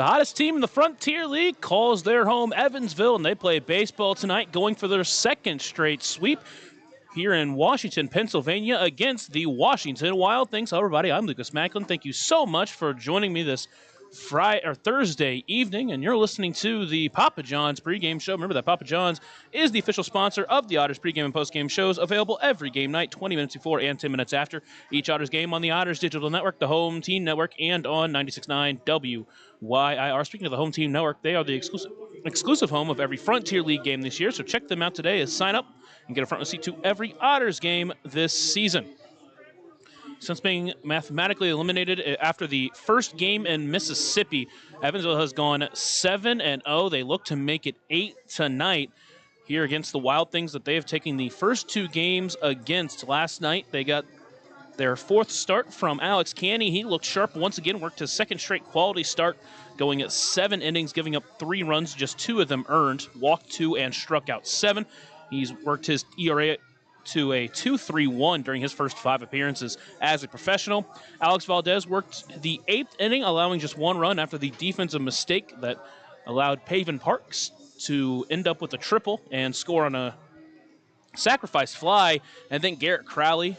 The hottest team in the Frontier League calls their home Evansville, and they play baseball tonight, going for their second straight sweep here in Washington, Pennsylvania, against the Washington Wild Things. Hello, everybody. I'm Lucas Macklin. Thank you so much for joining me this Thursday evening, and you're listening to the Papa John's pregame show. Remember that Papa John's is the official sponsor of the Otters pregame and postgame shows, available every game night, 20 minutes before and 10 minutes after each Otters game on the Otters Digital Network, the Home Team Network, and on 96.9 WYIR. Speaking of the Home Team Network, they are the exclusive home of every Frontier League game this year, so check them out today as sign up and get a front row seat to every Otters game this season. Since being mathematically eliminated after the first game in Mississippi, Evansville has gone 7-0. They look to make it 8 tonight here against the Wild Things that they have taken the first two games against. Last night, they got their fourth start from Alex Canny. He looked sharp once again, worked his second straight quality start, going at 7 innings, giving up 3 runs, just 2 of them earned, walked 2 and struck out 7. He's worked his ERA to a 2.31 during his first 5 appearances as a professional. Alex Valdez worked the 8th inning, allowing just 1 run after the defensive mistake that allowed Paven Parks to end up with a triple and score on a sacrifice fly. And then Garrett Crowley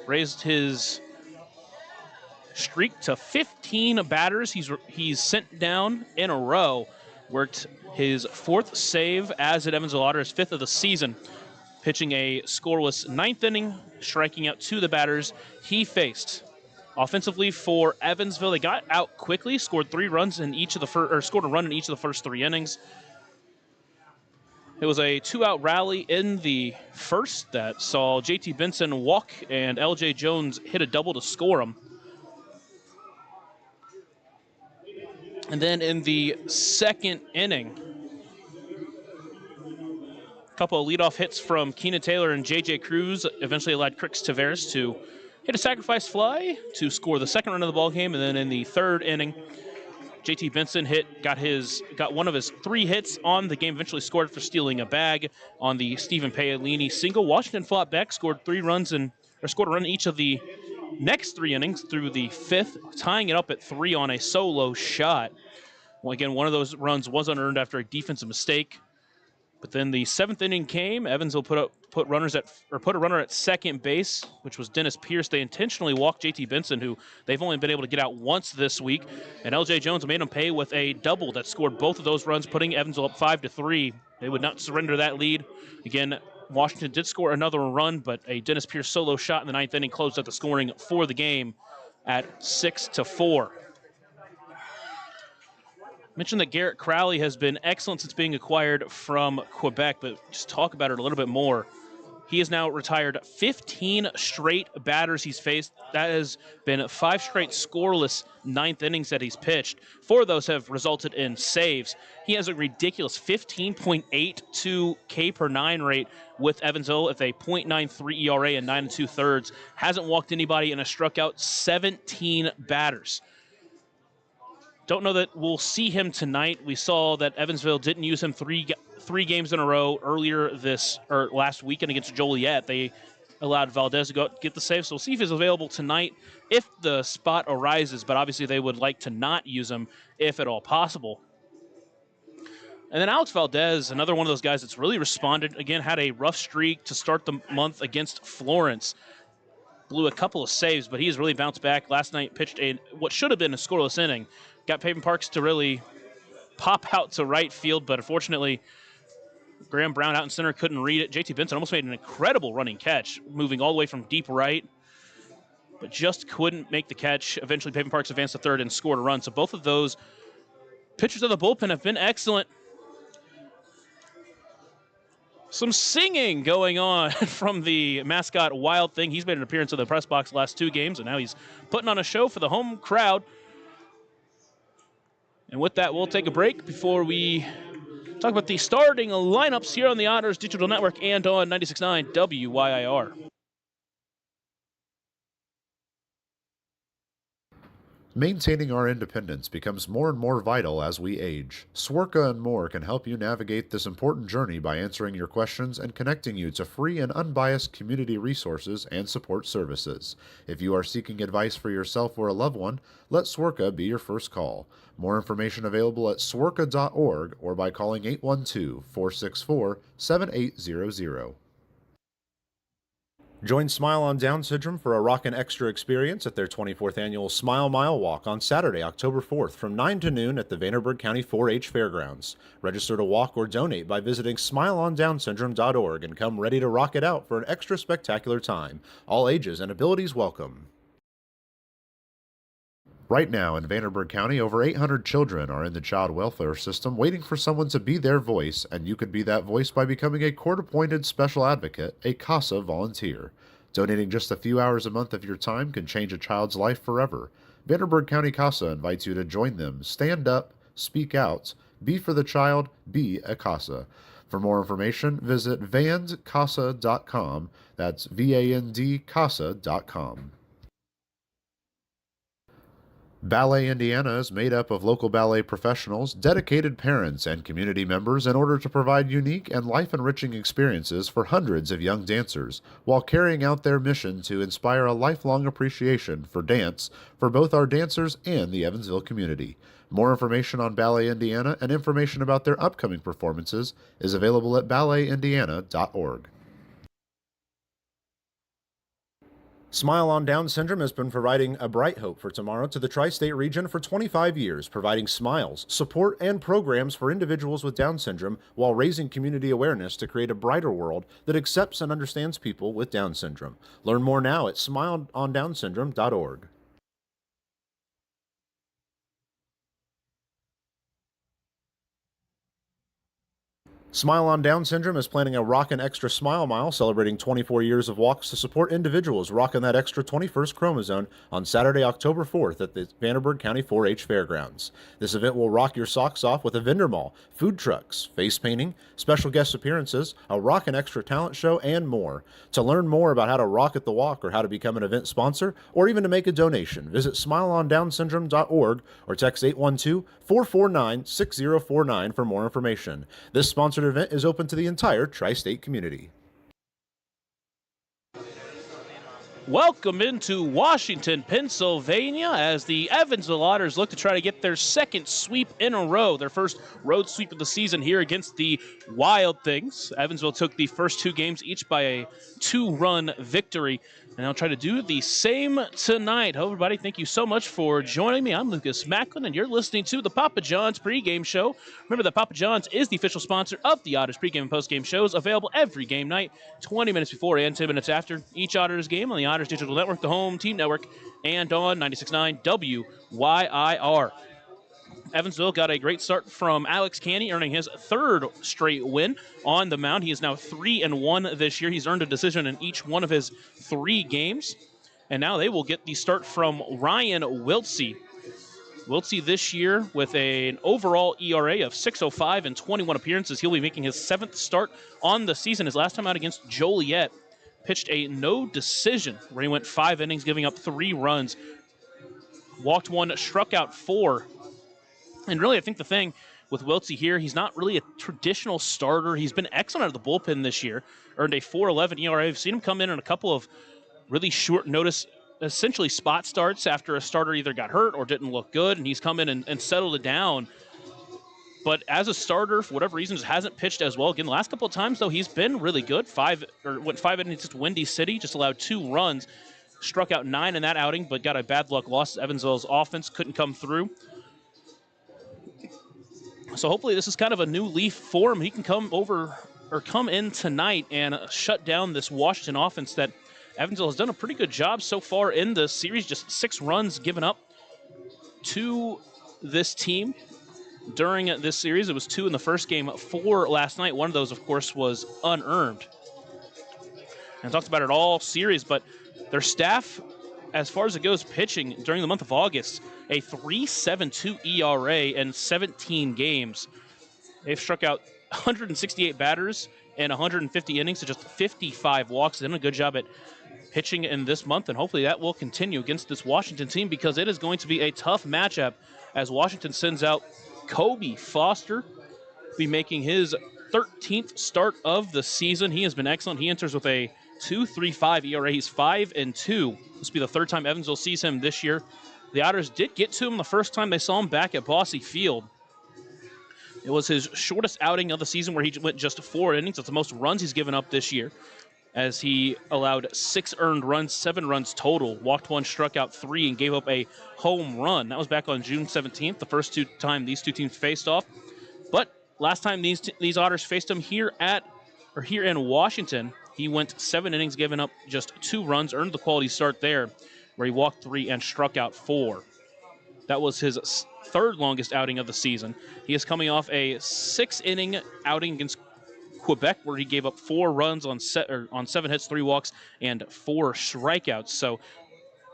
raised his streak to 15 batters he's sent down in a row. Worked his 4th save as an Evansville Otters, 5th of the season, pitching a scoreless 9th inning, striking out 2 of the batters he faced. Offensively for Evansville, they got out quickly, scored 3 runs in each of the scored a run in each of the first 3 innings. It was a 2-out rally in the first that saw JT Benson walk and LJ Jones hit a double to score him. And then in the second inning, a couple of leadoff hits from Keenan Taylor and J.J. Cruz eventually allowed Crix Taveras to hit a sacrifice fly to score the second run of the ballgame. And then in the third inning, JT Benson got one of his 3 hits on the game, eventually scored for stealing a bag on the Stephen Paolini single. Washington fought back, scored a run in each of the next 3 innings through the 5th, tying it up at 3 on a solo shot. Well, again, one of those runs was unearned after a defensive mistake. But then the 7th inning came. Evansville put a runner at second base, which was Dennis Pierce. They intentionally walked JT Benson, who they've only been able to get out once this week. And LJ Jones made him pay with a double that scored both of those runs, putting Evansville up 5-3. They would not surrender that lead. Again, Washington did score another run, but a Dennis Pierce solo shot in the 9th inning closed out the scoring for the game at 6-4. Mentioned that Garrett Crowley has been excellent since being acquired from Quebec, but just talk about it a little bit more. He has now retired 15 straight batters he's faced. That has been 5 straight scoreless 9th innings that he's pitched. 4 of those have resulted in saves. He has a ridiculous 15.82 K per 9 rate with Evansville with a .93 ERA and 9 2/3. Hasn't walked anybody and has struck out 17 batters. Don't know that we'll see him tonight. We saw that Evansville didn't use him three games in a row last weekend against Joliet. They allowed Valdez to go out and get the save, so we'll see if he's available tonight if the spot arises, but obviously they would like to not use him if at all possible. And then Alex Valdez, another one of those guys that's really responded. Again, had a rough streak to start the month against Florence. Blew a couple of saves, but he's really bounced back. Last night pitched what should have been a scoreless inning. Got Paven Parks to really pop out to right field, but unfortunately, Graham Brown out in center couldn't read it. JT Benson almost made an incredible running catch, moving all the way from deep right, but just couldn't make the catch. Eventually, Paven Parks advanced to third and scored a run. So both of those pitchers of the bullpen have been excellent. Some singing going on from the mascot Wild Thing. He's made an appearance in the press box the last 2 games, and now he's putting on a show for the home crowd. And with that, we'll take a break before we talk about the starting lineups here on the Otters Digital Network and on 96.9 WYIR. Maintaining our independence becomes more and more vital as we age. Swerka and more can help you navigate this important journey by answering your questions and connecting you to free and unbiased community resources and support services. If you are seeking advice for yourself or a loved one, let Swerka be your first call. More information available at swerka.org or by calling 812-464-7800. Join Smile on Down Syndrome for a rockin' extra experience at their 24th annual Smile Mile Walk on Saturday, October 4th from 9 to noon at the Vanderburgh County 4-H Fairgrounds. Register to walk or donate by visiting smileondownsyndrome.org and come ready to rock it out for an extra spectacular time. All ages and abilities welcome. Right now in Vanderburgh County, over 800 children are in the child welfare system waiting for someone to be their voice, and you could be that voice by becoming a court-appointed special advocate, a CASA volunteer. Donating just a few hours a month of your time can change a child's life forever. Vanderburgh County CASA invites you to join them. Stand up, speak out, be for the child, be a CASA. For more information, visit vandcasa.com. That's VANDCASA.com. Ballet Indiana is made up of local ballet professionals, dedicated parents, and community members in order to provide unique and life-enriching experiences for hundreds of young dancers, while carrying out their mission to inspire a lifelong appreciation for dance for both our dancers and the Evansville community. More information on Ballet Indiana and information about their upcoming performances is available at balletindiana.org. Smile on Down Syndrome has been providing a bright hope for tomorrow to the tri-state region for 25 years, providing smiles, support, and programs for individuals with Down syndrome while raising community awareness to create a brighter world that accepts and understands people with Down syndrome. Learn more now at smileondownsyndrome.org. Smile on Down Syndrome is planning a Rockin' Extra Smile Mile celebrating 24 years of walks to support individuals rocking that extra 21st chromosome on Saturday, October 4th at the Vanderburgh County 4-H Fairgrounds. This event will rock your socks off with a vendor mall, food trucks, face painting, special guest appearances, a Rockin' Extra talent show, and more. To learn more about how to rock at the walk or how to become an event sponsor or even to make a donation, visit smileondownsyndrome.org or text 812-449-6049 for more information. This sponsored event is open to the entire tri-state community. Welcome into Washington, Pennsylvania, as the Evansville Otters look to try to get their second sweep in a row, their first road sweep of the season here against the Wild Things. Evansville took the first two games each by a 2-run victory, and I'll try to do the same tonight. Hello, everybody. Thank you so much for joining me. I'm Lucas Macklin, and you're listening to the Papa John's pregame show. Remember that Papa John's is the official sponsor of the Otters pregame and postgame shows, available every game night, 20 minutes before and 10 minutes after each Otters game on the Otters Digital Network, the home team network, and on 96.9 WYIR. Evansville got a great start from Alex Canny, earning his third straight win on the mound. He is now 3-1 this year. He's earned a decision in each one of his 3 games. And now they will get the start from Ryan Wiltsey. Wiltsey this year with an overall ERA of 6.05 and 21 appearances. He'll be making his 7th start on the season. His last time out against Joliet, pitched a no decision where he went 5 innings, giving up 3 runs. Walked 1, struck out 4. And really, I think the thing with Wiltsey here, he's not really a traditional starter. He's been excellent out of the bullpen this year. Earned a 4.11 ERA. I've seen him come in a couple of really short notice, essentially spot starts after a starter either got hurt or didn't look good, and he's come in and settled it down. But as a starter, for whatever reasons, hasn't pitched as well. Again, the last couple of times, though, he's been really good. Went 5 innings to Windy City, just allowed 2 runs. Struck out 9 in that outing, but got a bad luck loss. Evansville's offense couldn't come through. So hopefully this is kind of a new leaf for him. He can come in tonight and shut down this Washington offense that Evansville has done a pretty good job so far in the series. Just 6 runs given up to this team during this series. It was 2 in the first game, 4 last night. One of those, of course, was unearned. And I talked about it all series, but their staff, as far as it goes pitching during the month of August, a 3.72 ERA in 17 games. They've struck out 168 batters in 150 innings to just 55 walks. They've done a good job at pitching in this month, and hopefully that will continue against this Washington team because it is going to be a tough matchup as Washington sends out Kobe Foster, be making his 13th start of the season. He has been excellent. He enters with a 2.35 ERA. He's 5-2. This will be the third time Evansville sees him this year. The Otters did get to him the first time they saw him back at Bosse Field. It was his shortest outing of the season where he went just 4 innings. That's the most runs he's given up this year, as he allowed 6 earned runs, 7 runs total, walked 1, struck out 3, and gave up a home run. That was back on June 17th, the first time these two teams faced off. But last time these Otters faced him here in Washington, he went 7 innings, giving up just 2 runs, earned the quality start there, where he walked 3 and struck out 4. That was his third longest outing of the season. He is coming off a 6-inning outing against Quebec, where he gave up 4 runs on 7 hits, 3 walks, and 4 strikeouts. So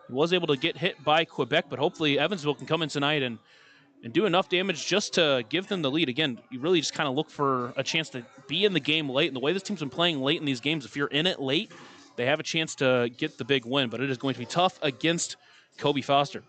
he was able to get hit by Quebec, but hopefully Evansville can come in tonight and do enough damage just to give them the lead. Again, you really just kind of look for a chance to be in the game late. And the way this team's been playing late in these games, if you're in it late, they have a chance to get the big win. But it is going to be tough against Kobe Foster.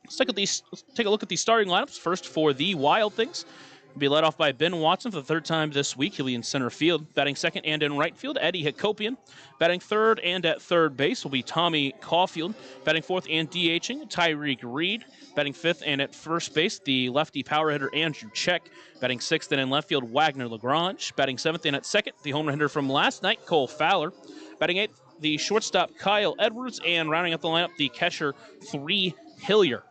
Let's take a look at these starting lineups. First for the Wild Things. Will be led off by Ben Watson for the 3rd time this week. He'll be in center field. Batting second and in right field, Eddie Hakopian. Batting third and at third base will be Tommy Caulfield. Batting fourth and DHing, Tyreek Reed. Batting fifth and at first base, the lefty power hitter Andrew Check. Batting sixth and in left field, Wagner Lagrange. Batting seventh and at second, the home run hitter from last night, Cole Fowler. Batting eighth, the shortstop Kyle Edwards. And rounding out the lineup, the catcher 3 Hillier.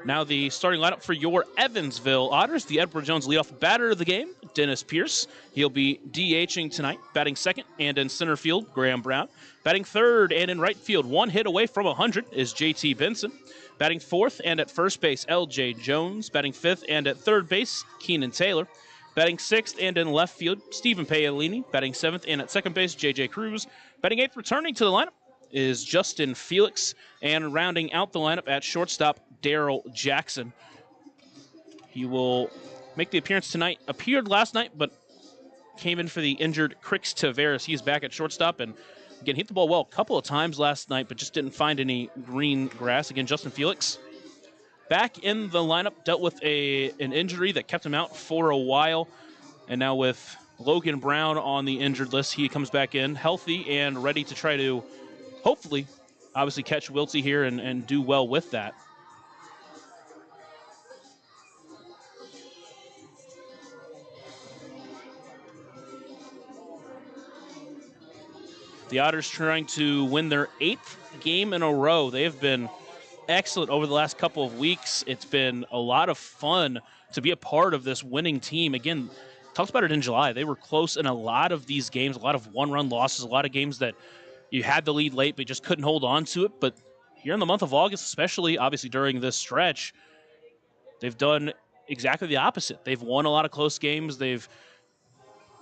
Now the starting lineup for your Evansville Otters. The Edward Jones leadoff batter of the game, Dennis Pierce. He'll be DHing tonight. Batting second and in center field, Graham Brown. Batting third and in right field, 1 hit away from 100 is JT Benson. Batting fourth and at first base, LJ Jones. Batting fifth and at third base, Keenan Taylor. Batting sixth and in left field, Stephen Paolini. Batting seventh and at second base, JJ Cruz. Batting eighth, returning to the lineup, is Justin Felix, and rounding out the lineup at shortstop, Daryl Jackson. He will make the appearance tonight. Appeared last night, but came in for the injured Crix Taveras. He's back at shortstop, and again, hit the ball well a couple of times last night, but just didn't find any green grass. Again, Justin Felix back in the lineup, dealt with an injury that kept him out for a while, and now with Logan Brown on the injured list, he comes back in healthy and ready to try to hopefully, obviously, catch Wiltsey here and do well with that. The Otters trying to win their 8th game in a row. They have been excellent over the last couple of weeks. It's been a lot of fun to be a part of this winning team. Again, talked about it in July. They were close in a lot of these games, a lot of one-run losses, a lot of games that you had the lead late but just couldn't hold on to it. But here in the month of August, especially obviously during this stretch, they've done exactly the opposite. They've won a lot of close games. They've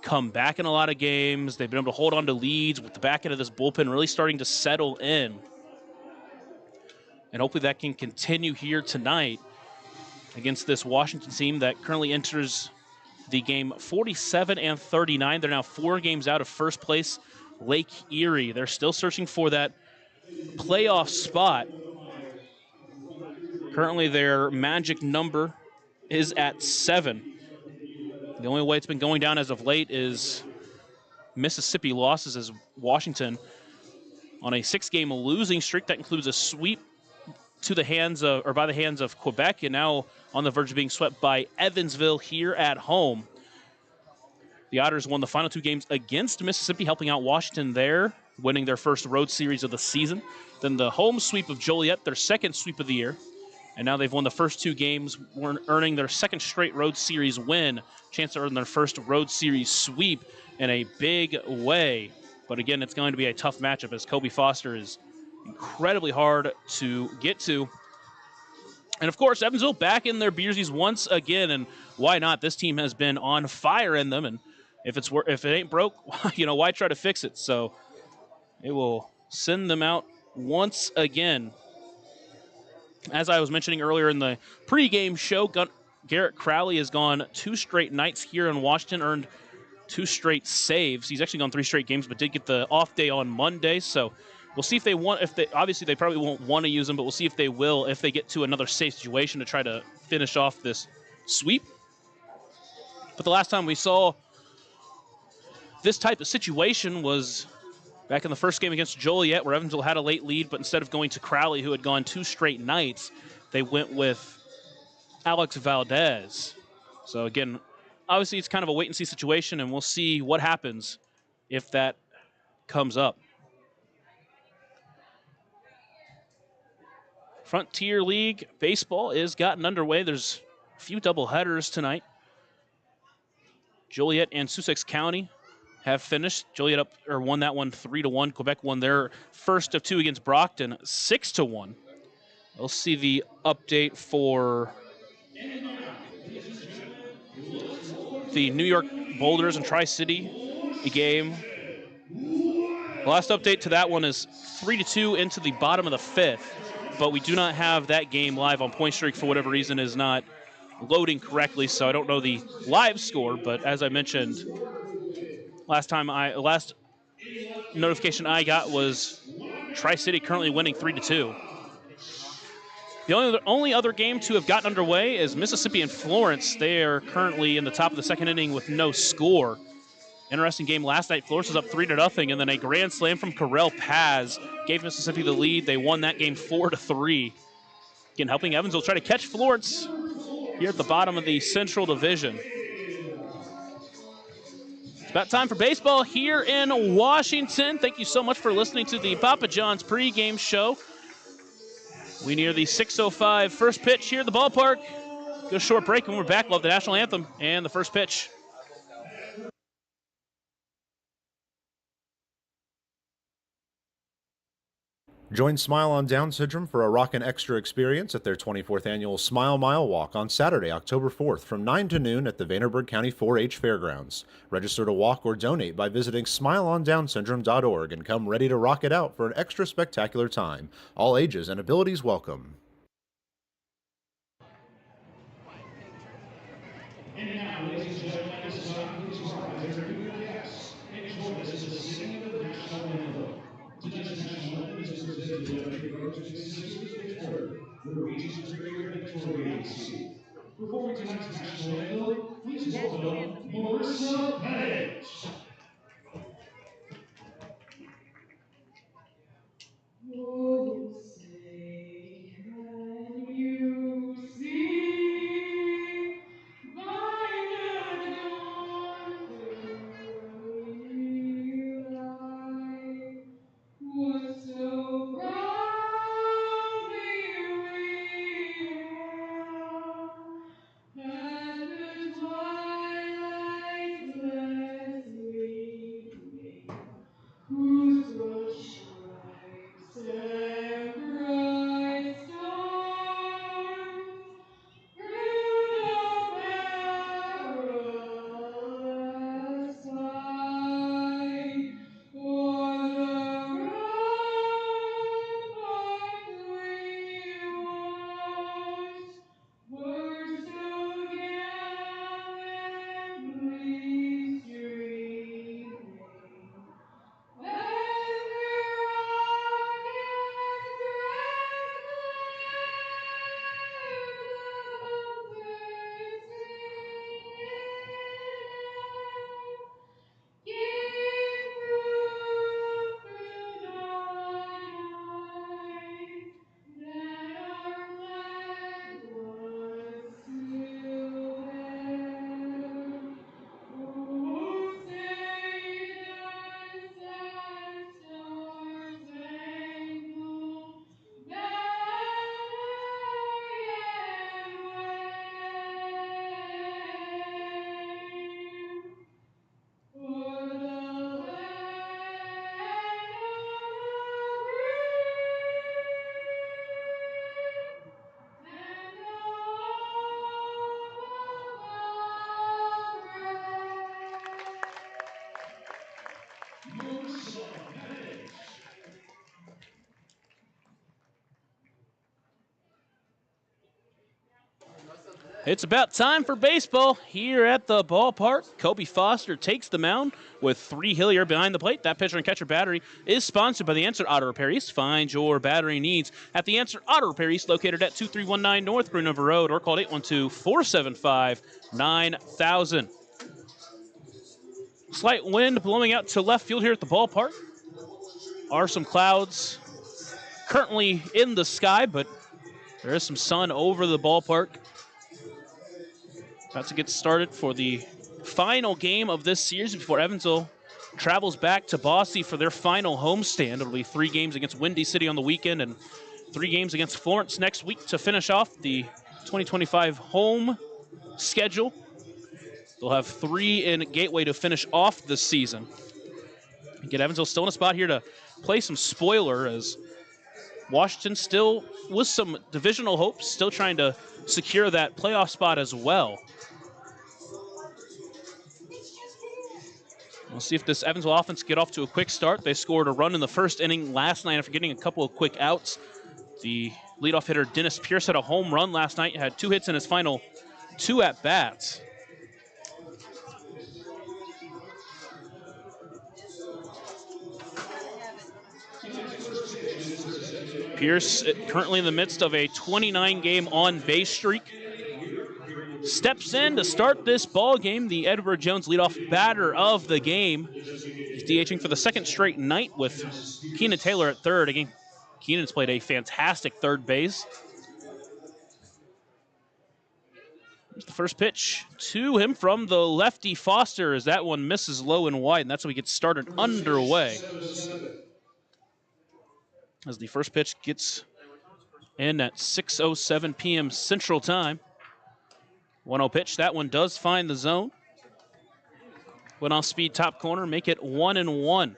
come back in a lot of games. They've been able to hold on to leads with the back end of this bullpen really starting to settle in. And hopefully that can continue here tonight against this Washington team that currently enters the game 47-39. They're now 4 games out of first place, Lake Erie. They're still searching for that playoff spot. Currently their magic number is at 7. The only way it's been going down as of late is Mississippi losses, as Washington on a 6-game losing streak. That includes a sweep to the hands of, or by the hands of Quebec, and now on the verge of being swept by Evansville here at home. The Otters won the final 2 games against Mississippi, helping out Washington there, winning their first road series of the season. Then the home sweep of Joliet, their 2nd sweep of the year. And now they've won the first 2 games, earning their 2nd straight road series win. Chance to earn their first road series sweep in a big way. But again, it's going to be a tough matchup as Kobe Foster is incredibly hard to get to. And of course, Evansville back in their Beersies once again, and why not? This team has been on fire in them, and if it ain't broke, why try to fix it? So it will send them out once again. As I was mentioning earlier in the pregame show, Garrett Crowley has gone 2 straight nights here in Washington, earned 2 straight saves. He's actually gone 3 straight games, but did get the off day on Monday. So we'll see if they want. Obviously they probably won't want to use him, but we'll see if they will if they get to another safe situation to try to finish off this sweep. But the last time we saw this type of situation was back in the first game against Joliet, where Evansville had a late lead, but instead of going to Crowley, who had gone 2 straight nights, they went with Alex Valdez. So again, obviously it's kind of a wait-and-see situation, and we'll see what happens if that comes up. Frontier League baseball is gotten underway. There's a few doubleheaders tonight. Joliet and Sussex County have finished. Joliet won that one 3-1. Quebec won their first of 2 against Brockton 6-1. We'll see the update for the New York Boulders and Tri-City game. The last update to that one is 3-2 into the bottom of the 5th, but we do not have that game live on Point Streak for whatever reason is not loading correctly, so I don't know the live score, but as I mentioned, last notification I got was Tri-City currently winning 3-2. The only other game to have gotten underway is Mississippi and Florence. They are currently in the top of the 2nd inning with no score. Interesting game last night. Florence was up 3-0, and then a grand slam from Correll Paz gave Mississippi the lead. They won that game 4-3. Again, helping Evansville try to catch Florence here at the bottom of the Central Division. It's about time for baseball here in Washington. Thank you so much for listening to the Papa John's pregame show. We near the 6:05 first pitch here at the ballpark. Go short break, and we're back. We'll have the national anthem and the first pitch. Join Smile on Down Syndrome for a rockin' extra experience at their 24th annual Smile Mile Walk on Saturday, October 4th from 9 to noon at the Vanderburgh County 4-H Fairgrounds. Register to walk or donate by visiting smileondownsyndrome.org and come ready to rock it out for an extra spectacular time. All ages and abilities welcome. And now, ladies and gentlemen, this is our Things-Audiocast. Enjoy this is the singing of the national anthem. Tonight's national anthem is presented by the Grocery Sisters Pittsburgh, the region's premier Victoria agency. Performing tonight's national anthem, please welcome Melissa Pettit. Oh, say, can you see by the dawn's early light what so proudly we hailed, and the twilight's blessed It's about time for baseball here at the ballpark. Kobe Foster takes the mound with 3 Hillier behind the plate. That pitcher and catcher battery is sponsored by the Answer Auto Repair East. Find your battery needs at the Answer Auto Repair East, located at 2319 North Greenwood Road, or call 812-475-9000. Slight wind blowing out to left field here at the ballpark. Are some clouds currently in the sky, but there is some sun over the ballpark. About to get started for the final game of this series before Evansville travels back to Boise for their final homestand. It'll be 3 games against Windy City on the weekend and 3 games against Florence next week to finish off the 2025 home schedule. They'll have 3 in Gateway to finish off this season. Get Evansville still in a spot here to play some spoiler, as Washington still with some divisional hopes, still trying to secure that playoff spot as well. We'll see if this Evansville offense get off to a quick start. They scored a run in the first inning last night after getting a couple of quick outs. The leadoff hitter, Dennis Pierce, had a home run last night, had 2 hits in his final 2 at-bats. Pierce, currently in the midst of a 29-game on-base streak, steps in to start this ball game. The Edward Jones leadoff batter of the game. He's DHing for the 2nd straight night with Keenan Taylor at third. Again, Keenan's played a fantastic third base. Here's the first pitch to him from the lefty Foster, as that one misses low and wide, and that's how we get started underway. As the first pitch gets in at 6:07 p.m. Central Time. 1-0 pitch. That one does find the zone. Went off speed top corner, make it 1-1.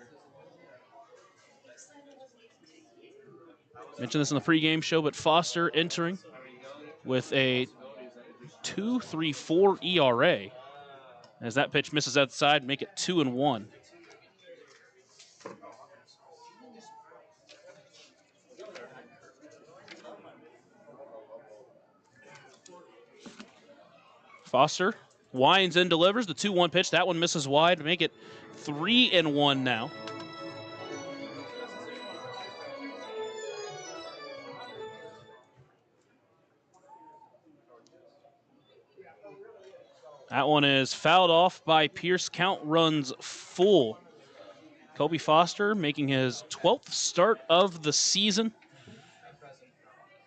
Mentioned this in the pregame show, but Foster entering with a 2.34 ERA. As that pitch misses outside, make it 2-1. Foster winds and delivers the 2-1 pitch. That one misses wide to make it 3-1 now. That one is fouled off by Pierce. Count runs full. Kobe Foster making his 12th start of the season.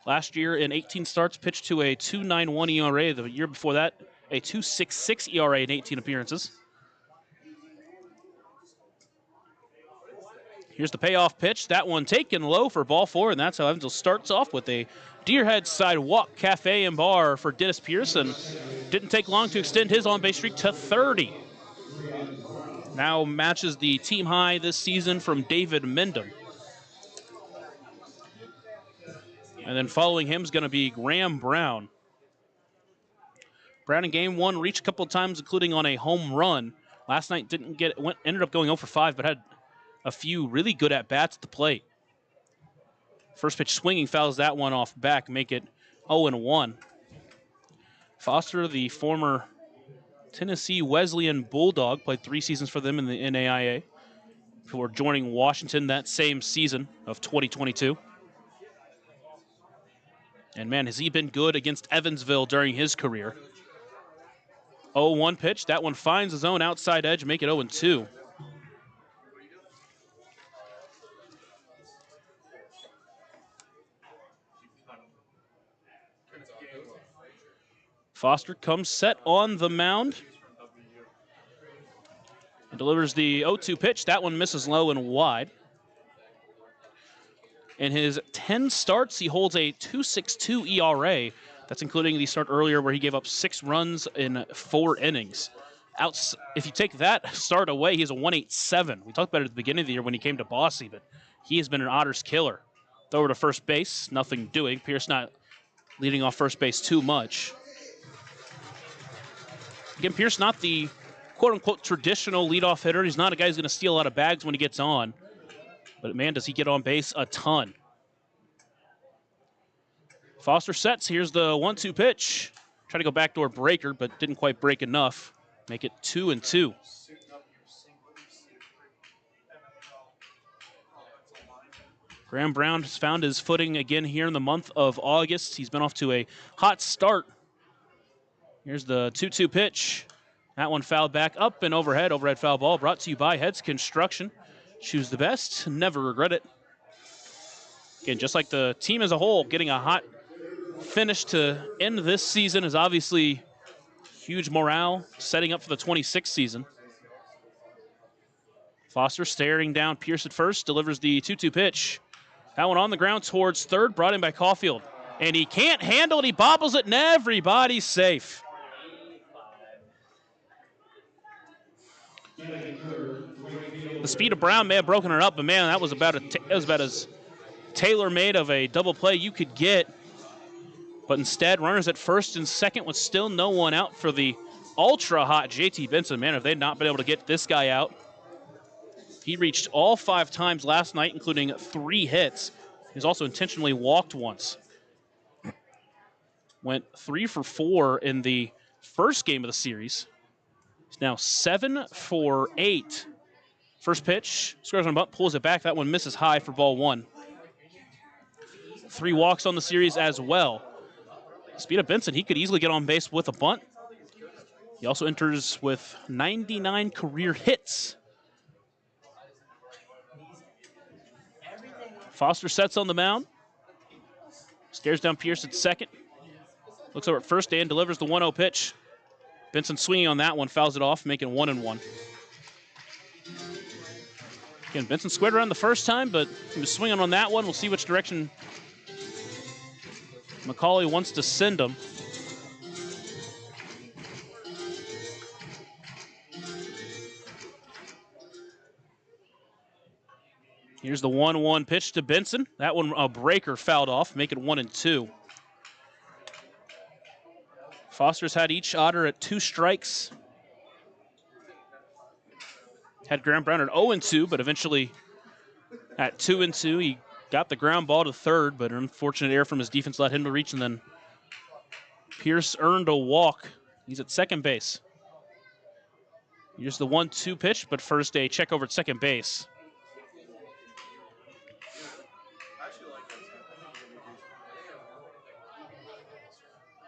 Last year in 18 starts, pitched to a 2.91 ERA. The year before that, a 2.66 ERA in 18 appearances. Here's the payoff pitch. That one taken low for ball 4, and that's how Evansville starts off with a Deerhead Sidewalk Cafe and Bar for Dennis Pierce, and didn't take long to extend his on-base streak to 30. Now matches the team high this season from David Mendham. And then following him is going to be Graham Brown. Brown in game 1 reached a couple of times, including on a home run. Last night ended up going 0 for 5, but had a few really good at-bats at the plate. First pitch swinging, fouls that one off back, make it 0-1. Foster, the former Tennessee Wesleyan Bulldog, played 3 seasons for them in the NAIA before joining Washington that same season of 2022. And man, has he been good against Evansville during his career. 0-1 pitch. That one finds his own outside edge, make it 0-2. Foster comes set on the mound and delivers the 0-2 pitch. That one misses low and wide. In his 10 starts, he holds a 2.62 ERA. That's including the start earlier where he gave up 6 runs in 4 innings. If you take that start away, he's a 1.87. We talked about it at the beginning of the year when he came to Boise, but he has been an Otters killer. Throw over to first base, nothing doing. Pierce not leading off first base too much. Again, Pierce not the quote-unquote traditional leadoff hitter. He's not a guy who's going to steal a lot of bags when he gets on. But man, does he get on base a ton. Foster sets. Here's the 1-2 pitch. Tried to go backdoor breaker, but didn't quite break enough. Make it 2-2. Graham Brown has found his footing again here in the month of August. He's been off to a hot start. Here's the 2-2 pitch. That one fouled back up and overhead. Overhead foul ball brought to you by Heads Construction. Choose the best, never regret it. Again, just like the team as a whole, getting a hot finish to end this season is obviously huge morale, setting up for the 26th season. Foster staring down Pierce at first, delivers the 2-2 pitch. That one on the ground towards third, brought in by Caulfield. And he can't handle it, he bobbles it, and everybody's safe. The speed of Brown may have broken it up, but man, that was about as tailor-made of a double play you could get. But instead, runners at first and second with still no one out for the ultra-hot JT Benson. Man, if they'd not been able to get this guy out. He reached all 5 times last night, including 3 hits. He's also intentionally walked once. Went 3 for 4 in the first game of the series. He's now 7 for 8. First pitch, squares on a bunt, pulls it back. That one misses high for ball 1. 3 walks on the series as well. Speed of Benson, he could easily get on base with a bunt. He also enters with 99 career hits. Foster sets on the mound. Stares down Pierce at second. Looks over at first and delivers the 1-0 pitch. Benson swinging on that one, fouls it off, making 1-1. Again, Benson squared around the first time, but he was swinging on that one. We'll see which direction McCauley wants to send him. Here's the 1-1 pitch to Benson. That one, a breaker, fouled off, making 1-2. Foster's had each Otter at 2 strikes. Had Graham Brown at 0-2, but eventually at 2-2, he got the ground ball to third, but an unfortunate error from his defense let him to reach, and then Pierce earned a walk. He's at second base. Here's the 1-2 pitch, but first a check over at second base.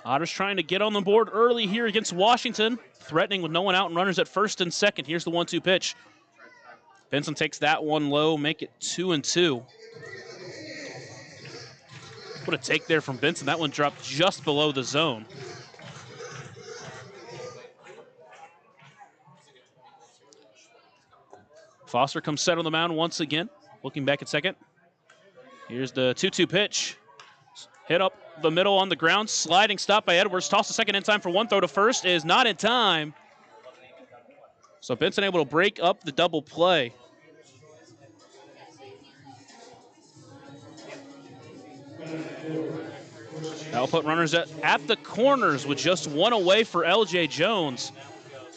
Otters trying to get on the board early here against Washington, threatening with no one out and runners at first and second. Here's the 1-2 pitch. Benson takes that one low, make it 2-2. What a take there from Benson. That one dropped just below the zone. Foster comes set on the mound once again, looking back at second. Here's the 2-2 pitch. Hit up the middle on the ground, sliding stop by Edwards. Toss to second in time for one throw to first. Is not in time. So Benson able to break up the double play. That'll put runners at the corners with just one away for LJ Jones.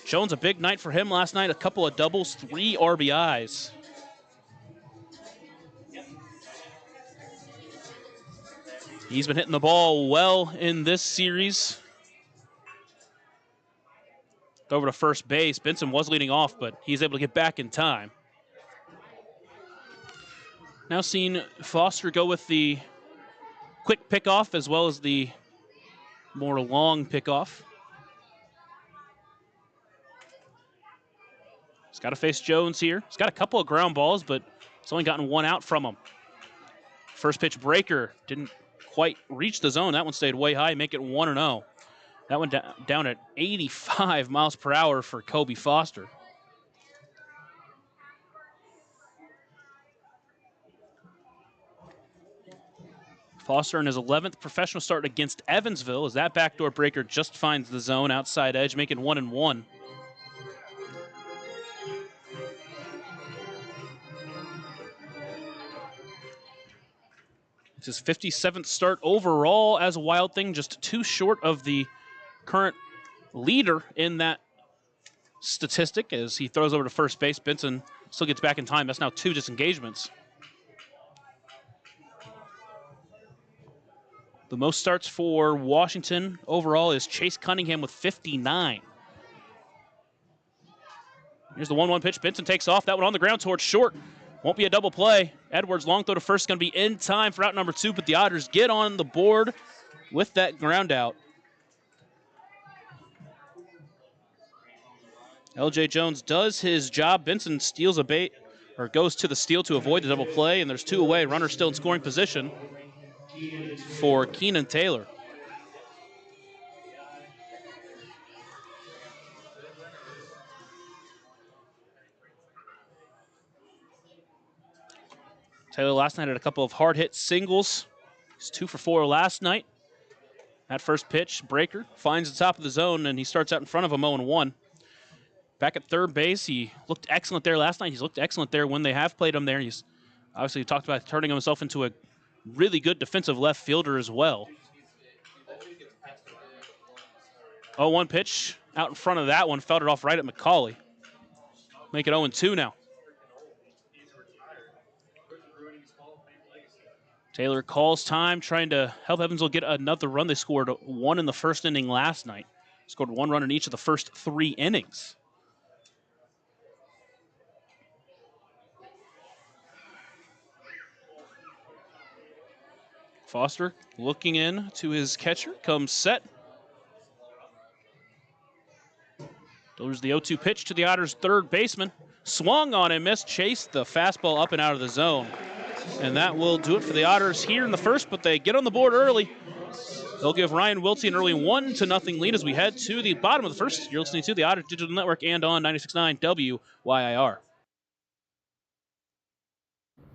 Jones, a big night for him last night. A couple of doubles, 3 RBIs. He's been hitting the ball well in this series. Over to first base. Benson was leading off, but he's able to get back in time. Now seeing Foster go with the quick pickoff as well as the more long pickoff. He's got to face Jones here. He's got a couple of ground balls, but he's only gotten 1 out from him. First pitch breaker didn't quite reach the zone. That one stayed way high, make it 1-0. That one down at 85 miles per hour for Kobe Foster. Foster in his 11th professional start against Evansville as that backdoor breaker just finds the zone outside edge, making 1-1. It's his 57th start overall as a Wild Thing, just 2 short of the current leader in that statistic as he throws over to first base. Benson still gets back in time. That's now 2 disengagements. The most starts for Washington overall is Chase Cunningham with 59. Here's the 1-1 pitch. Benson takes off. That one on the ground towards short. Won't be a double play. Edwards' long throw to first is going to be in time for out number 2, but the Otters get on the board with that ground out. LJ Jones does his job. Benson steals a bait, or goes to the steal to avoid the double play, and there's 2 away. Runner still in scoring position for Keenan Taylor. Taylor last night had a couple of hard-hit singles. He's 2 for 4 last night. That first pitch, breaker, finds the top of the zone, and he starts out in front of him 0-1. Back at third base, he looked excellent there last night. He's looked excellent there when they have played him there. He's obviously talked about turning himself into a really good defensive left fielder as well. 0-1 pitch out in front of that one, felt it off right at McCauley. Make it 0-2 now. Taylor calls time, trying to help Evansville get another run. They scored 1 in the first inning last night. Scored 1 run in each of the first 3 innings. Foster looking in to his catcher, comes set. Delivers the 0-2 pitch to the Otters' third baseman. Swung on and missed, chased the fastball up and out of the zone. And that will do it for the Otters here in the first, but they get on the board early. They'll give Ryan Wiltsey an early 1-0 lead as we head to the bottom of the first. You're listening to the Otters Digital Network and on 96.9 WYIR.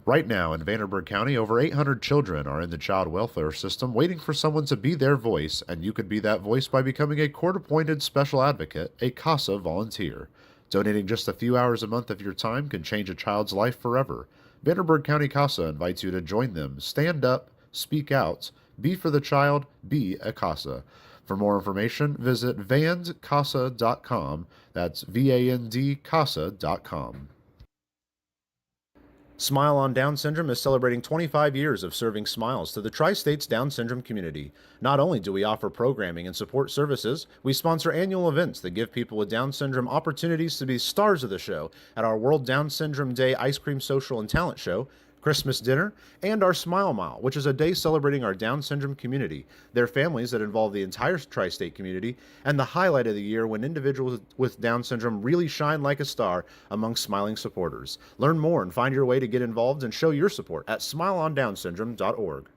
Right now in Vanderburgh County, over 800 children are in the child welfare system waiting for someone to be their voice, and you could be that voice by becoming a court-appointed special advocate, a CASA volunteer. Donating just a few hours a month of your time can change a child's life forever. Vanderburgh County CASA invites you to join them. Stand up, speak out, be for the child, be a CASA. For more information, visit vandcasa.com. That's VAND CASA.com. Smile on Down Syndrome is celebrating 25 years of serving smiles to the Tri-States Down Syndrome community. Not only do we offer programming and support services, we sponsor annual events that give people with Down syndrome opportunities to be stars of the show at our World Down Syndrome Day Ice Cream Social and Talent Show, Christmas dinner, and our Smile Mile, which is a day celebrating our Down syndrome community, their families that involve the entire tri-state community, and the highlight of the year when individuals with Down syndrome really shine like a star among smiling supporters. Learn more and find your way to get involved and show your support at smileondownsyndrome.org.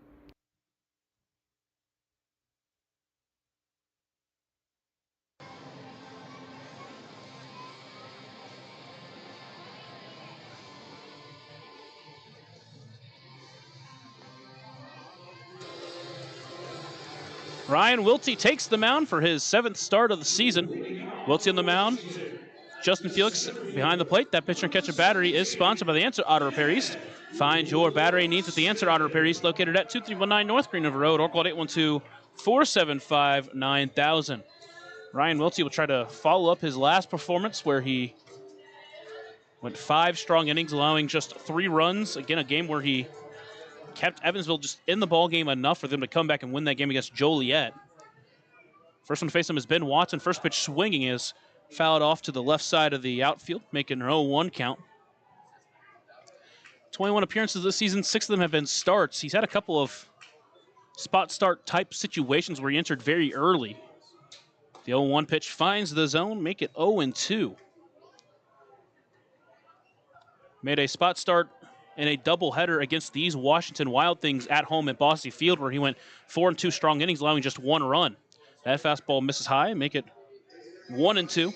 Ryan Wiltsey takes the mound for his 7th start of the season. Wiltsey on the mound. Justin Felix behind the plate. That pitcher and catcher battery is sponsored by the Answer Auto Repair East. Find your battery needs at the Answer Auto Repair East, located at 2319 North Green River Road, or call 812-475-9000. Ryan Wiltsey will try to follow up his last performance where he went 5 strong innings, allowing just 3 runs. Again, a game where he kept Evansville just in the ball game enough for them to come back and win that game against Joliet. First one to face him is Ben Watson. First pitch swinging is fouled off to the left side of the outfield, making an 0-1 count. 21 appearances this season, 6 of them have been starts. He's had a couple of spot start type situations where he entered very early. The 0-1 pitch finds the zone, make it 0-2. Made a spot start in a doubleheader against these Washington Wild Things at home at Bosse Field, where he went 4 2 strong innings, allowing just 1 run. That fastball misses high, make it 1-2.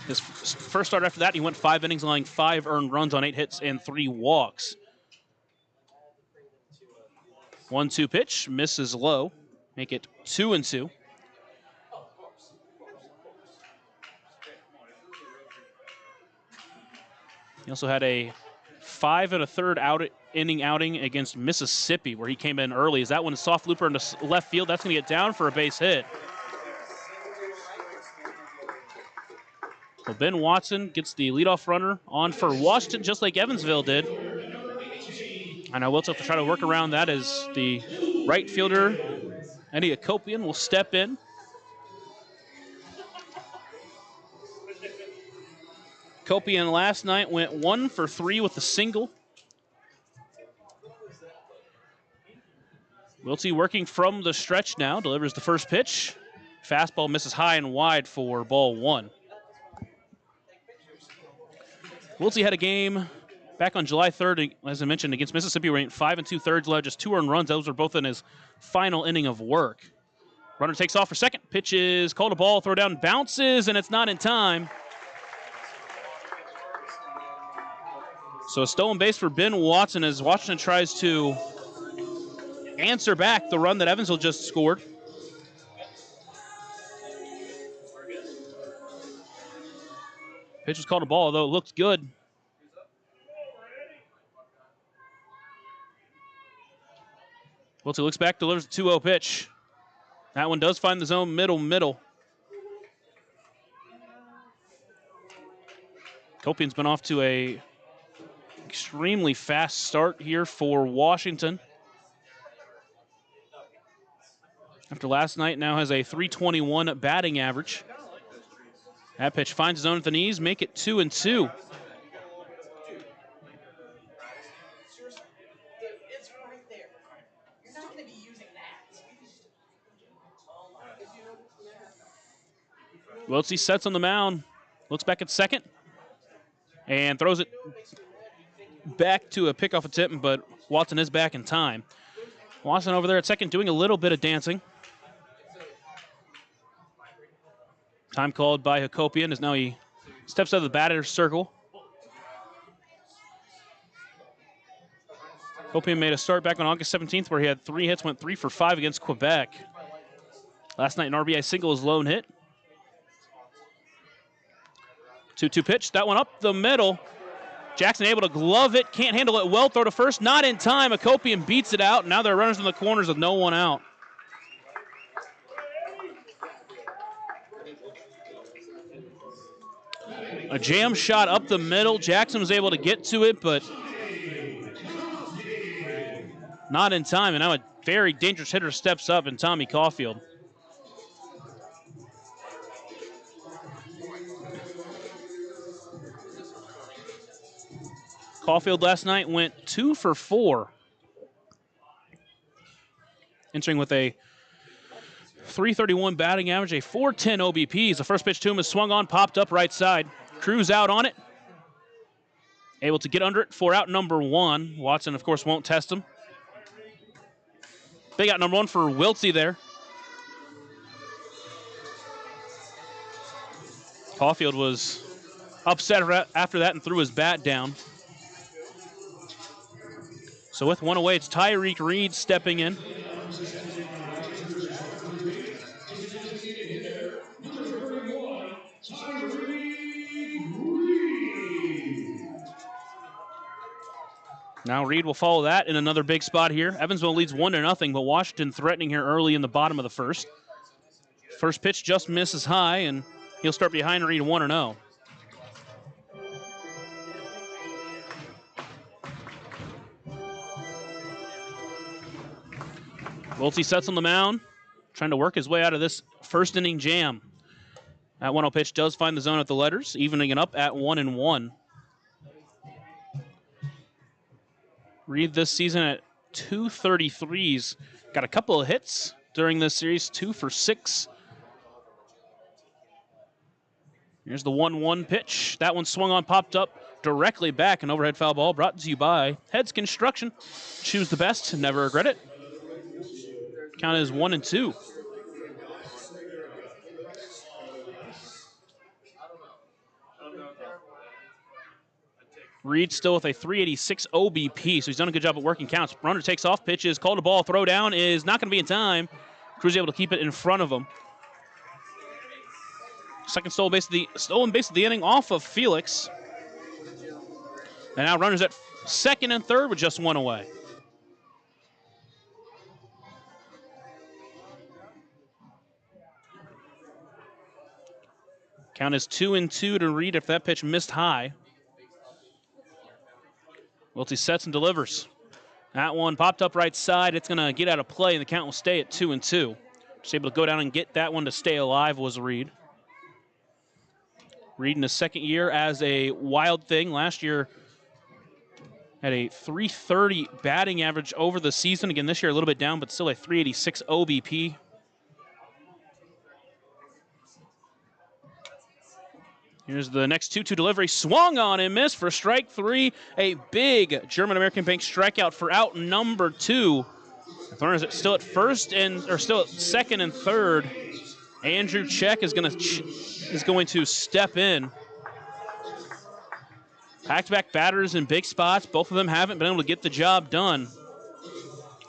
His first start after that, he went 5 innings, allowing 5 earned runs on 8 hits and 3 walks. 1-2 pitch, misses low, make it 2-2. He also had a 5 1/3 inning outing against Mississippi, where he came in early. Is that one a soft looper into left field? That's going to get down for a base hit. So Ben Watson gets the leadoff runner on for Washington, just like Evansville did. I know Wilts have to try to work around that as the right fielder, Eddie Akopian, will step in. Akopian last night went 1 for 3 with a single. Wiltsey working from the stretch now, delivers the first pitch. Fastball misses high and wide for ball 1. Wiltsey had a game back on July 3rd, as I mentioned, against Mississippi, where he went 5 2/3, allowed just 2 earned runs. Those were both in his final inning of work. Runner takes off for second. Pitch is called a ball, throw down, bounces, and it's not in time. So a stolen base for Ben Watson as Washington tries to answer back the run that Evansville just scored. Pitch was called a ball, although it looked good. Wiltsey looks back, delivers a 2-0 pitch. That one does find the zone middle. Copian's been off to a extremely fast start here for Washington. After last night, now has a .321 batting average. That pitch finds his zone at the knees, make it 2-2. Wiltsey sets on the mound, looks back at second, and throws it back to a pickoff attempt, but Watson is back in time. Watson over there at second doing a little bit of dancing. Time called by Hakopian as now he steps out of the batter's circle. Hakopian made a start back on August 17th where he had 3 hits, went 3 for 5 against Quebec. Last night an RBI single, his lone hit. 2-2 pitch, that one up the middle. Jackson able to glove it, can't handle it well, throw to first, not in time. Hakopian beats it out. Now there are runners in the corners with no one out. A jam shot up the middle. Jackson was able to get to it, but not in time. And now a very dangerous hitter steps up in Tommy Caulfield. Caulfield last night went 2 for 4. Entering with a .331 batting average, a .410 OBP. The first pitch to him is swung on, popped up right side. Cruz out on it. Able to get under it for out number 1. Watson, of course, won't test him. Big out number 1 for Wiltsey there. Caulfield was upset after that and threw his bat down. So with 1 away, it's Tyreek Reed stepping in. Now Reed will follow that in another big spot here. Evansville leads 1-0, but Washington threatening here early in the bottom of the first. First pitch just misses high, and he'll start behind Reed 1-0. Wiltsey sets on the mound, trying to work his way out of this first inning jam. That 1-0 pitch does find the zone at the letters, evening it up at 1-1. Reed this season at .233's. Got a couple of hits during this series, 2 for 6. Here's the 1-1 pitch. That one swung on, popped up directly back. An overhead foul ball brought to you by Heads Construction. Choose the best, never regret it. Count is 1-2. Reed still with a .386 OBP, so he's done a good job at working counts. Runner takes off, pitch is called a ball, throw down is not going to be in time. Cruz able to keep it in front of him. Second stolen base of the inning off of Felix. And now runners at second and third with just 1 away. Count is 2-2 to Reed if that pitch missed high. Wiltsey sets and delivers. That one popped up right side. It's going to get out of play, and the count will stay at 2-2. Just able to go down and get that one to stay alive was Reed. Reed in his second year as a Wild Thing. Last year had a .330 batting average over the season. Again, this year a little bit down, but still a .386 OBP. Here's the next 2-2 delivery. Swung on and missed for strike three. A big German-American Bank strikeout for out number 2. The runners still at still at second and third. Andrew Check is going to step in. Back-to-back batters in big spots. Both of them haven't been able to get the job done.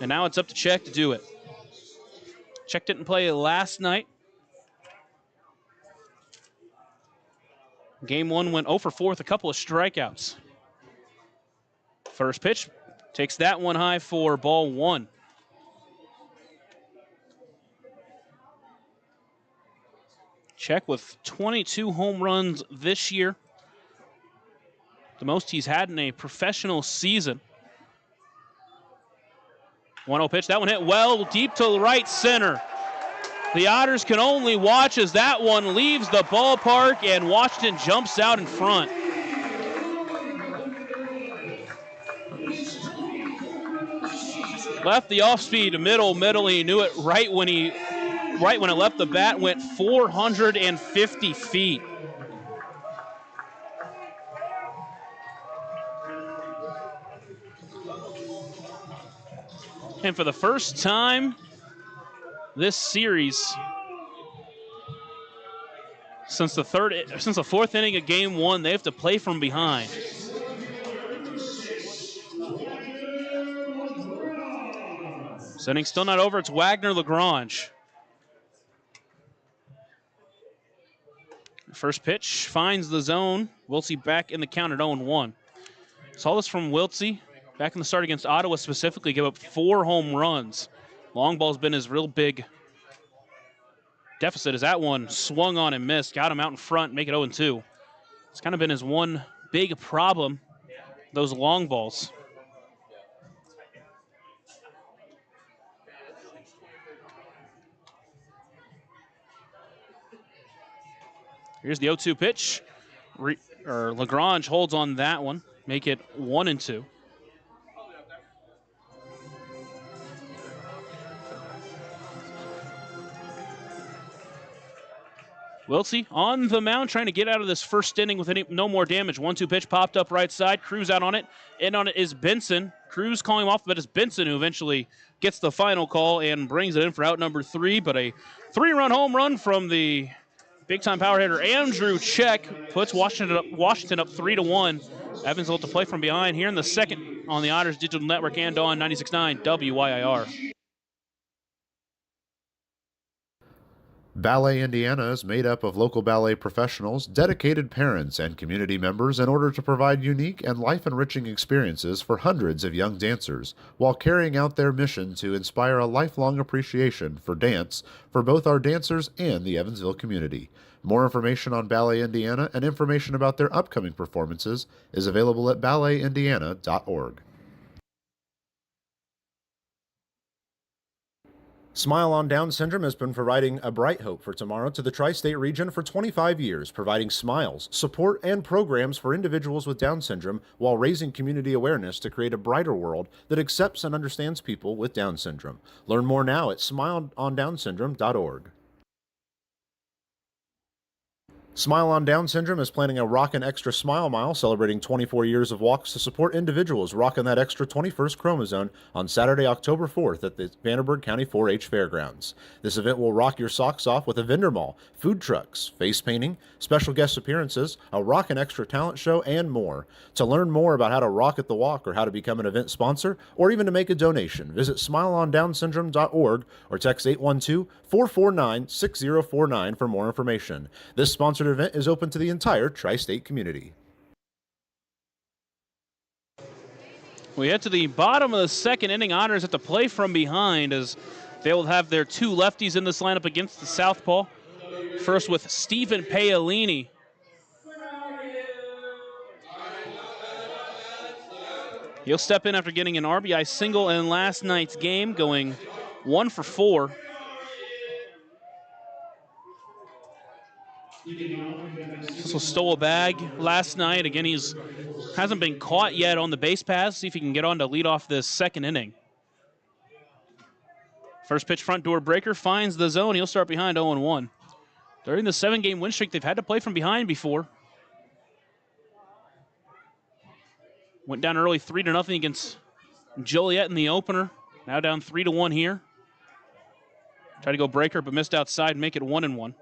And now it's up to Check to do it. Check didn't play last night. Game 1 went 0 for 4 with a couple of strikeouts. First pitch takes that one high for ball 1. Check with 22 home runs this year. The most he's had in a professional season. 1-0 pitch. That one hit well deep to the right center. The Otters can only watch as that one leaves the ballpark and Washington jumps out in front. Left the off-speed middle. He knew it right when it left the bat. Went 450 feet. And for the first time this series, since the fourth inning of game 1, they have to play from behind. This inning still not over. It's Wagner Lagrange. First pitch finds the zone. Wiltsey back in the count at 0-1. Saw this from Wiltsey back in the start against Ottawa specifically, give up 4 home runs. Long ball's been his real big deficit as that one swung on and missed. Got him out in front, make it 0-2. It's kind of been his one big problem, those long balls. Here's the 0-2 pitch. Lagrange holds on that one, make it 1-2. Wiltsey on the mound trying to get out of this first inning with no more damage. 1-2 pitch popped up right side. Cruz out on it. In on it is Benson. Cruz calling him off, but it's Benson who eventually gets the final call and brings it in for out number 3. But a 3-run home run from the big-time power hitter Andrew Check puts Washington up 3-1. Evansville to play from behind here in the second on the Otters Digital Network and on 96.9 WYIR. Ballet Indiana is made up of local ballet professionals, dedicated parents, and community members in order to provide unique and life-enriching experiences for hundreds of young dancers, while carrying out their mission to inspire a lifelong appreciation for dance for both our dancers and the Evansville community. More information on Ballet Indiana and information about their upcoming performances is available at balletindiana.org. Smile on Down Syndrome has been providing a bright hope for tomorrow to the tri-state region for 25 years, providing smiles, support, and programs for individuals with Down syndrome while raising community awareness to create a brighter world that accepts and understands people with Down syndrome. Learn more now at smileondownsyndrome.org. Smile on Down Syndrome is planning a Rockin' Extra Smile Mile celebrating 24 years of walks to support individuals rocking that extra 21st chromosome on Saturday, October 4th at the Vanderburgh County 4-H Fairgrounds. This event will rock your socks off with a vendor mall, food trucks, face painting, special guest appearances, a Rockin' Extra talent show, and more. To learn more about how to rock at the walk or how to become an event sponsor or even to make a donation, visit smileondownsyndrome.org or text 812-449-6049 for more information. This sponsored event is open to the entire tri-state community. We head to the bottom of the second inning. Otters have to play from behind as they will have their 2 lefties in this lineup against the southpaw. First with Stephen Paolini. He'll step in after getting an RBI single in last night's game, going 1 for 4. Also stole a bag last night. Again, hasn't been caught yet on the base pass. See if he can get on to lead off this second inning. First pitch front door breaker finds the zone. He'll start behind 0-1. During the 7-game win streak, they've had to play from behind before. Went down early 3-0 against Joliet in the opener. Now down 3-1 here. Tried to go breaker, but missed outside, make it 1-1.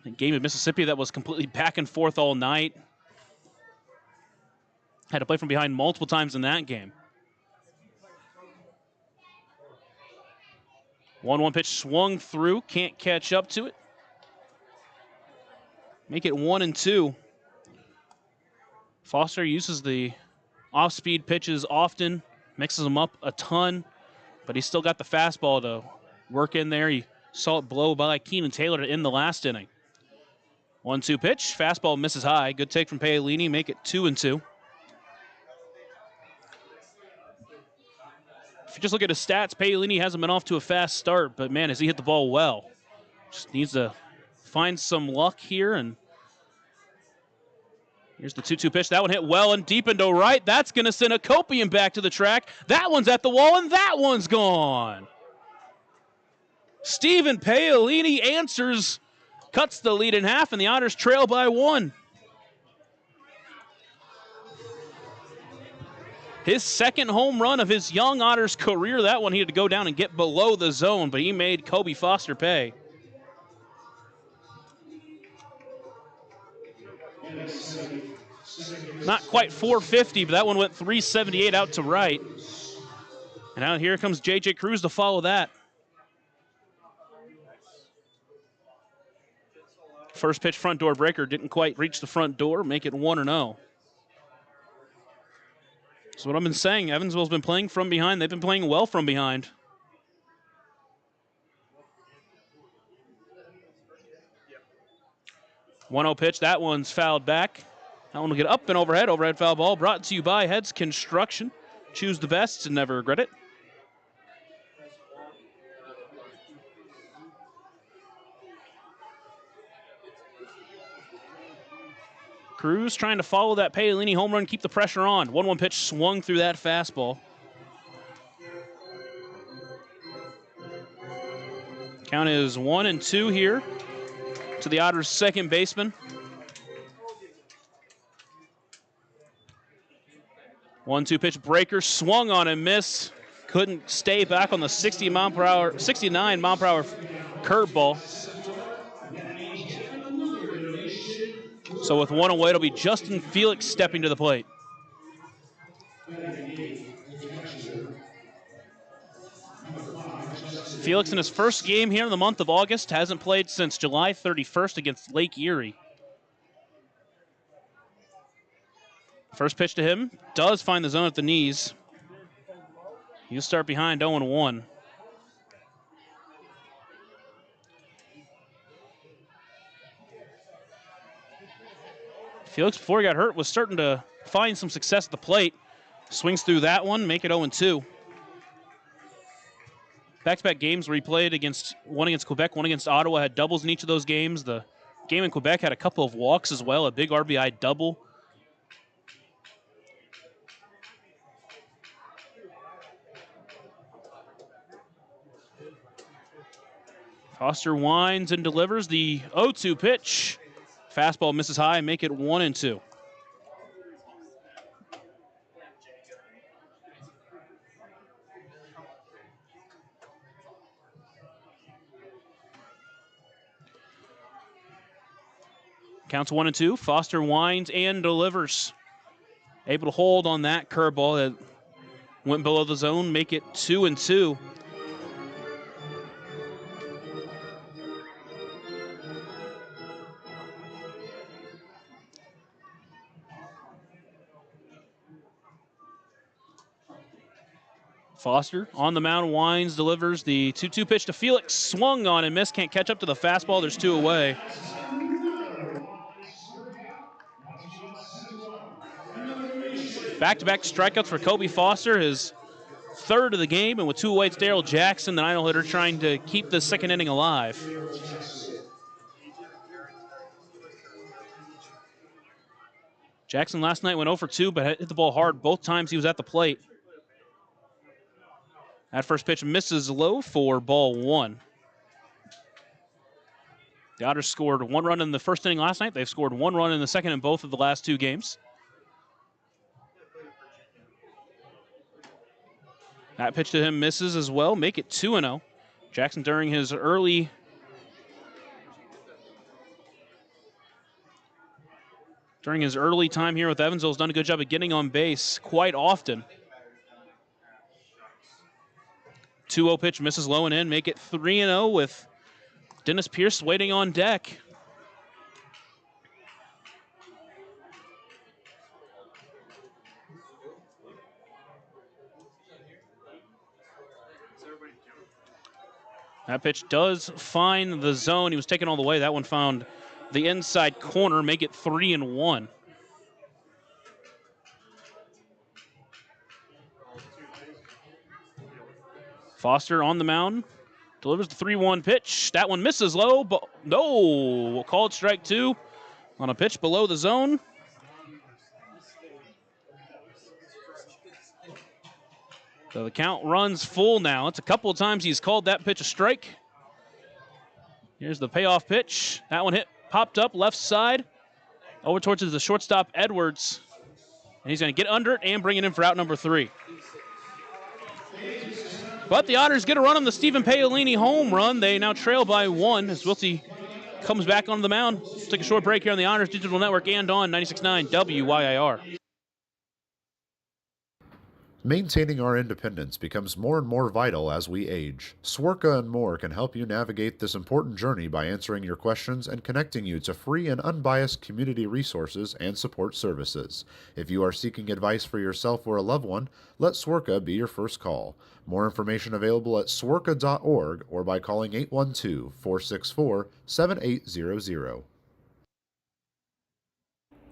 A game of Mississippi that was completely back and forth all night. Had to play from behind multiple times in that game. 1-1 pitch swung through, can't catch up to it. Make it 1-2. Foster uses the off-speed pitches often, mixes them up a ton, but he's still got the fastball to work in there. He saw it blow by Keenan Taylor to end the last inning. 1-2 pitch, fastball misses high. Good take from Paolini, make it 2-2. If you just look at his stats, Paolini hasn't been off to a fast start, but man, has he hit the ball well. Just needs to find some luck here, and here's the 2-2 pitch. That one hit well and deep into right. That's going to send a Copian back to the track. That one's at the wall, and that one's gone. Stephen Paolini answers, cuts the lead in half, and the Otters trail by 1. His second home run of his young Otters career. That one he had to go down and get below the zone, but he made Kobe Foster pay. Not quite 450, but that one went 378 out to right. And now here comes J.J. Cruz to follow that. First pitch front door breaker didn't quite reach the front door, make it 1-0. So what I've been saying, Evansville's been playing from behind. They've been playing well from behind. Yeah. 1-0 pitch, that one's fouled back. That one will get up and overhead. Overhead foul ball brought to you by Heads Construction. Choose the best and never regret it. Cruz trying to follow that Paolini home run, keep the pressure on. 1-1 pitch swung through that fastball. Count is 1-2 here to the Otters' second baseman. 1-2 pitch breaker, swung on and missed. Couldn't stay back on the 69 mile per hour curveball. So with 1 away, it'll be Justin Felix stepping to the plate. Felix in his first game here in the month of August, hasn't played since July 31st against Lake Erie. First pitch to him, does find the zone at the knees. He'll start behind 0-1. Felix, before he got hurt, was starting to find some success at the plate. Swings through that one, make it 0-2. Back-to-back games where he played one against Quebec, one against Ottawa, had doubles in each of those games. The game in Quebec had a couple of walks as well, a big RBI double. Foster winds and delivers the 0-2 pitch. Fastball misses high, make it 1-2. Counts 1-2. Foster winds and delivers. Able to hold on that curveball that went below the zone, make it 2-2. Foster on the mound, winds, delivers the 2-2 pitch to Felix. Swung on and missed, can't catch up to the fastball. There's 2 away. Back-to-back strikeouts for Kobe Foster, his third of the game, and with 2 away, it's Daryl Jackson, the 9 hitter, trying to keep the second inning alive. Jackson last night went 0 for 2, but hit the ball hard both times he was at the plate. That first pitch misses low for ball 1. The Otters scored 1 run in the first inning last night. They've scored 1 run in the second in both of the last 2 games. That pitch to him misses as well. Make it 2-0. Jackson during his early time here with Evansville has done a good job of getting on base quite often. 2-0 pitch misses low and in. Make it 3-0 with Dennis Pierce waiting on deck. That pitch does find the zone. He was taken all the way. That one found the inside corner. Make it 3-1. Foster on the mound. Delivers the 3-1 pitch. That one misses low, but no. Called strike 2 on a pitch below the zone. So the count runs full now. It's a couple of times he's called that pitch a strike. Here's the payoff pitch. That one popped up left side. Over towards the shortstop, Edwards. And he's going to get under it and bring it in for out number 3. But the Otters get a run on the Stephen Paolini home run. They now trail by 1 as Wiltsey comes back onto the mound. Let's take a short break here on the Otters Digital Network and on 96.9 WYIR. Maintaining our independence becomes more and more vital as we age. Swerka and More can help you navigate this important journey by answering your questions and connecting you to free and unbiased community resources and support services. If you are seeking advice for yourself or a loved one, let Swerka be your first call. More information available at swerka.org or by calling 812-464-7800.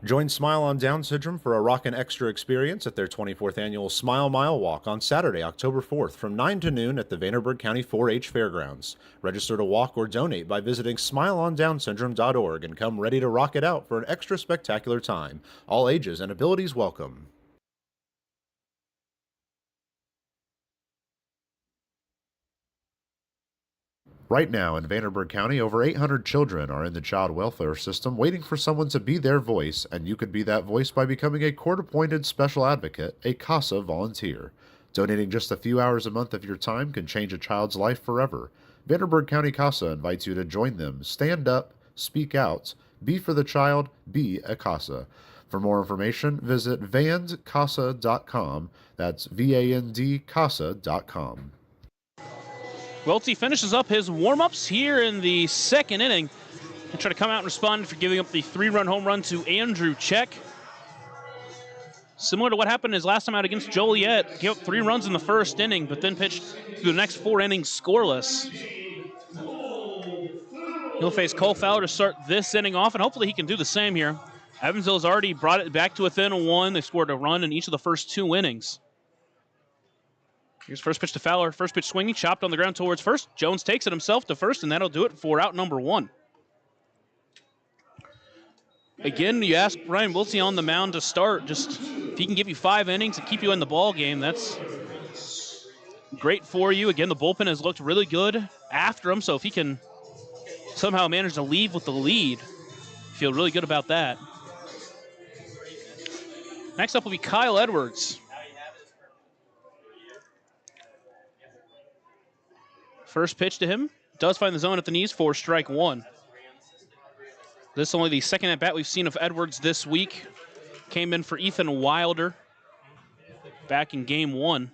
Join Smile on Down Syndrome for a rockin' extra experience at their 24th annual Smile Mile Walk on Saturday, October 4th from 9 to noon at the Vanderburgh County 4-H Fairgrounds. Register to walk or donate by visiting smileondownsyndrome.org and come ready to rock it out for an extra spectacular time. All ages and abilities welcome. Right now in Vanderburgh County, over 800 children are in the child welfare system waiting for someone to be their voice, and you could be that voice by becoming a court-appointed special advocate, a CASA volunteer. Donating just a few hours a month of your time can change a child's life forever. Vanderburgh County CASA invites you to join them. Stand up, speak out, be for the child, be a CASA. For more information, visit vandcasa.com. That's V-A-N-D CASA.com. Welty finishes up his warm-ups here in the second inning and try to come out and respond for giving up the 3-run home run to Andrew Check. Similar to what happened his last time out against Joliet, gave up 3 runs in the first inning, but then pitched through the next 4 innings scoreless. He'll face Cole Fowler to start this inning off, and hopefully he can do the same here. Evansville's already brought it back to within 1. They scored a run in each of the first 2 innings. Here's first pitch to Fowler. First pitch swinging, chopped on the ground towards first. Jones takes it himself to first, and that'll do it for out number 1. Again, you ask Ryan Wiltsey on the mound to start. Just if he can give you 5 innings and keep you in the ball game, that's great for you. Again, the bullpen has looked really good after him, so if he can somehow manage to leave with the lead, feel really good about that. Next up will be Kyle Edwards. First pitch to him does find the zone at the knees for strike 1. This is only the second at bat we've seen of Edwards this week. Came in for Ethan Wilder back in game 1.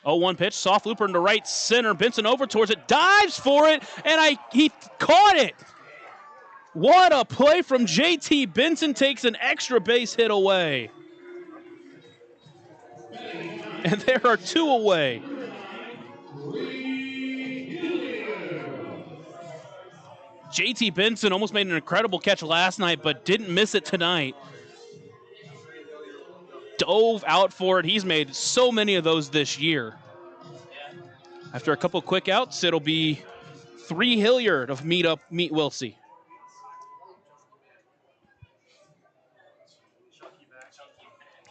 0-1 pitch, soft looper into right center. Benson over towards it, dives for it, and he caught it. What a play from JT Benson, takes an extra base hit away. And there are 2 away. JT Benson almost made an incredible catch last night, but didn't miss it tonight. dove out for it. He's made so many of those this year. After a couple quick outs, it'll be 3 Hilliard of meet Wilsey.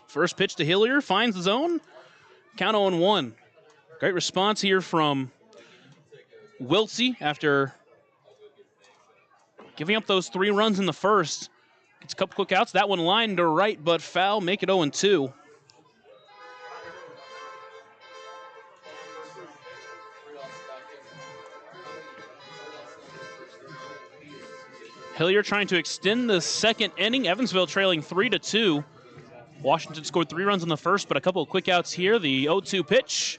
First pitch to Hilliard, finds the zone. Count 0-1. Great response here from Wilsey after giving up those 3 runs in the first. Gets a couple quick outs. That one lined to right, but foul. Make it 0-2. Hilliard trying to extend the second inning. Evansville trailing 3-2. Washington scored 3 runs in the first, but a couple of quick outs here. The 0-2 pitch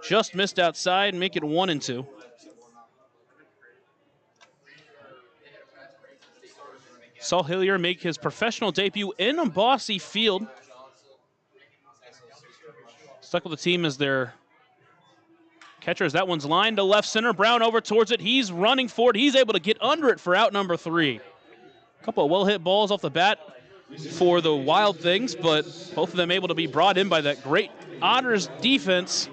just missed outside, make it 1-2. Saw Hilliard make his professional debut in Bosse Field. Stuck with the team as their catcher as that one's lined to left center. Brown over towards it. He's running for it. He's able to get under it for out number 3. A couple of well-hit balls off the bat for the Wild Things, but both of them able to be brought in by that great Otters defense.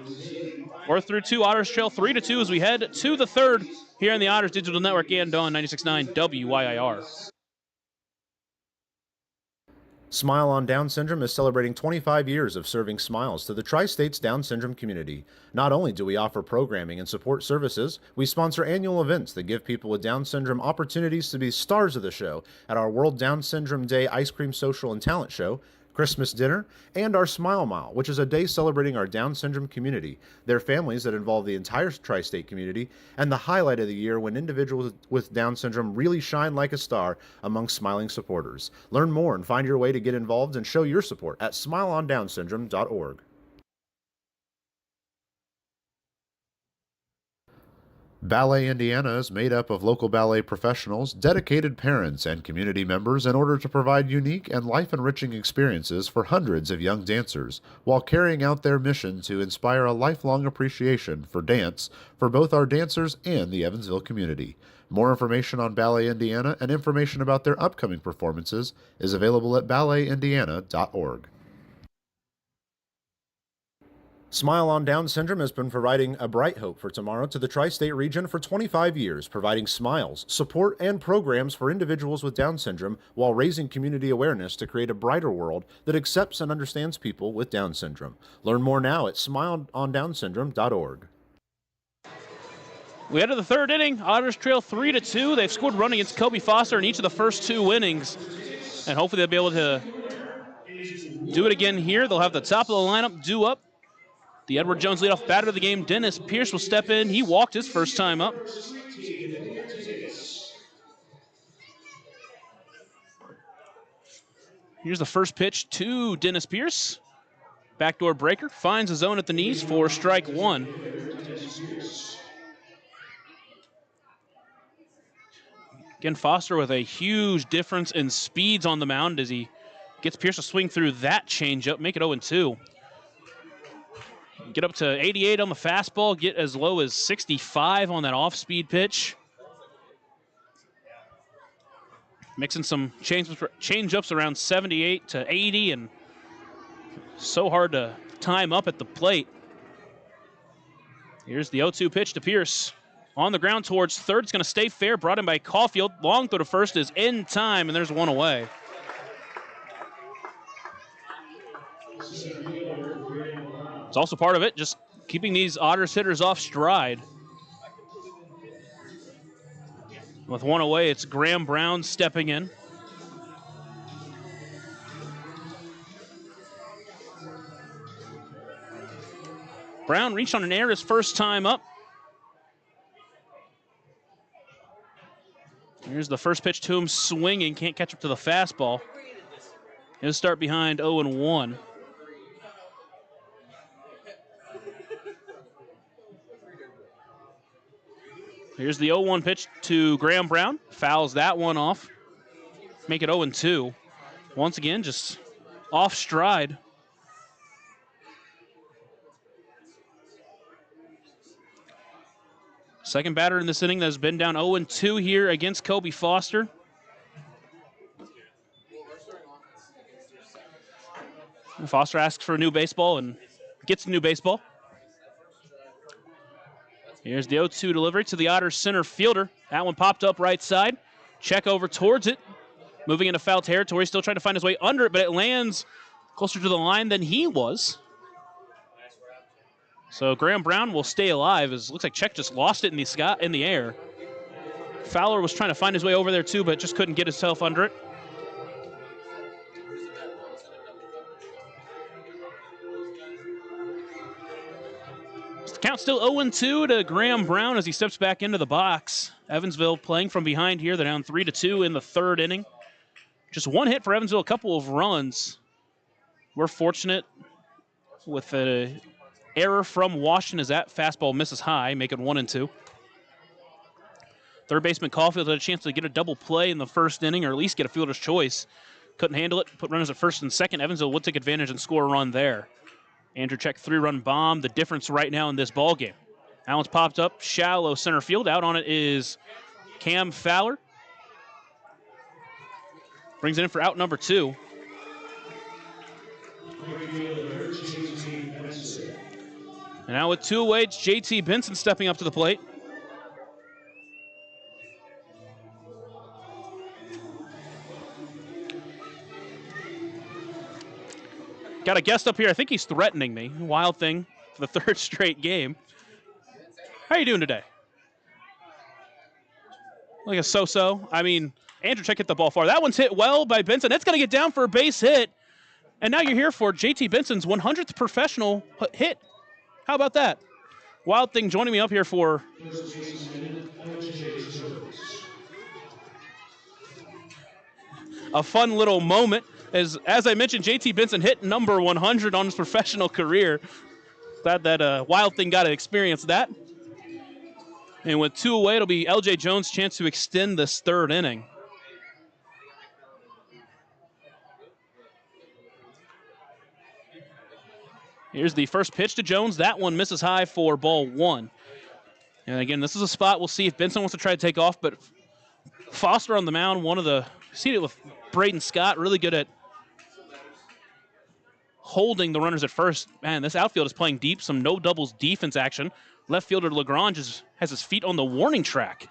We're through 2. Otters trail 3-2 as we head to the third here in the Otters Digital Network and on 96.9 WYIR. Smile on Down Syndrome is celebrating 25 years of serving smiles to the Tri-States Down Syndrome community. Not only do we offer programming and support services, we sponsor annual events that give people with Down Syndrome opportunities to be stars of the show at our World Down Syndrome Day Ice Cream Social and Talent Show, Christmas dinner, and our Smile Mile, which is a day celebrating our Down syndrome community, their families that involve the entire tri-state community, and the highlight of the year when individuals with Down syndrome really shine like a star among smiling supporters. Learn more and find your way to get involved and show your support at smileondownsyndrome.org. Ballet Indiana is made up of local ballet professionals, dedicated parents, and community members in order to provide unique and life-enriching experiences for hundreds of young dancers, while carrying out their mission to inspire a lifelong appreciation for dance for both our dancers and the Evansville community. More information on Ballet Indiana and information about their upcoming performances is available at balletindiana.org. Smile on Down Syndrome has been providing a bright hope for tomorrow to the tri-state region for 25 years, providing smiles, support, and programs for individuals with Down syndrome while raising community awareness to create a brighter world that accepts and understands people with Down syndrome. Learn more now at smileondownsyndrome.org. We head to the third inning. Otters trail 3-2. They've scored a run against Kobe Foster in each of the first 2 innings, and hopefully they'll be able to do it again here. They'll have the top of the lineup due up. The Edward Jones leadoff batter of the game, Dennis Pierce, will step in. He walked his first time up. Here's the first pitch to Dennis Pierce. Backdoor breaker, finds a zone at the knees for strike 1. Again, Foster with a huge difference in speeds on the mound as he gets Pierce to swing through that changeup, make it 0-2. Get up to 88 on the fastball, get as low as 65 on that off-speed pitch. Mixing some change-ups around 78 to 80, and so hard to time up at the plate. Here's the 0-2 pitch to Pierce. On the ground towards third, it's going to stay fair, brought in by Caulfield. Long throw to first is in time, and there's one away. It's also part of it, just keeping these Otters hitters off stride. With one away, it's Graham Brown stepping in. Brown reached on an error his first time up. Here's the first pitch to him, swinging, can't catch up to the fastball. He'll start behind 0-1. Here's the 0-1 pitch to Graham Brown. Fouls that one off. Make it 0-2. Once again, just off stride. Second batter in this inning that has been down 0-2 here against Kobe Foster. Foster asks for a new baseball and gets a new baseball. Here's the 0-2 delivery to the Otters center fielder. That one popped up right side. Check over towards it. Moving into foul territory, still trying to find his way under it, but it lands closer to the line than he was. So Graham Brown will stay alive. It looks like Check just lost it in the air. Fowler was trying to find his way over there too, but just couldn't get himself under it. The count's still 0-2 to Graham Brown as he steps back into the box. Evansville playing from behind here. They're down 3-2 in the third inning. Just one hit for Evansville, a couple of runs. We're fortunate with an error from Washington as that fastball misses high, making 1-2. Third baseman Caulfield had a chance to get a double play in the first inning, or at least get a fielder's choice. Couldn't handle it, put runners at first and second. Evansville would take advantage and score a run there. Andrew Check 3-run bomb, the difference right now in this ball game. That one's popped up, shallow center field. Out on it is Cam Fowler. Brings it in for out number 2. And now with 2 away, it's JT Benson stepping up to the plate. Got a guest up here. I think he's threatening me. Wild thing for the 3rd straight game. How you doing today? Like a so-so. I mean, Andrew Check hit the ball far. That one's hit well by Benson. That's going to get down for a base hit. And now you're here for JT Benson's 100th professional hit. How about that? Wild thing joining me up here for a fun little moment. As I mentioned, JT Benson hit number 100 on his professional career. Glad that Wild thing got to experience that. And with 2 away, it'll be LJ Jones' chance to extend this 3rd inning. Here's the first pitch to Jones. That one misses high for ball 1. And again, this is a spot we'll see if Benson wants to try to take off, but Foster on the mound, seen it with Braden Scott, really good at holding the runners at first. Man, this outfield is playing deep, some no doubles defense action. Left fielder Lagrange has his feet on the warning track.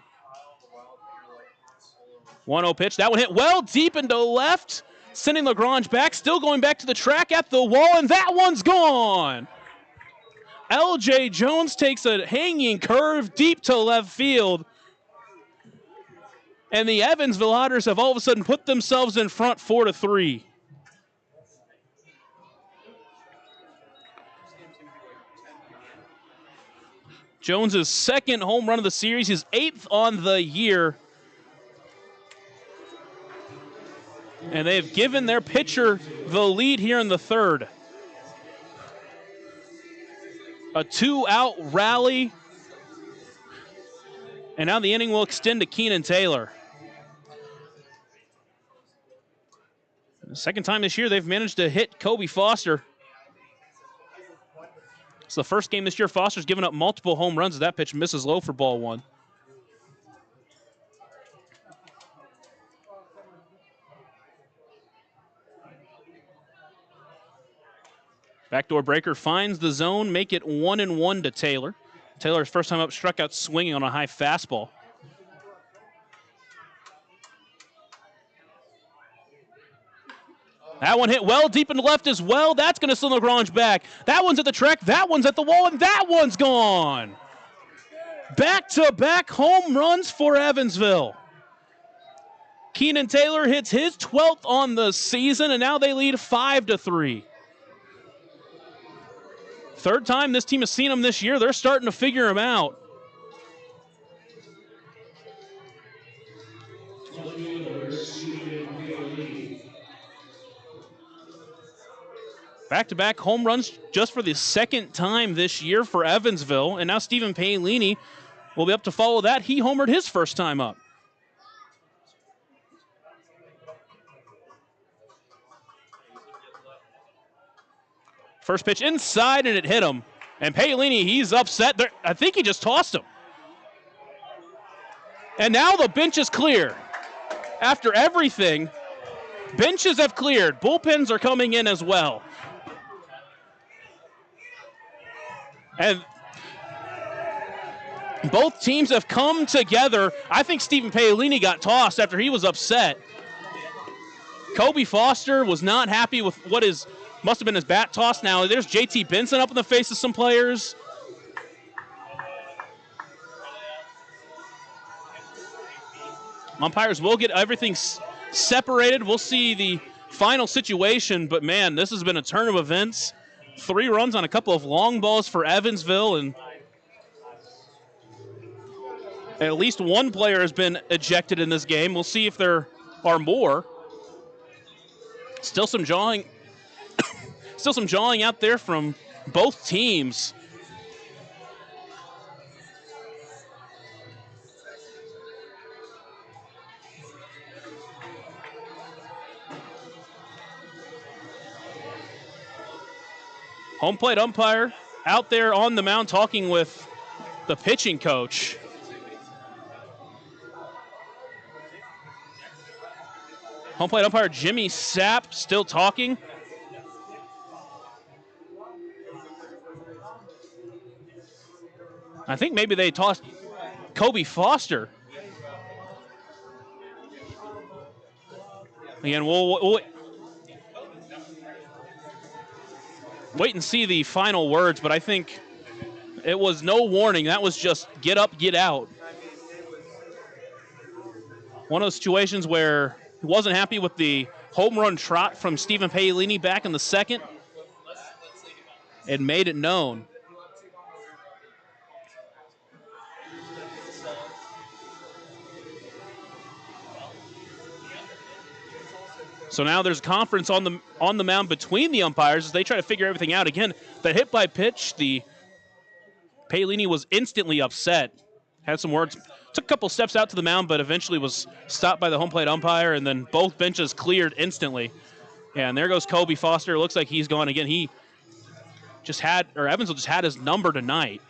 1-0 pitch. That one hit well deep into left, sending Lagrange back, still going back to the track at the wall, and that one's gone. LJ Jones takes a hanging curve deep to left field. And the Evansville Otters have all of a sudden put themselves in front 4-3. Jones' 2nd home run of the series, his 8th on the year. And they've given their pitcher the lead here in the 3rd. A 2-out rally. And now the inning will extend to Keenan Taylor. The 2nd time this year they've managed to hit Kobe Foster. It's the first game this year Foster's given up multiple home runs as that pitch misses low for ball 1. Backdoor breaker finds the zone, make it 1-1 to Taylor. Taylor's first time up, struck out swinging on a high fastball. That one hit well deep into left as well. That's going to send Lagrange back. That one's at the track, that one's at the wall, and that one's gone. Back-to-back home runs for Evansville. Keenan Taylor hits his 12th on the season, and now they lead 5-3. 3rd time this team has seen him this year. They're starting to figure him out. Back-to-back home runs just for the 2nd time this year for Evansville. And now Stephen Paolini will be up to follow that. He homered his first time up. First pitch inside, and it hit him. And Paolini, he's upset. I think he just tossed him. And now the bench is clear. After everything, benches have cleared. Bullpens are coming in as well. And both teams have come together. I think Stephen Paolini got tossed after he was upset. Kobe Foster was not happy with what must have been his bat toss. Now there's JT Benson up in the face of some players. Umpires will get everything separated. We'll see the final situation, but man, this has been a turn of events. 3 runs on a couple of long balls for Evansville, and at least one player has been ejected in this game. We'll see if there are more. Still some jawing out there from both teams. Home plate umpire out there on the mound talking with the pitching coach. Home plate umpire Jimmy Sapp still talking. I think maybe they tossed Kobe Foster. Again, we'll wait and see the final words, but I think it was no warning. That was just get up, get out. One of those situations where he wasn't happy with the home run trot from Stephen Paolini back in the second and made it known. So now there's a conference on the mound between the umpires as they try to figure everything out. Again, the hit by pitch, the Paolini was instantly upset. Had some words, took a couple steps out to the mound, but eventually was stopped by the home plate umpire, and then both benches cleared instantly. And there goes Kobe Foster. It looks like he's gone again. Evansville just had his number tonight.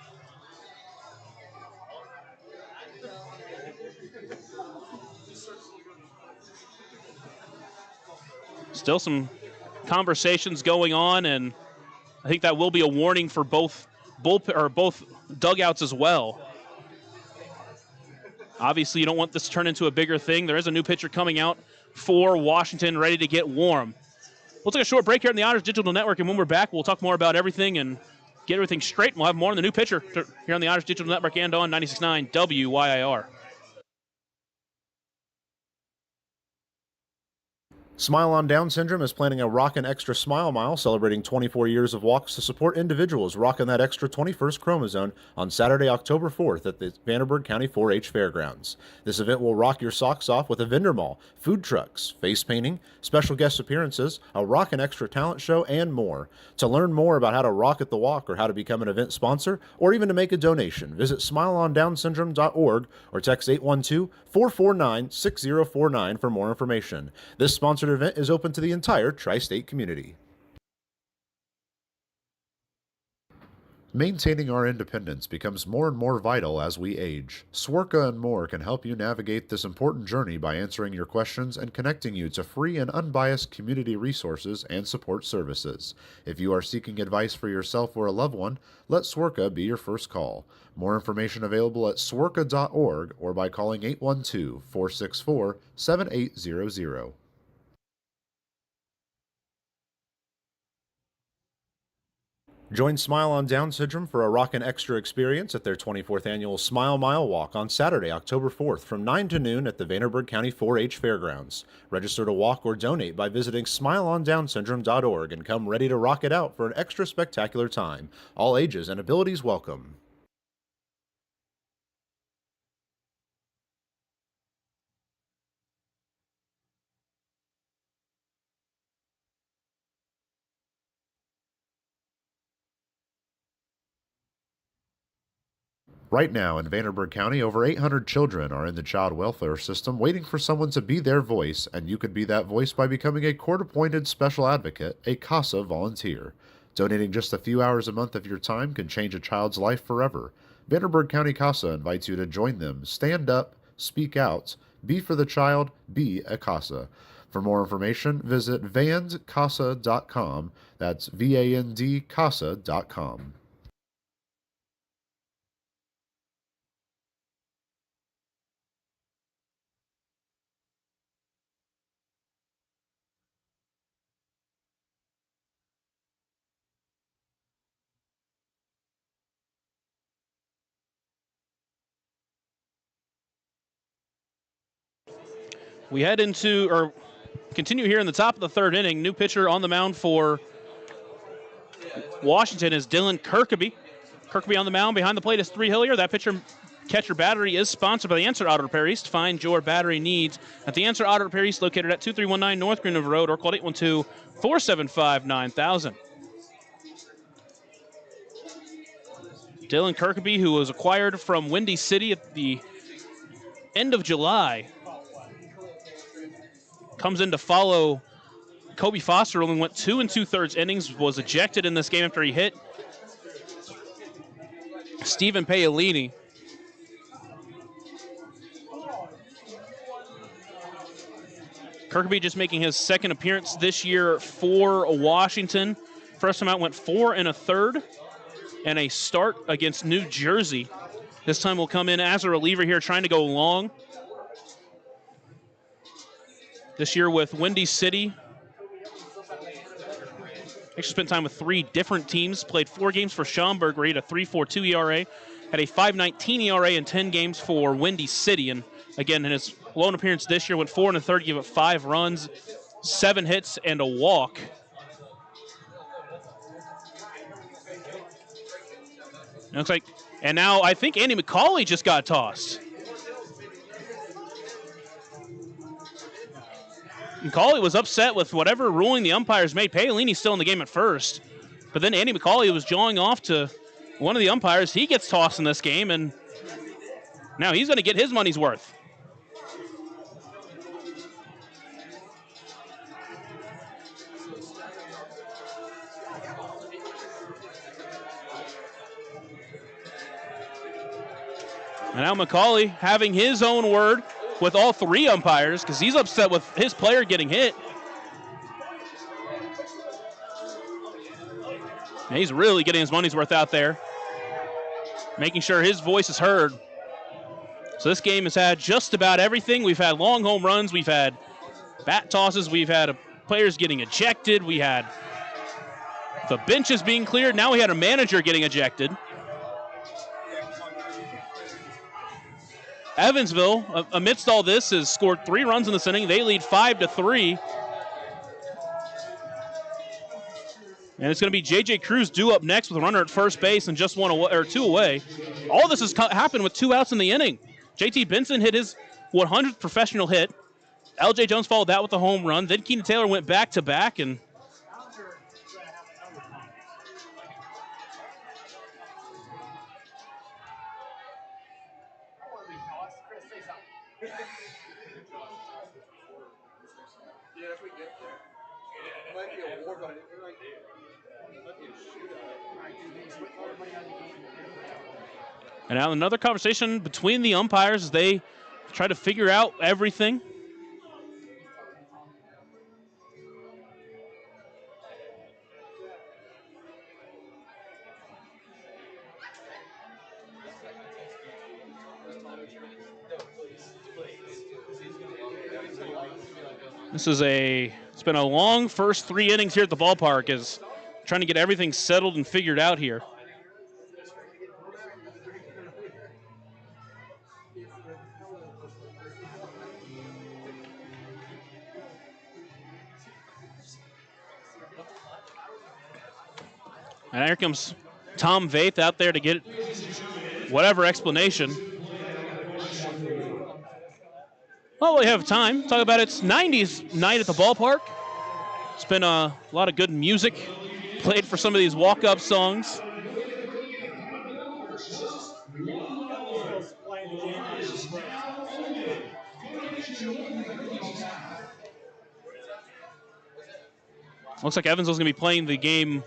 Still some conversations going on, and I think that will be a warning for both dugouts as well. Obviously, you don't want this to turn into a bigger thing. There is a new pitcher coming out for Washington, ready to get warm. We'll take a short break here on the Otters Digital Network, and when we're back, we'll talk more about everything and get everything straight, and we'll have more on the new pitcher here on the Otters Digital Network and on 96.9 WYIR. Smile on Down Syndrome is planning a Rockin' Extra Smile Mile celebrating 24 years of walks to support individuals rocking that extra 21st chromosome on Saturday, October 4th at the Vanderburgh County 4-H Fairgrounds. This event will rock your socks off with a vendor mall, food trucks, face painting, special guest appearances, a Rockin' Extra talent show, and more. To learn more about how to rock at the walk or how to become an event sponsor or even to make a donation, visit smileondownsyndrome.org or text 812-449-6049 for more information. This sponsored event is open to the entire tri-state community. Maintaining our independence becomes more and more vital as we age. Swerka and More can help you navigate this important journey by answering your questions and connecting you to free and unbiased community resources and support services. If you are seeking advice for yourself or a loved one, let Swerka be your first call. More information available at swerka.org or by calling 812-464-7800. Join Smile on Down Syndrome for a Rockin' Extra experience at their 24th annual Smile Mile Walk on Saturday, October 4th from 9 to noon at the Vanderburgh County 4-H Fairgrounds. Register to walk or donate by visiting smileondownsyndrome.org and come ready to rock it out for an extra spectacular time. All ages and abilities welcome. Right now in Vanderburgh County, over 800 children are in the child welfare system waiting for someone to be their voice, and you could be that voice by becoming a court-appointed special advocate, a CASA volunteer. Donating just a few hours a month of your time can change a child's life forever. Vanderburgh County CASA invites you to join them. Stand up, speak out, be for the child, be a CASA. For more information, visit vandcasa.com. That's VAND CASA.com. We head into, or continue here in the top of the third inning. New pitcher on the mound for Washington is Dylan Kirkaby. Kirkaby on the mound. Behind the plate is 3 Hillier. That catcher battery is sponsored by the Answer Auto Repair East. Find your battery needs at the Answer Auto Repair East, located at 2319 North Green River Road, or call 812-475-9000. Dylan Kirkaby, who was acquired from Windy City at the end of July, comes in to follow Kobe Foster. Only went 2 2/3 innings, was ejected in this game after he hit Stephen Paolini. Kirkaby just making his second appearance this year for Washington. First time out went 4 1/3 and a start against New Jersey. This time will come in as a reliever here, trying to go long. This year with Windy City. Actually spent time with 3 different teams. Played 4 games for Schaumburg, where he had a 3.42 ERA. Had a 5.19 ERA in 10 games for Windy City. And again, in his lone appearance this year, went 4 1/3, gave up 5 runs, 7 hits, and a walk. It looks like, and now I think Andy McCauley just got tossed. McCauley was upset with whatever ruling the umpires made. Paolini's still in the game at first. But then Andy McCauley was jawing off to one of the umpires. He gets tossed in this game, and now he's going to get his money's worth. And now McCauley having his own word with all 3 umpires, because he's upset with his player getting hit. And he's really getting his money's worth out there, making sure his voice is heard. So this game has had just about everything. We've had long home runs. We've had bat tosses. We've had players getting ejected. We had the benches being cleared. Now we had a manager getting ejected. Evansville, amidst all this, has scored 3 runs in this inning. They lead 5-3. And it's going to be J.J. Cruz due up next with a runner at first base and just 1 away, or 2 away. All this has happened with 2 outs in the inning. J.T. Benson hit his 100th professional hit. L.J. Jones followed that with a home run. Then Keenan Taylor went back-to-back, and and now another conversation between the umpires as they try to figure out everything. It's been a long first 3 innings here at the ballpark, as trying to get everything settled and figured out here. And here comes Tom Vaith out there to get whatever explanation. Well, we have time. Talk about it's 90s night at the ballpark. It's been a lot of good music played for some of these walk-up songs. Looks like Evansville's going to be playing the game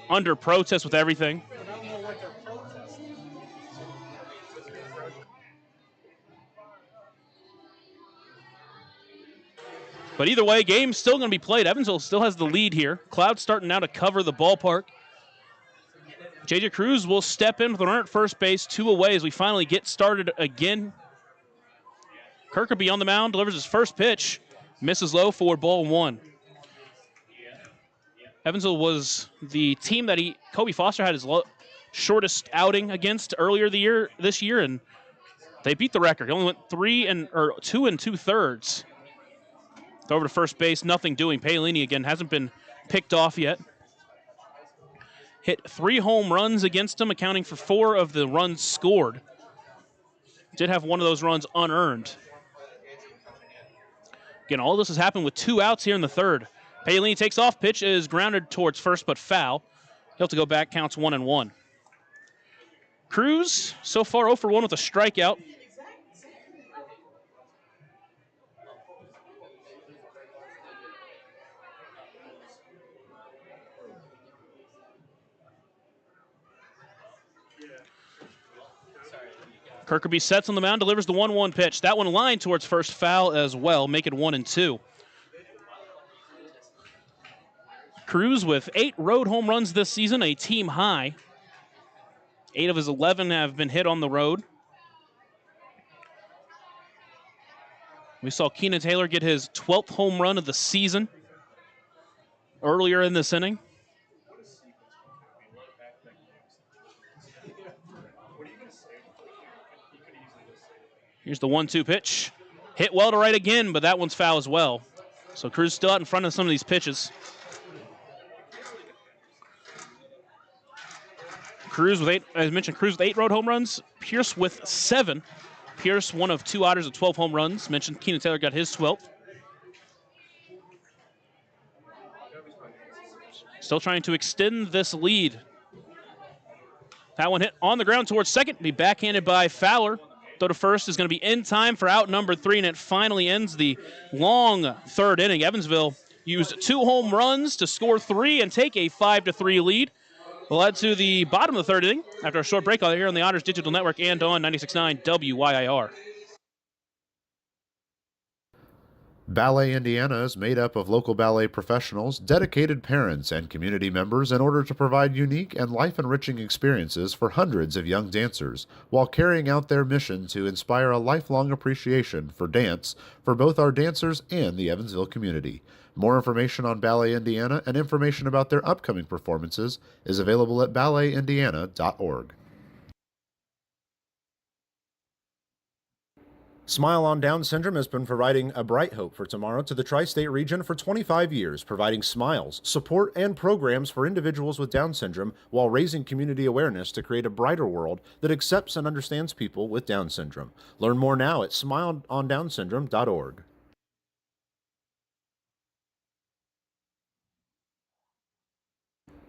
under protest with everything. But either way, game's still going to be played. Evansville still has the lead here. Cloud's starting now to cover the ballpark. J.J. Cruz will step in with a runner at first base, 2 away as we finally get started again. Kirkaby on the mound, delivers his first pitch. Misses low for ball 1. Evansville was the team that Kobe Foster had his shortest outing against earlier this year, and they beat the record. He only went 2 2/3. Throw over to first base, nothing doing. Paolini again hasn't been picked off yet. Hit 3 home runs against him, accounting for 4 of the runs scored. Did have one of those runs unearned. Again, all this has happened with 2 outs here in the third. Paolini takes off, pitch is grounded towards first but foul. He'll have to go back, counts 1-1. Cruz, so far 0 for 1 with a strikeout. Kirkby sets on the mound, delivers the 1-1 pitch. That one lined towards first, foul as well, make it 1-2. Cruz with 8 road home runs this season, a team high. 8 of his 11 have been hit on the road. We saw Keenan Taylor get his 12th home run of the season earlier in this inning. Here's the 1-2 pitch. Hit well to right again, but that one's foul as well. So Cruz still out in front of some of these pitches. Cruz with 8, as mentioned, Cruz with 8 road home runs. Pierce with 7. Pierce, one of 2 Otters with 12 home runs. Mentioned Keenan Taylor got his 12th. Still trying to extend this lead. That one hit on the ground towards second. Be backhanded by Fowler. Throw to first is going to be in time for out number 3, and it finally ends the long third inning. Evansville used 2 home runs to score 3 and take a 5-3 lead. We'll head to the bottom of the third inning after a short break here on the Otters Digital Network and on 96.9 WYIR. Ballet Indiana is made up of local ballet professionals, dedicated parents, and community members in order to provide unique and life-enriching experiences for hundreds of young dancers, while carrying out their mission to inspire a lifelong appreciation for dance for both our dancers and the Evansville community. More information on Ballet Indiana and information about their upcoming performances is available at balletindiana.org. Smile on Down Syndrome has been providing a bright hope for tomorrow to the tri-state region for 25 years, providing smiles, support, and programs for individuals with Down syndrome while raising community awareness to create a brighter world that accepts and understands people with Down syndrome. Learn more now at smileondownsyndrome.org.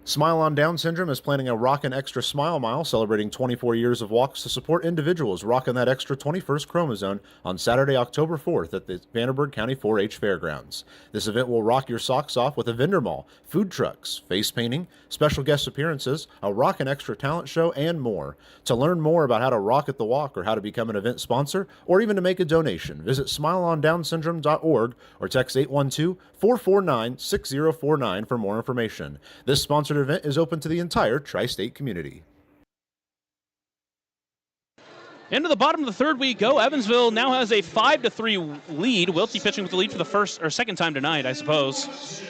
Smile on Down Syndrome is planning a Rockin' Extra Smile Mile celebrating 24 years of walks to support individuals rocking that extra 21st chromosome on Saturday, October 4th at the Vanderburgh County 4-H Fairgrounds. This event will rock your socks off with a vendor mall, food trucks, face painting, special guest appearances, a Rockin' Extra talent show, and more. To learn more about how to rock at the walk or how to become an event sponsor or even to make a donation, visit smileondownsyndrome.org or text 812-449-6049 for more information. This sponsored event is open to the entire tri-state community. Into the bottom of the third we go. Evansville now has a 5-3 lead. Wiltsey pitching with the lead for the first or second time tonight, I suppose.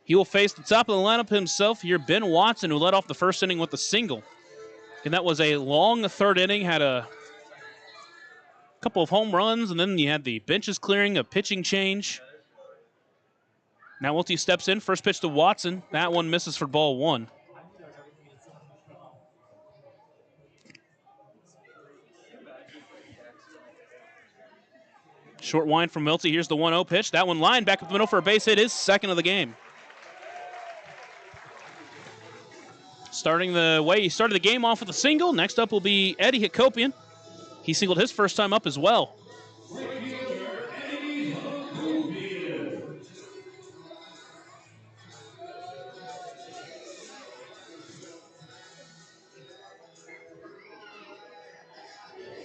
He will face the top of the lineup himself here, Ben Watson, who led off the first inning with a single. And that was a long third inning, had a couple of home runs, and then you had the benches clearing, a pitching change. Now Wiltsey steps in, first pitch to Watson. That one misses for ball 1. Short wind from Wiltsey. Here's the 1-0 pitch. That one lined back up the middle for a base hit, his second of the game. Starting the way he started the game off with a single. Next up will be Eddie Hakopian. He singled his first time up as well.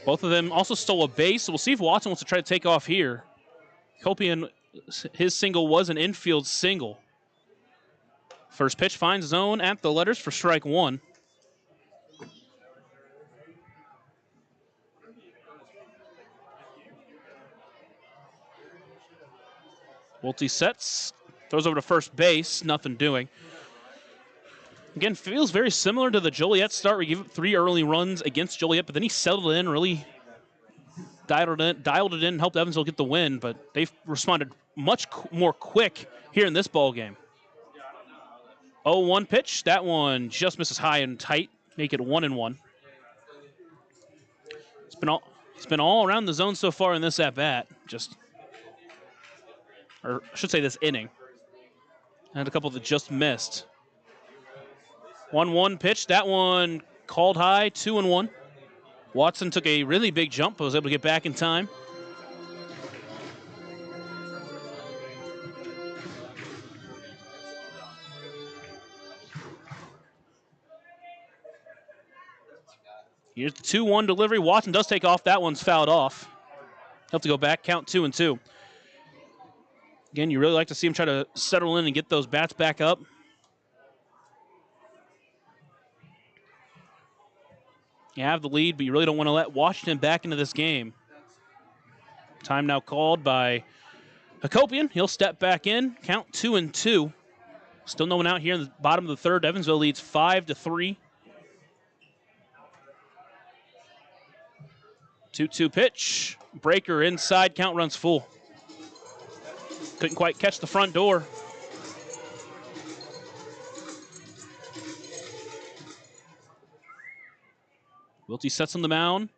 Both of them also stole a base, so we'll see if Watson wants to try to take off here. Copian, his single was an infield single. First pitch finds zone at the letters for strike 1. Wiltsey sets, throws over to first base, nothing doing. Again, feels very similar to the Joliet start. We gave up 3 early runs against Joliet, but then he settled in, really dialed it in, helped Evansville get the win, but they've responded much more quick here in this ball game. 0-1 pitch. That one just misses high and tight. Make it 1-1. It's been all around the zone so far in this at bat. Or I should say this inning. And a couple that just missed. 1-1 pitch. That one called high. 2-1. Watson took a really big jump, but was able to get back in time. Here's the 2-1 delivery. Watson does take off. That one's fouled off. He'll have to go back. Count 2-2. Again, you really like to see him try to settle in and get those bats back up. You have the lead, but you really don't want to let Washington back into this game. Time now called by Hakopian. He'll step back in. Count 2-2. Still no one out here in the bottom of the third. Evansville leads 5-3. 2-2 pitch. Breaker inside. Count runs full. Couldn't quite catch the front door. Wiltie sets on the mound.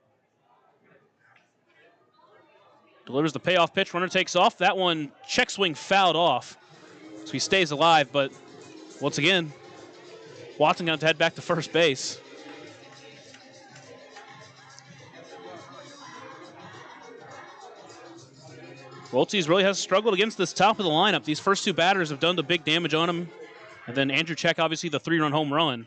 Delivers the payoff pitch. Runner takes off. That one check swing fouled off. So he stays alive, but once again, Watson going to head back to first base. Wilties really has struggled against this top of the lineup. These first two batters have done the big damage on him. And then Andrew Check, obviously, the 3-run home run.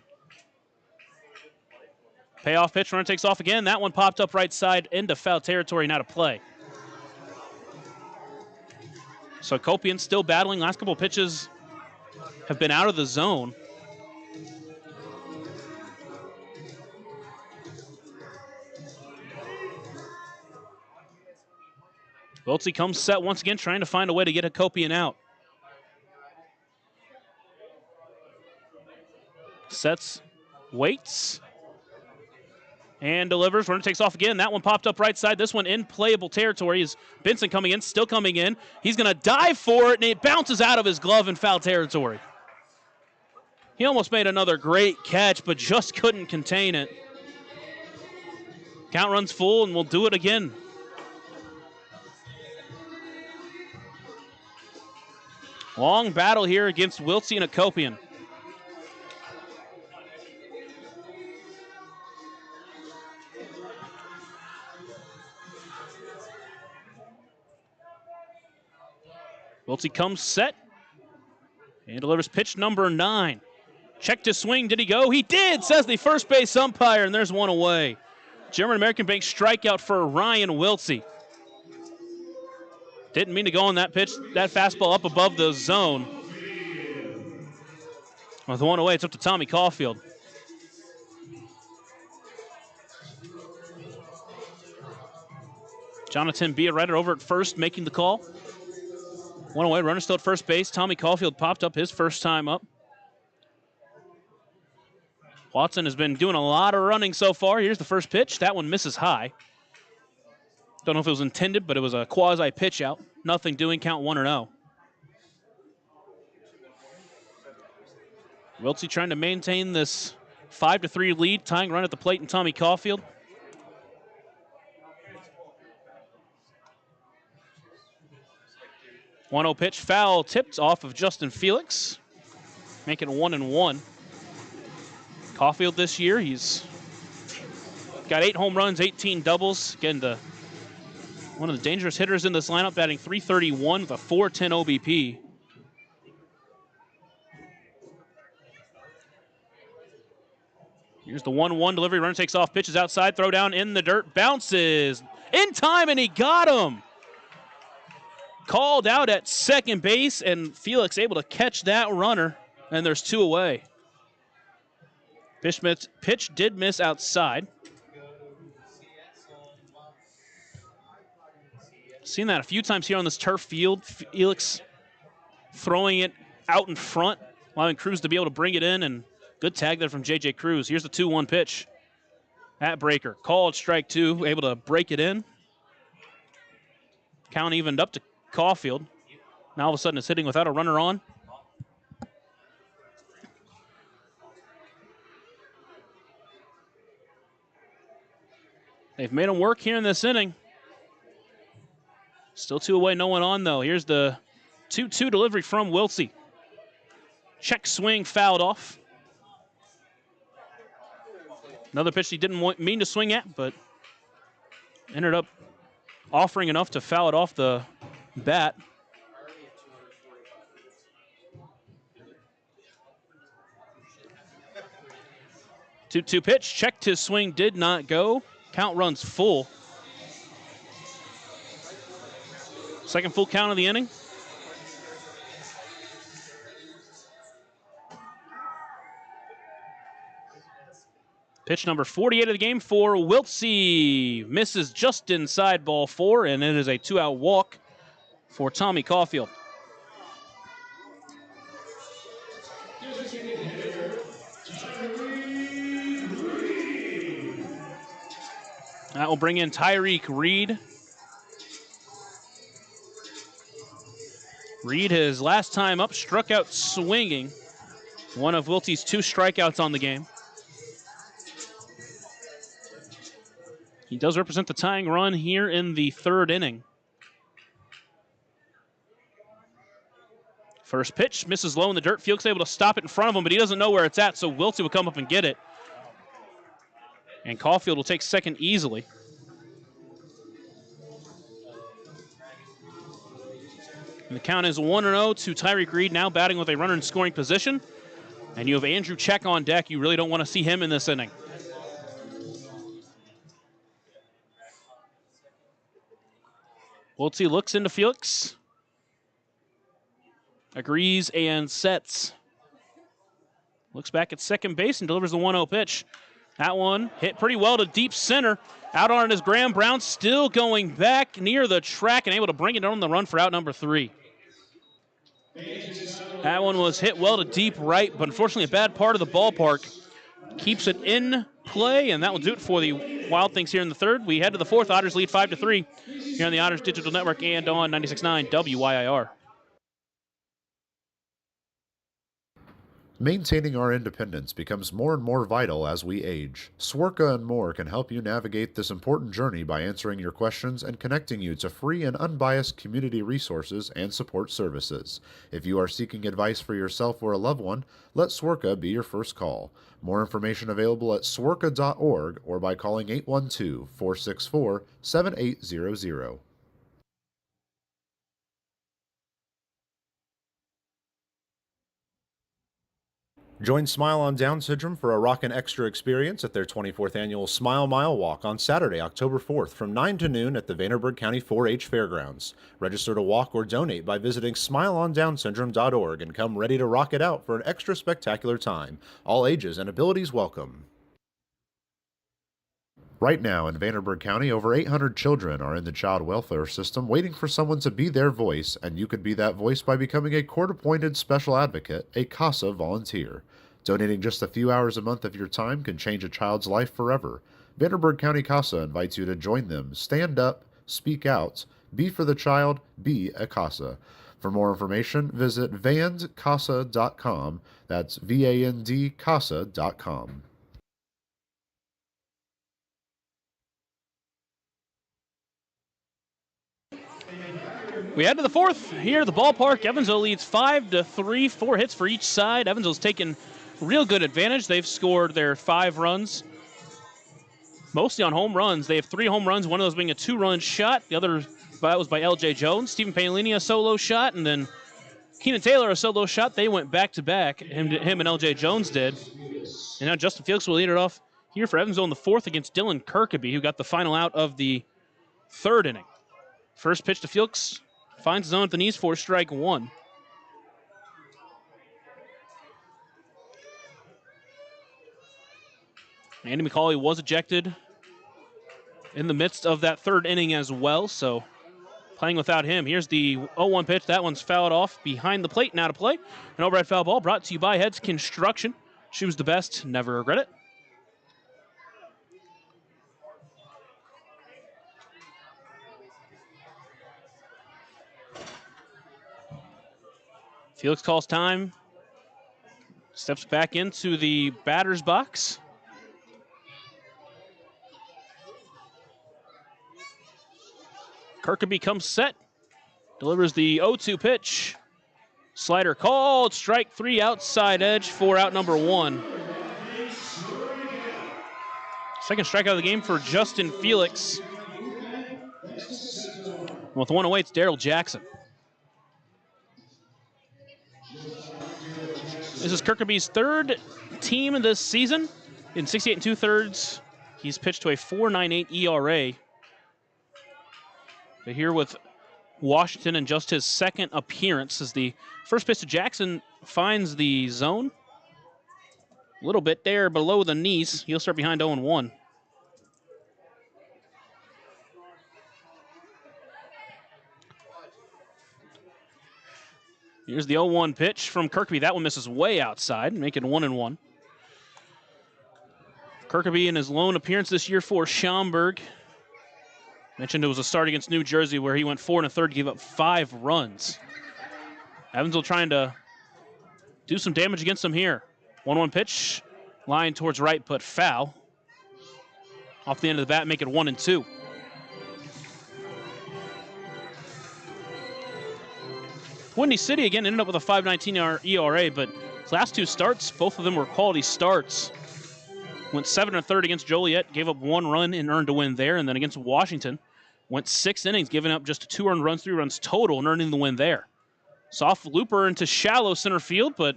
Payoff pitch, runner takes off again. That one popped up right side into foul territory, not a play. So Copian still battling. Last couple of pitches have been out of the zone. Wiltsey comes set once again, trying to find a way to get Hakopian out. Sets, waits, and delivers. Runner takes off again. That one popped up right side. This one in playable territory. Is Benson coming in, still coming in. He's going to dive for it, and it bounces out of his glove in foul territory. He almost made another great catch, but just couldn't contain it. Count runs full, and we'll do it again. Long battle here against Wiltsey and Hakopian. Wiltsey comes set and delivers pitch number 9. Check to swing. Did he go? He did, says the first base umpire, and there's one away. German American Bank strikeout for Ryan Wiltsey. Didn't mean to go on that pitch, that fastball up above the zone. With one away, it's up to Tommy Caulfield. Jonathan Biarretta over at first, making the call. One away, runner still at first base. Tommy Caulfield popped up his first time up. Watson has been doing a lot of running so far. Here's the first pitch. That one misses high. Don't know if it was intended, but it was a quasi pitch out. Nothing doing, count 1-0. Wiltsey trying to maintain this 5-3 lead, tying run at the plate and Tommy Caulfield. One-zero pitch, foul tipped off of Justin Felix, making it 1-1. Caulfield this year, he's got 8 home runs, 18 doubles. Again, one of the dangerous hitters in this lineup, batting .331 with a .410 OBP. Here's the 1-1 delivery. Runner takes off, pitches outside, throw down in the dirt, bounces in time, and he got him. Called out at second base, and Felix able to catch that runner, and there's 2 away. Pitch did miss outside. Seen that a few times here on this turf field. Felix throwing it out in front, allowing Cruz to be able to bring it in, and good tag there from J.J. Cruz. Here's the 2-1 pitch at breaker. Called strike 2, able to break it in. Count evened up to Caulfield. Now all of a sudden it's hitting without a runner on. They've made him work here in this inning. Still 2 away, no one on though. Here's the 2-2 delivery from Wiltsey. Check swing fouled off. Another pitch he didn't mean to swing at, but ended up offering enough to foul it off the bat. Two pitch, checked his swing, did not go. Count runs full. Second full count of the inning. Pitch number 48 of the game for Wiltsey. Misses just inside ball 4, and it is a 2-out walk for Tommy Caulfield. That will bring in Tyreek Reed. Reed, his last time up, struck out swinging. One of Wiltsey's 2 strikeouts on the game. He does represent the tying run here in the 3rd inning. First pitch, misses low in the dirt. Felix able to stop it in front of him, but he doesn't know where it's at, so Wiltsey will come up and get it. And Caulfield will take second easily. And the count is 1-0 to Tyreek Reed, now batting with a runner in scoring position. And you have Andrew Check on deck. You really don't want to see him in this inning. Wiltsey looks into Felix. Agrees and sets. Looks back at second base and delivers the 1-0 pitch. That one hit pretty well to deep center. Out on it is Graham Brown, still going back near the track and able to bring it on the run for out number 3. That one was hit well to deep right, but unfortunately a bad part of the ballpark. Keeps it in play, and that will do it for the Wild Things here in the 3rd. We head to the 4th. Otters lead 5-3 here on the Otters Digital Network and on 96.9 WYIR. Maintaining our independence becomes more and more vital as we age. Swerka and more can help you navigate this important journey by answering your questions and connecting you to free and unbiased community resources and support services. If you are seeking advice for yourself or a loved one, let Swerka be your first call. More information available at swerka.org or by calling 812-464-7800. Join Smile on Down Syndrome for a rockin' extra experience at their 24th annual Smile Mile Walk on Saturday, October 4th from 9 to noon at the Vanderburgh County 4-H Fairgrounds. Register to walk or donate by visiting smileondownsyndrome.org and come ready to rock it out for an extra spectacular time. All ages and abilities welcome. Right now in Vanderburgh County, over 800 children are in the child welfare system waiting for someone to be their voice, and you could be that voice by becoming a court-appointed special advocate, a CASA volunteer. Donating just a few hours a month of your time can change a child's life forever. Vanderburgh County CASA invites you to join them. Stand up, speak out, be for the child, be a CASA. For more information, visit vandcasa.com. That's VAND CASA.com. We head to the 4th here at the ballpark. Evansville leads 5-3, 4 hits for each side. Evansville's taken real good advantage. They've scored their 5 runs, mostly on home runs. They have 3 home runs, one of those being a 2-run shot. The other was by L.J. Jones. Stephen Paolini, a solo shot, and then Keenan Taylor, a solo shot. They went back-to-back, him and L.J. Jones did. And now Justin Felix will lead it off here for Evansville in the 4th against Dylan Kirkaby, who got the final out of the 3rd inning. First pitch to Felix. Finds his own at the knees for strike 1. Andy McCauley was ejected in the midst of that 3rd inning as well, so playing without him. Here's the 0-1 pitch. That one's fouled off behind the plate. Now to play. An overhead foul ball brought to you by Heads Construction. Choose the best, never regret it. Felix calls time. Steps back into the batter's box. Kirkaby comes set. Delivers the 0-2 pitch. Slider called. Strike 3 outside edge for out number 1. Second strikeout of the game for Justin Felix. With 1 away, it's Daryl Jackson. This is Kirkaby's third team this season. In 68 2/3, he's pitched to a 4.98 ERA. But here with Washington in just his second appearance as the first pitch to Jackson finds the zone. A little bit there below the knees. He'll start behind 0-1. Here's the 0-1 pitch from Kirkaby. That one misses way outside, making 1-1. Kirkaby in his lone appearance this year for Schaumburg. Mentioned it was a start against New Jersey where he went 4 1/3, gave up 5 runs. Evansville trying to do some damage against him here. 1-1 pitch, line towards right, but foul. Off the end of the bat, make it 1-2. Windy City again ended up with a 5.19 ERA, but his last 2 starts, both of them were quality starts. Went 7 1/3 against Joliet, gave up 1 run and earned a win there, and then against Washington, went 6 innings, giving up just 2 earned runs, 3 runs total, and earning the win there. Soft looper into shallow center field, but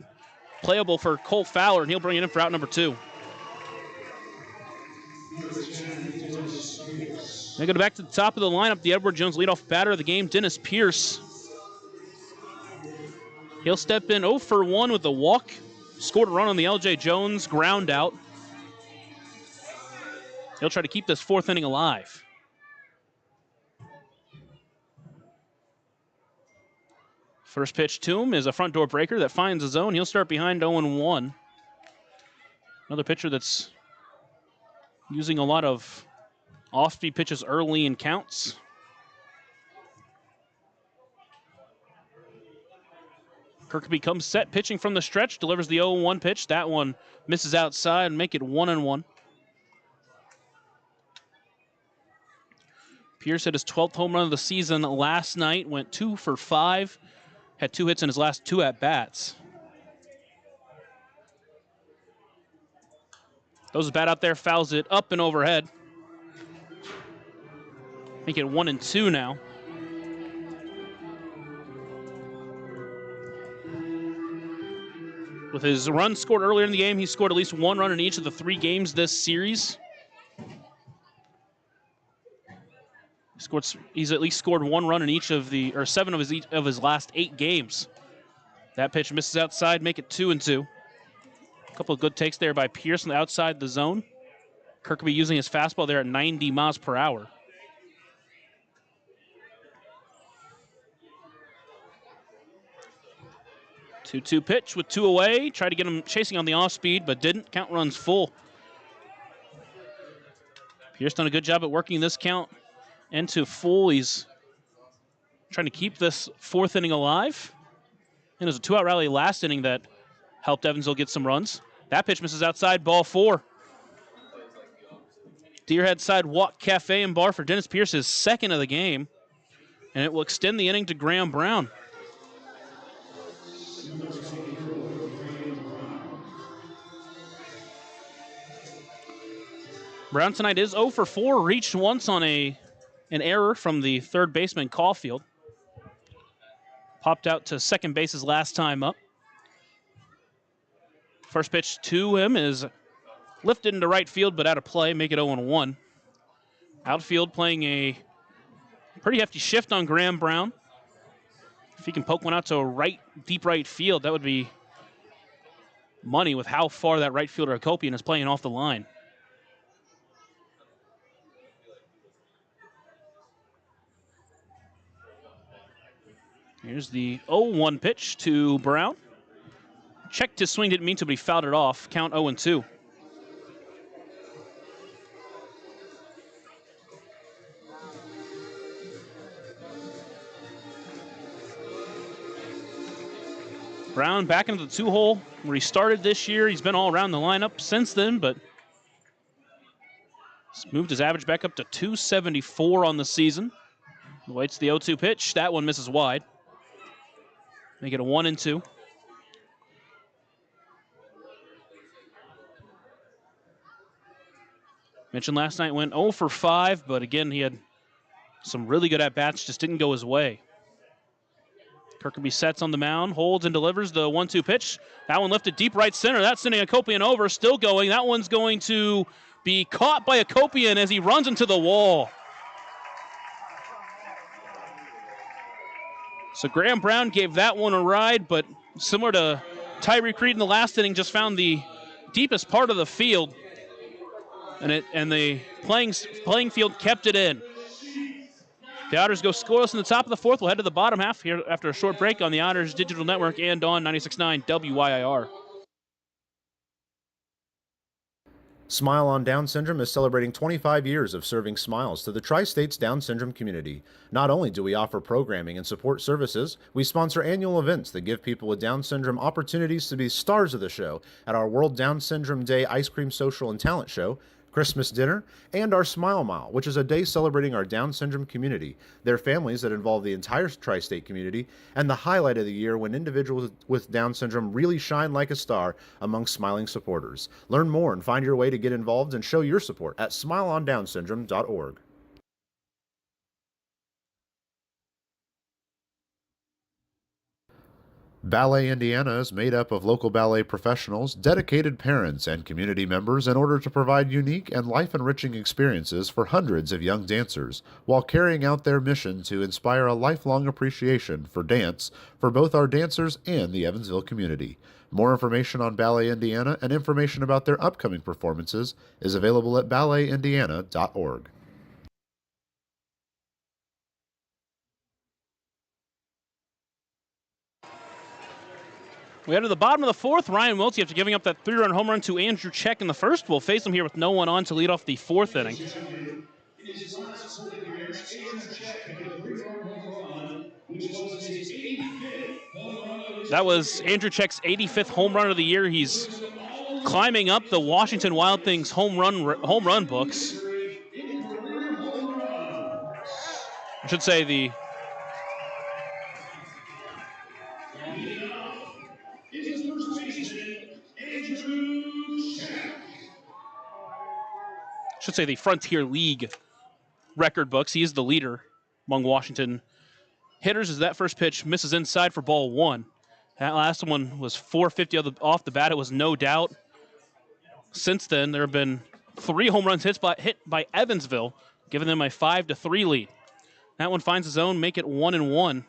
playable for Cole Fowler, and he'll bring it in for out number 2. They go back to the top of the lineup, the Edward Jones leadoff batter of the game, Dennis Pierce. He'll step in 0 for 1 with a walk. Scored a run on the L.J. Jones ground out. He'll try to keep this 4th inning alive. First pitch to him is a front door breaker that finds the zone. He'll start behind 0-1. Another pitcher that's using a lot of off-speed pitches early in counts. Kirkaby comes set, pitching from the stretch, delivers the 0-1 pitch. That one misses outside, make it 1-1. Pierce hit his 12th home run of the season last night, went 2 for 5, had 2 hits in his last 2 at-bats. Throws a bat out there, fouls it up and overhead. Make it 1-2 now. With his run scored earlier in the game, he scored at least 1 run in each of the 3 games this series. He's at least scored 1 run in each of the, or 7 of his last 8 games. That pitch misses outside, make it 2-2. A couple of good takes there by Pierce on the outside the zone. Kirkaby using his fastball there at 90 miles per hour. Two-two pitch with 2 away. Tried to get him chasing on the off speed, but didn't. Count runs full. Pierce done a good job at working this count into full. He's trying to keep this 4th inning alive. And it was a 2-out rally last inning that helped Evansville get some runs. That pitch misses outside, ball 4. Deerhead Sidewalk Cafe and Bar for Dennis Pierce, his 2nd of the game. And it will extend the inning to Graham Brown. Brown tonight is 0 for 4, reached once on an error from the third baseman Caulfield. Popped out to second base his last time up. First pitch to him is lifted into right field, but out of play, make it 0-1. Outfield playing a pretty hefty shift on Graham Brown. If he can poke one out to deep right field, that would be money with how far that right fielder Akopian is playing off the line. Here's the 0-1 pitch to Brown. Checked his swing, didn't mean to, but he fouled it off. Count 0-2. Brown back into the 2-hole where he started this year. He's been all around the lineup since then, but he's moved his average back up to 274 on the season. Waits the 0-2 pitch. That one misses wide. Make it a 1-2. Mentioned last night went 0 for 5, but again, he had some really good at-bats, just didn't go his way. Kirkby sets on the mound, holds and delivers the 1-2 pitch. That one lifted deep right center. That's sending Akopian over, still going. That one's going to be caught by Akopian as he runs into the wall. So Graham Brown gave that one a ride, but similar to Tyreek Reed in the last inning, just found the deepest part of the field. And the playing field kept it in. The Otters go scoreless in the top of the fourth. We'll head to the bottom half here after a short break on the Otters Digital Network and on 96.9 WYIR. Smile on Down Syndrome is celebrating 25 years of serving smiles to the Tri-States Down Syndrome community. Not only do we offer programming and support services, we sponsor annual events that give people with Down syndrome opportunities to be stars of the show at our World Down Syndrome Day Ice Cream Social and Talent Show, Christmas dinner, and our Smile Mile, which is a day celebrating our Down syndrome community, their families that involve the entire tri-state community, and the highlight of the year when individuals with Down syndrome really shine like a star among smiling supporters. Learn more and find your way to get involved and show your support at smileondownsyndrome.org. Ballet Indiana is made up of local ballet professionals, dedicated parents, and community members in order to provide unique and life-enriching experiences for hundreds of young dancers, while carrying out their mission to inspire a lifelong appreciation for dance for both our dancers and the Evansville community. More information on Ballet Indiana and information about their upcoming performances is available at balletindiana.org. We head to the bottom of the fourth. Ryan Wiltsey, after giving up that 3-run home run to Andrew Check in the first, will face him here with no one on to lead off the fourth inning. That was Andrew Check's 85th home run of the year. He's climbing up the Washington Wild Things home run books. I should say the Frontier League record books. He is the leader among Washington hitters as that first pitch misses inside for ball one. That last one was 450 off the bat. It was no doubt. Since then, there have been 3 home runs hit by Evansville, giving them a 5-3 lead. That one finds his own, make it 1-1.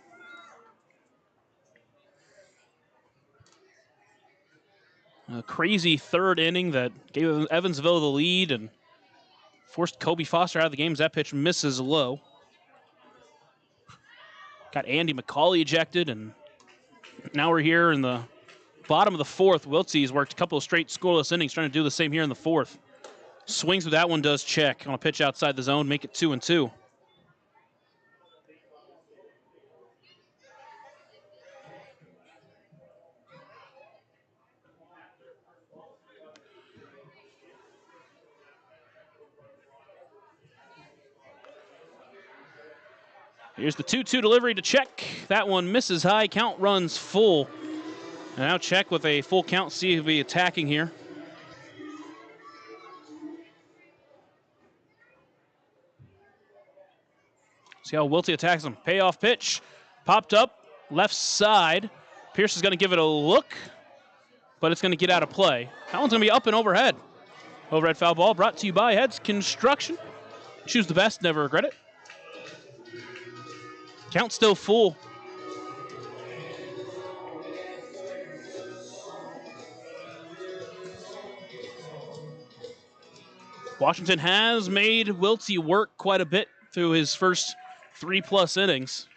A crazy third inning that gave Evansville the lead and forced Kobe Foster out of the game as that pitch misses low. Got Andy McCauley ejected, and now we're here in the bottom of the fourth. Wiltsey's worked a couple of straight scoreless innings, trying to do the same here in the fourth. Swings with that one, does Check on a pitch outside the zone, make it 2-2. Here's the 2-2 delivery to Check. That one misses high. Count runs full. And now Check with a full count. See who'll be attacking here. See how Wiltsey attacks him. Payoff pitch. Popped up. Left side. Pierce is going to give it a look, but it's going to get out of play. That one's going to be up and overhead. Overhead foul ball brought to you by Heads Construction. Choose the best, never regret it. Count still full. Washington has made Wiltsey work quite a bit through his first 3+ innings.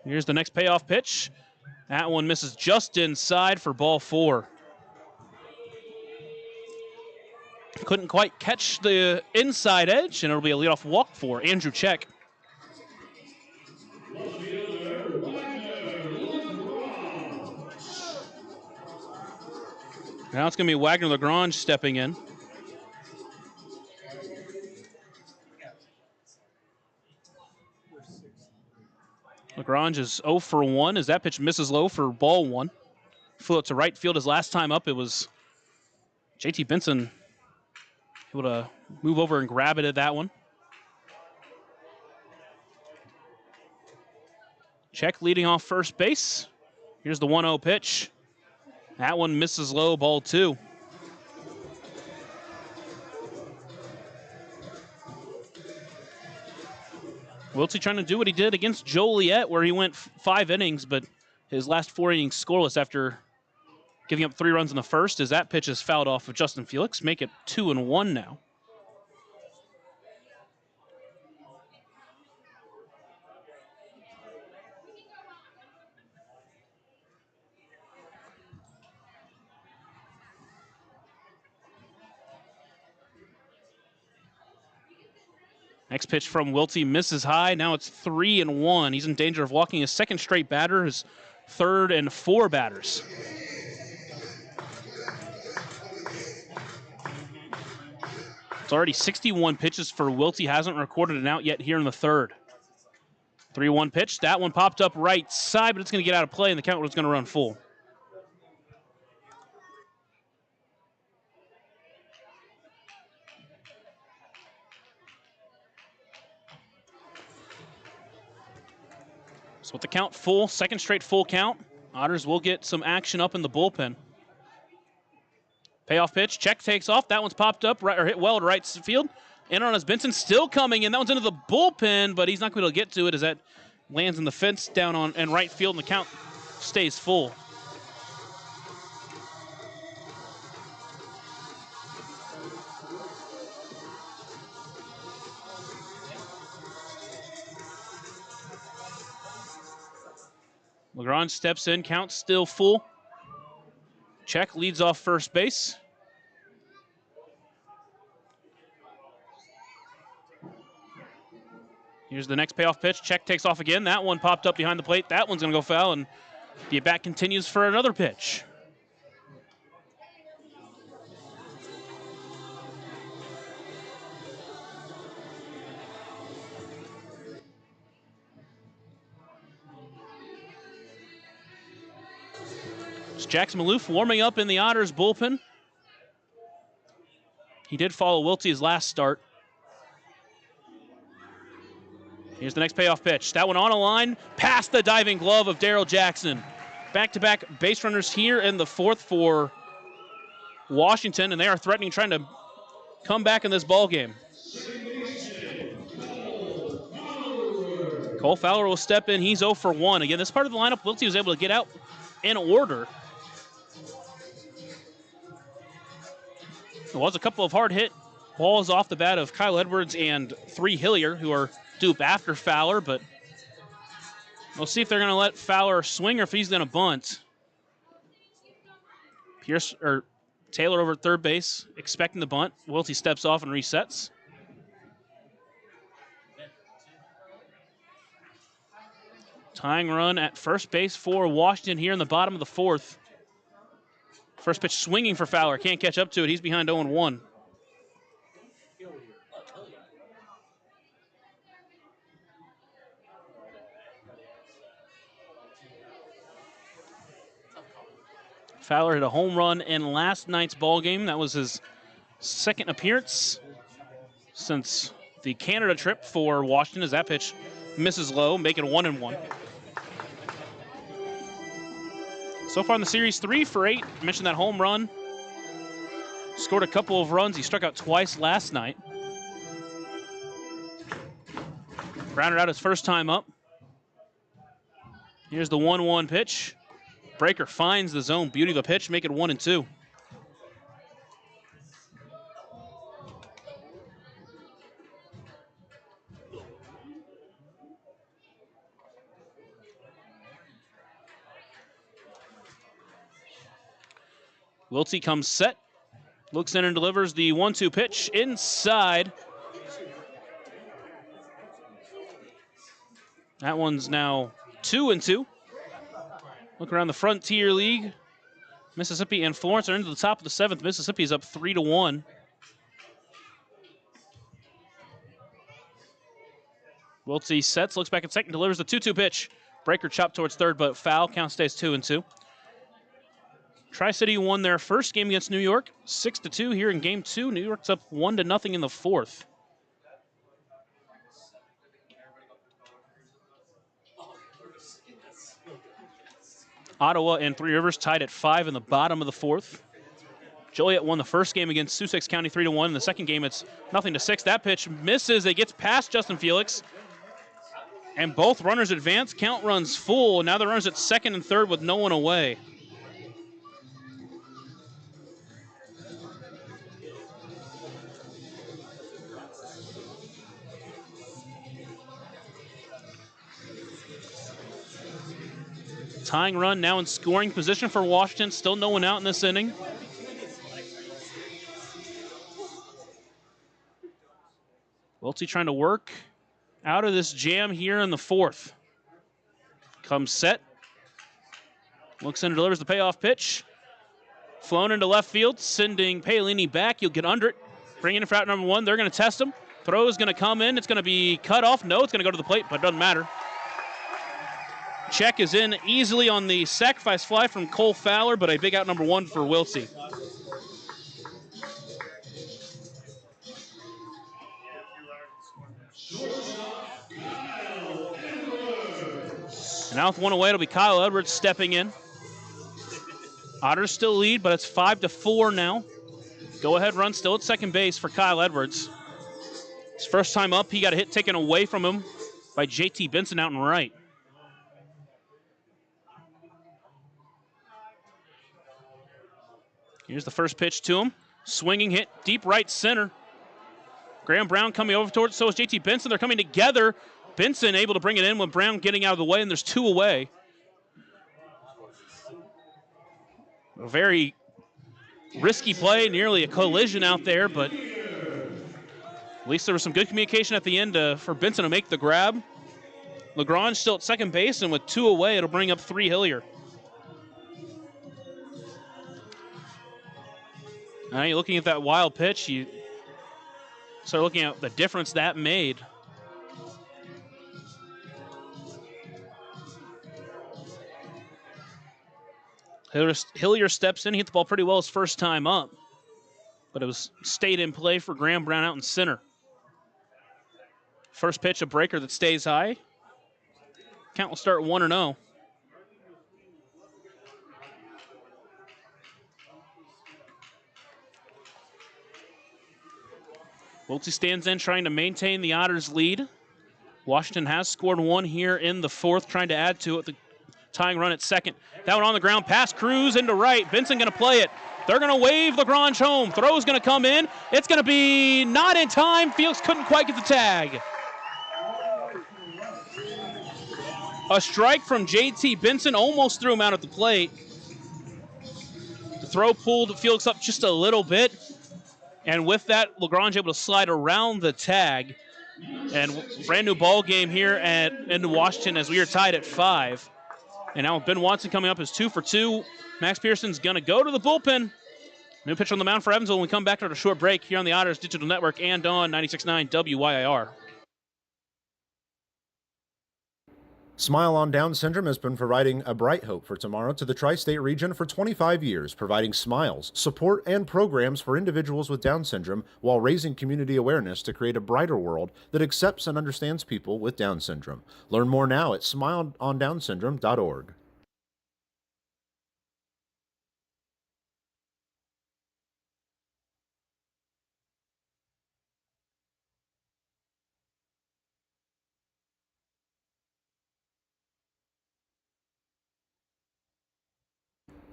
Here's the next payoff pitch. That one misses just inside for ball 4. Couldn't quite catch the inside edge, and it'll be a leadoff walk for Andrew Check. Now it's going to be Wagner Lagrange stepping in. Lagrange is 0 for 1 as that pitch misses low for ball 1. Flew it to right field his last time up. It was JT Benson able to move over and grab it at that one. Check leading off first base. Here's the 1-0 pitch. That one misses low, ball 2. Wiltsey trying to do what he did against Joliet, where he went 5 innings, but his last 4 innings scoreless after giving up 3 runs in the first, as that pitch is fouled off of Justin Felix. Make it 2-1 now. Next pitch from Wiltsey misses high. Now it's 3-1. He's in danger of walking his second straight batter, his third and 4 batters. It's already 61 pitches for Wiltsey. Hasn't recorded an out yet here in the third. 3-1 pitch. That one popped up right side, but it's going to get out of play, and the count was going to run full. So with the count full, second straight full count, Otters will get some action up in the bullpen. Payoff pitch, check takes off. That one's popped up right, or hit well to right field. In on his Benson, still coming in. That one's into the bullpen, but he's not going to be able to get to it as that lands in the fence down on and right field, and the count stays full. Lagrange steps in, count still full. Check leads off first base. Here's the next payoff pitch. Check takes off again. That one popped up behind the plate. That one's going to go foul, and the at-bat continues for another pitch. It's Jackson Maloof warming up in the Otters bullpen. He did follow Wiltsey's last start. Here's the next payoff pitch. That one on a line, past the diving glove of Darryl Jackson. Back-to-back base runners here in the fourth for Washington, and they are threatening, trying to come back in this ball game. Cole Fowler will step in. He's 0 for 1. Again, this part of the lineup, Wiltsey was able to get out in order. There was a couple of hard-hit balls off the bat of Kyle Edwards and 3 Hillier, who are due after Fowler, but we'll see if they're going to let Fowler swing or if he's going to bunt. Taylor over at third base, expecting the bunt. Wiltsey steps off and resets. Tying run at first base for Washington here in the bottom of the fourth. First pitch swinging for Fowler. Can't catch up to it. He's behind 0-1. Fowler hit a home run in last night's ball game. That was his second appearance since the Canada trip for Washington, as that pitch misses low, making it 1-1. So far in the series, 3 for 8. I mentioned that home run. Scored a couple of runs. He struck out twice last night. Grounded out his first time up. Here's the 1-1 pitch. Breaker finds the zone. Beauty of the pitch, make it 1-2. Wiltsey comes set, looks in and delivers the 1-2 pitch inside. That one's now 2-2. Look around the Frontier League. Mississippi and Florence are into the top of the 7th. Mississippi is up 3-1. Wiltsey sets, looks back at second, delivers the 2-2 pitch. Breaker chopped towards third, but foul. Count stays 2-2. Tri-City won their first game against New York, 6-2 here in game 2. New York's up 1-0 in the 4th. Ottawa and Three Rivers tied at 5 in the bottom of the 4th. Joliet won the first game against Sussex County 3-1. In the second game, it's 0-6. That pitch misses. It gets past Justin Felix. And both runners advance. Count runs full. Now the runners at second and third with no one away. Tying run now in scoring position for Washington. Still no one out in this inning. Wiltsey trying to work out of this jam here in the 4th. Comes set. Looks in and delivers the payoff pitch. Flown into left field, sending Paolini back. He'll get under it. Bring in for out number 1. They're going to test him. Throw is going to come in. It's going to be cut off. No, it's going to go to the plate, but it doesn't matter. Check is in easily on the sacrifice fly from Cole Fowler, but a big out number 1 for Wiltsey. And now with one away, it'll be Kyle Edwards stepping in. Otters still lead, but it's 5-4 now. Go-ahead run still at second base for Kyle Edwards. His first time up, he got a hit taken away from him by JT Benson out and right. Here's the first pitch to him. Swinging hit, deep right center. Graham Brown coming over towards, so is JT Benson. They're coming together. Benson able to bring it in with Brown getting out of the way, and there's 2 away. A very risky play, nearly a collision out there, but at least there was some good communication at the end for Benson to make the grab. LaGrange still at second base, and with 2 away, it'll bring up 3 Hillier. Now you're looking at that wild pitch, you start looking at the difference that made. Hillier steps in, he hit the ball pretty well his first time up, but it was stayed in play for Graham Brown out in center. First pitch, a breaker that stays high. Count will start 1-0. Wiltsey stands in, trying to maintain the Otters' lead. Washington has scored 1 here in the 4th, trying to add to it. The tying run at second. That one on the ground, pass Cruz into right. Benson going to play it. They're going to wave LaGrange home. Throw's going to come in. It's going to be not in time. Felix couldn't quite get the tag. A strike from JT Benson almost threw him out at the plate. The throw pulled Felix up just a little bit. And with that, LaGrange able to slide around the tag. And brand new ball game here in Washington as we are tied at 5. And now Ben Watson coming up is 2 for 2. Max Pearson's going to go to the bullpen. New pitcher on the mound for Evansville when we come back after a short break here on the Otters Digital Network and on 96.9 WYIR. Smile on Down Syndrome has been providing a bright hope for tomorrow to the tri-state region for 25 years, providing smiles, support, and programs for individuals with Down syndrome while raising community awareness to create a brighter world that accepts and understands people with Down syndrome. Learn more now at smileondownsyndrome.org.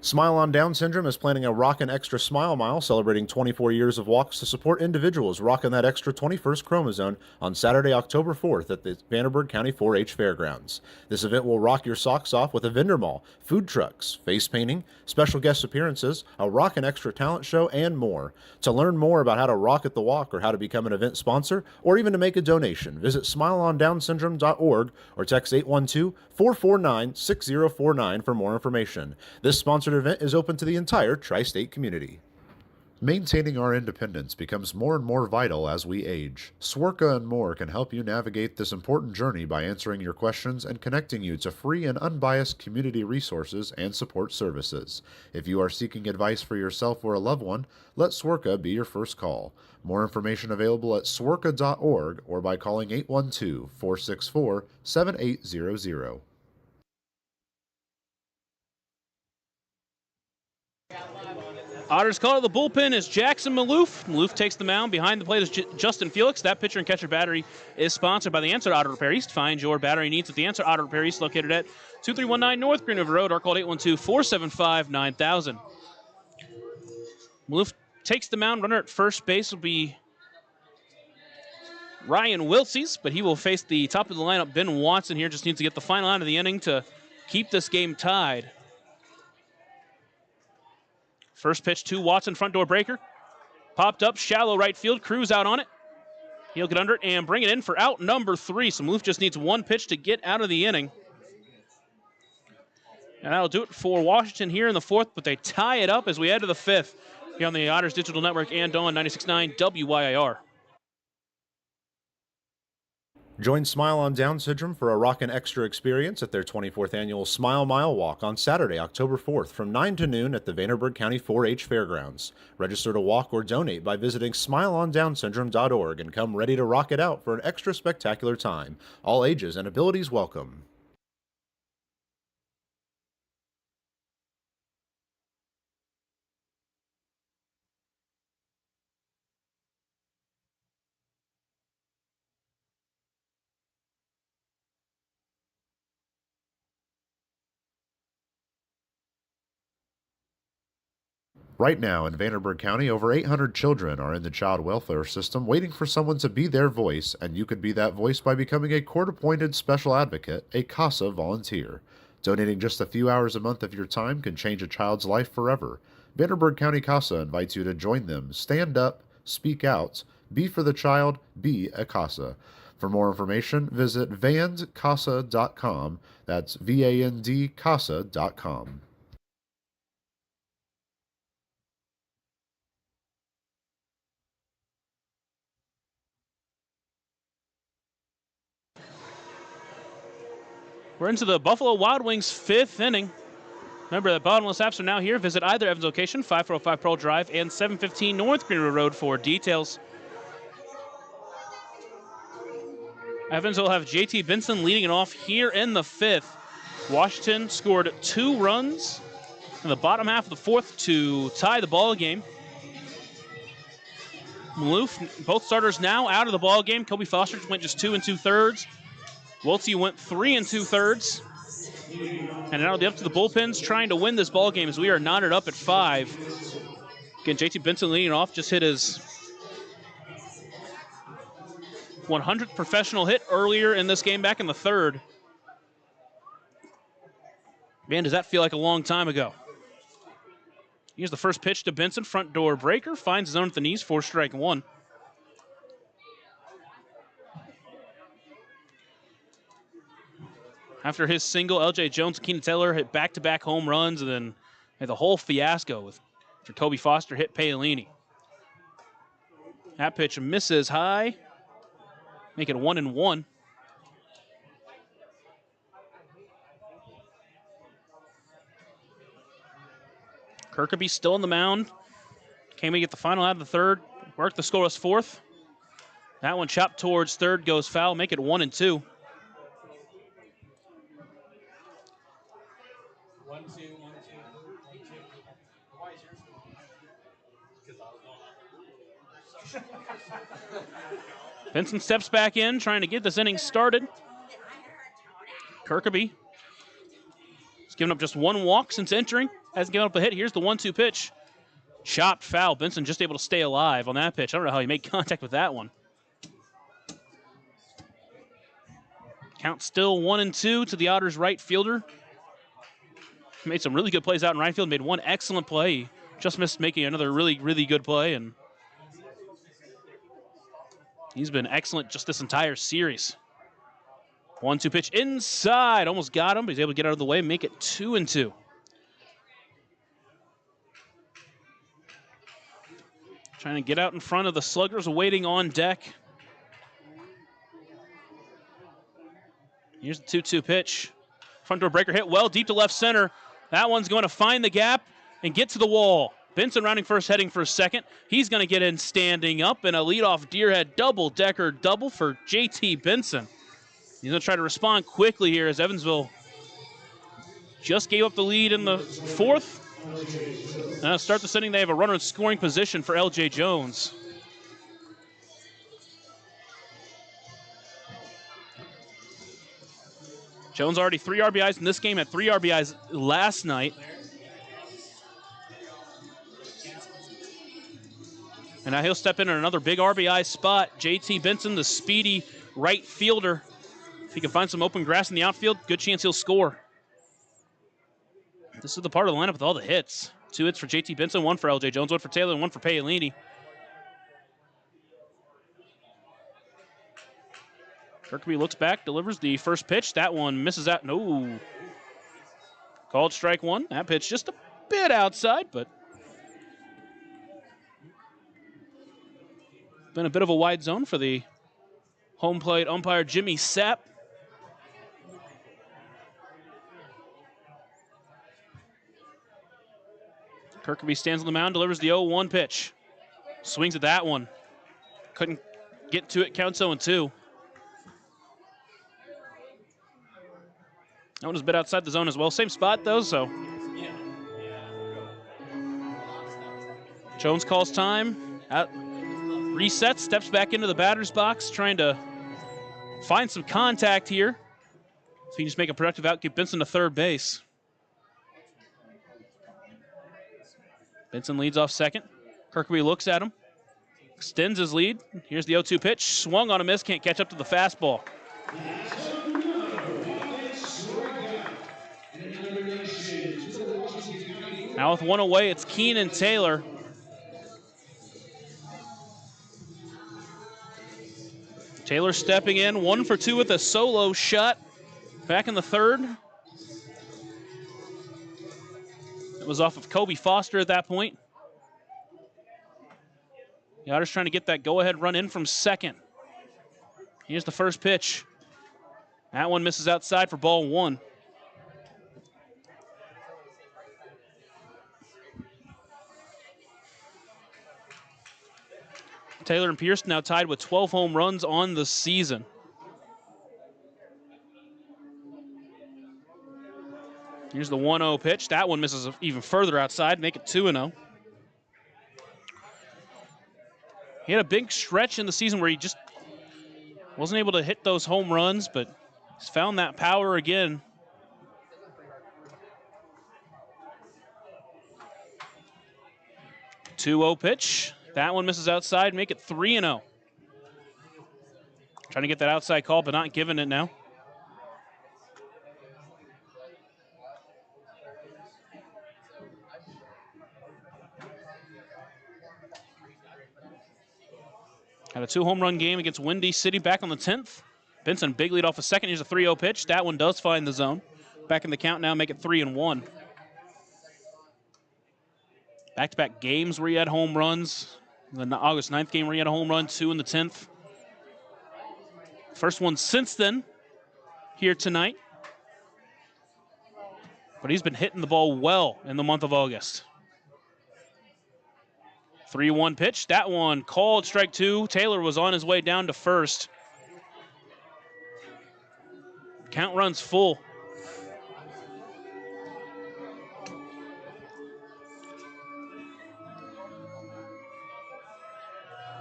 Smile on Down Syndrome is planning a Rockin' Extra Smile Mile celebrating 24 years of walks to support individuals rocking that extra 21st chromosome on Saturday, October 4th at the Vanderburgh County 4-H Fairgrounds. This event will rock your socks off with a vendor mall, food trucks, face painting, special guest appearances, a Rockin' Extra talent show, and more. To learn more about how to rock at the walk or how to become an event sponsor or even to make a donation, visit smileondownsyndrome.org or text 812-449-6049 for more information. This sponsored sponsored event is open to the entire tri-state community. Maintaining our independence becomes more and more vital as we age. Swerka and more can help you navigate this important journey by answering your questions and connecting you to free and unbiased community resources and support services. If you are seeking advice for yourself or a loved one, let Swerka be your first call. More information available at swerka.org or by calling 812-464-7800. Otters call to the bullpen is Jackson Maloof. Maloof takes the mound. Behind the plate is Justin Felix. That pitcher and catcher battery is sponsored by the Answer Auto Repair East. Find your battery needs at the Answer Auto Repair East, located at 2319 North Green River Road, or call 812-475-9000. Maloof takes the mound. Runner at first base will be Ryan Wiltsies, but he will face the top of the lineup, Ben Watson here. Just needs to get the final out of the inning to keep this game tied. First pitch to Watson, front door breaker. Popped up, shallow right field. Cruz out on it. He'll get under it and bring it in for out number 3. So Maloof just needs one pitch to get out of the inning. And that'll do it for Washington here in the 4th, but they tie it up as we head to the 5th here on the Otters Digital Network and on 96.9 WYIR. Join Smile on Down Syndrome for a rockin' extra experience at their 24th annual Smile Mile Walk on Saturday, October 4th from 9 to noon at the Vanderburgh County 4-H Fairgrounds. Register to walk or donate by visiting smileondownsyndrome.org and come ready to rock it out for an extra spectacular time. All ages and abilities welcome. Right now in Vanderburgh County, over 800 children are in the child welfare system waiting for someone to be their voice, and you could be that voice by becoming a court-appointed special advocate, a CASA volunteer. Donating just a few hours a month of your time can change a child's life forever. Vanderburgh County CASA invites you to join them. Stand up, speak out, be for the child, be a CASA. For more information, visit vandcasa.com. That's VAND-CASA.com. We're into the Buffalo Wild Wings 5th inning. Remember that bottomless apps are now here. Visit either Evans location, 5405 Pearl Drive and 715 North Green River Road for details. Evans will have JT Benson leading it off here in the 5th. Washington scored 2 runs in the bottom half of the 4th to tie the ball game. Maloof, both starters now out of the ball game. Kobe Foster went just 2 2/3. Wiltsey went 3 2/3. And now it'll be up to the bullpens trying to win this ball game as we are knotted up at 5. Again, JT Benson leading off, just hit his 100th professional hit earlier in this game back in the 3rd. Man, does that feel like a long time ago. Here's the first pitch to Benson, front door breaker, finds his own at the knees for strike 1. After his single, LJ Jones and Keenan Taylor hit back-to-back home runs, and then had the whole fiasco with Jacoby Foster hit Paolini. That pitch misses high, make it 1-1. Kirkaby still on the mound. Can we get the final out of the 3rd? Work the scoreless 4th. That one chopped towards 3rd, goes foul, make it 1-2. 1-2. Benson steps back in, trying to get this inning started. Kirkaby has given up just 1 walk since entering. Hasn't given up a hit. Here's the 1-2 pitch. Chopped foul. Benson just able to stay alive on that pitch. I don't know how he made contact with that one. Count still 1-2 to the Otters right fielder. Made some really good plays out in right field. Made one excellent play. Just missed making another really, really good play. And he's been excellent just this entire series. 1-2 pitch inside. Almost got him, but he's able to get out of the way and make it 2-2. Trying to get out in front of the sluggers waiting on deck. Here's the 2-2 pitch. Front door breaker hit well deep to left center. That one's going to find the gap and get to the wall. Benson rounding first, heading for second. He's going to get in standing up, and a leadoff deerhead double-decker double for JT Benson. He's going to try to respond quickly here as Evansville just gave up the lead in the fourth. Now to start the inning, they have a runner in scoring position for LJ Jones. Jones already 3 RBIs in this game, had 3 RBIs last night. And now he'll step in at another big RBI spot. JT Benson, the speedy right fielder. If he can find some open grass in the outfield, good chance he'll score. This is the part of the lineup with all the hits. 2 hits for JT Benson, 1 for LJ Jones, 1 for Taylor, and 1 for Paolini. Kirkby looks back, delivers the first pitch. That one misses out. No. Called strike 1. That pitch just a bit outside, but been a bit of a wide zone for the home plate umpire, Jimmy Sapp. Kirkby stands on the mound, delivers the 0-1 pitch. Swings at that one. Couldn't get to it, counts 0-2. That one was a bit outside the zone as well. Same spot though, so. Jones calls time. Resets, steps back into the batter's box, trying to find some contact here. So he can just make a productive out, get Benson to third base. Benson leads off second. Kirkby looks at him, extends his lead. Here's the 0-2 pitch, swung on a miss, can't catch up to the fastball. Now with 1 away, it's Keenan Taylor. Taylor stepping in, 1 for 2 with a solo shot. Back in the third. It was off of Kobe Foster at that point. The Otters trying to get that go-ahead run in from second. Here's the first pitch. That one misses outside for ball 1. Taylor and Pierce now tied with 12 home runs on the season. Here's the 1-0 pitch. That one misses even further outside, make it 2-0. He had a big stretch in the season where he just wasn't able to hit those home runs, but he's found that power again. Two-0 pitch. That one misses outside, make it 3-0. Trying to get that outside call, but not giving it now. Had a 2-home run game against Windy City back on the 10th. Benson, big lead off a second. Here's a 3-0 pitch. That one does find the zone. Back in the count now, make it 3-1. Back-to-back games where he had home runs. The August 9th game where he had a home run, 2 in the 10th. First one since then here tonight. But he's been hitting the ball well in the month of August. 3-1 pitch. That one called strike 2. Taylor was on his way down to first. Count runs full.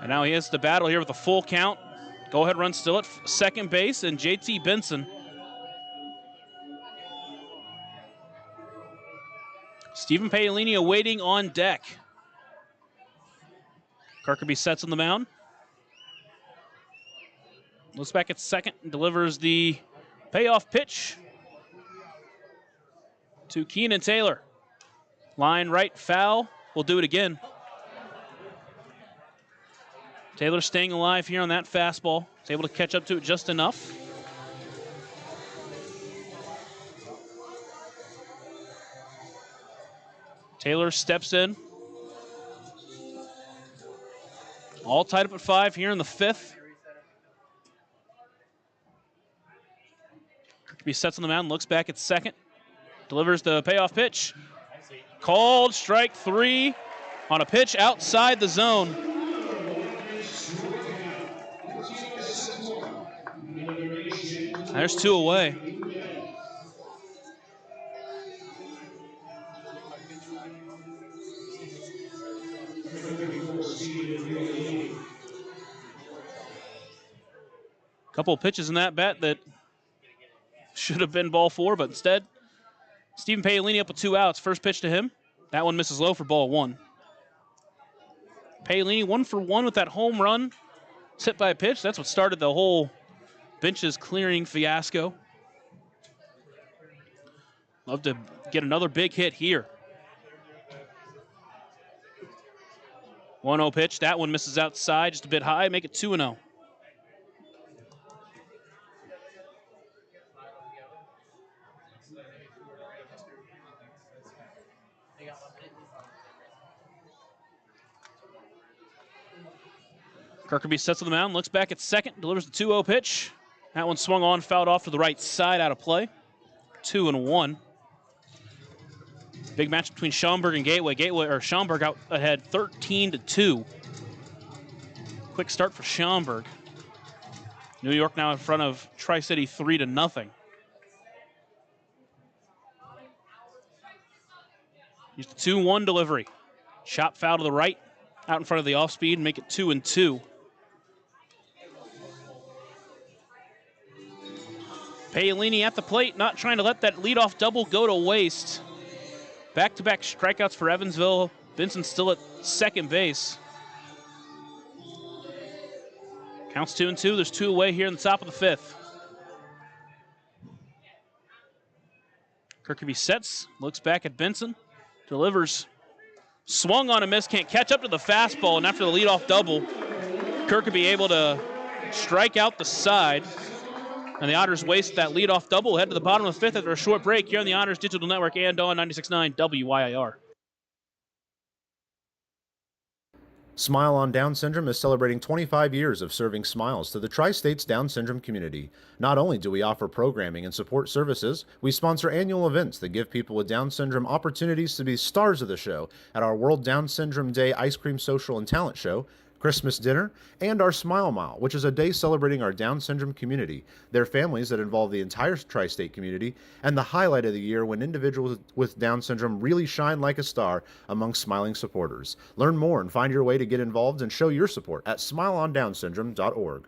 And now he has to battle here with a full count. Go-ahead run still at second base, and JT Benson. Stephen Paolini awaiting on deck. Kirkby sets on the mound. Looks back at second and delivers the payoff pitch to Keenan Taylor. Line right, foul. We'll do it again. Taylor staying alive here on that fastball. He's able to catch up to it just enough. Taylor steps in. All tied up at 5 here in the 5th. Kirkby sets on the mound, looks back at second. Delivers the payoff pitch. Called strike 3 on a pitch outside the zone. There's 2 away. Couple of pitches in that bat that should have been ball 4, but instead, Stephen Paolini up with 2 outs. First pitch to him. That one misses low for ball 1. Paolini 1 for 1 with that home run. Hit by a pitch. That's what started the whole benches clearing fiasco. Love to get another big hit here. 1-0 pitch. That one misses outside, just a bit high. Make it 2-0. Kirkby sets on the mound, looks back at second, delivers the 2-0 pitch. That one swung on, fouled off to the right side, out of play. 2-1. Big match between Schaumburg and Gateway. Schaumburg out ahead 13-2. Quick start for Schaumburg. New York now in front of Tri-City 3-0. Here's the 2-1 delivery. Chop foul to the right, out in front of the off speed, and make it 2-2. Paolini at the plate, not trying to let that leadoff double go to waste. Back-to-back strikeouts for Evansville. Vincent still at second base. Counts 2-2. There's 2 away here in the top of the 5th. Kirkby sets, looks back at Benson, delivers. Swung on a miss, can't catch up to the fastball, and after the leadoff double, Kirkby able to strike out the side. And the Otters waste that leadoff double, head to the bottom of the 5th after a short break here on the Otters Digital Network and on 96.9 WYIR. Smile on Down Syndrome is celebrating 25 years of serving smiles to the Tri-States Down Syndrome community. Not only do we offer programming and support services, we sponsor annual events that give people with Down syndrome opportunities to be stars of the show at our World Down Syndrome Day Ice Cream Social and Talent Show, Christmas dinner, and our Smile Mile, which is a day celebrating our Down syndrome community, their families that involve the entire tri-state community, and the highlight of the year when individuals with Down syndrome really shine like a star among smiling supporters. Learn more and find your way to get involved and show your support at smileondownsyndrome.org.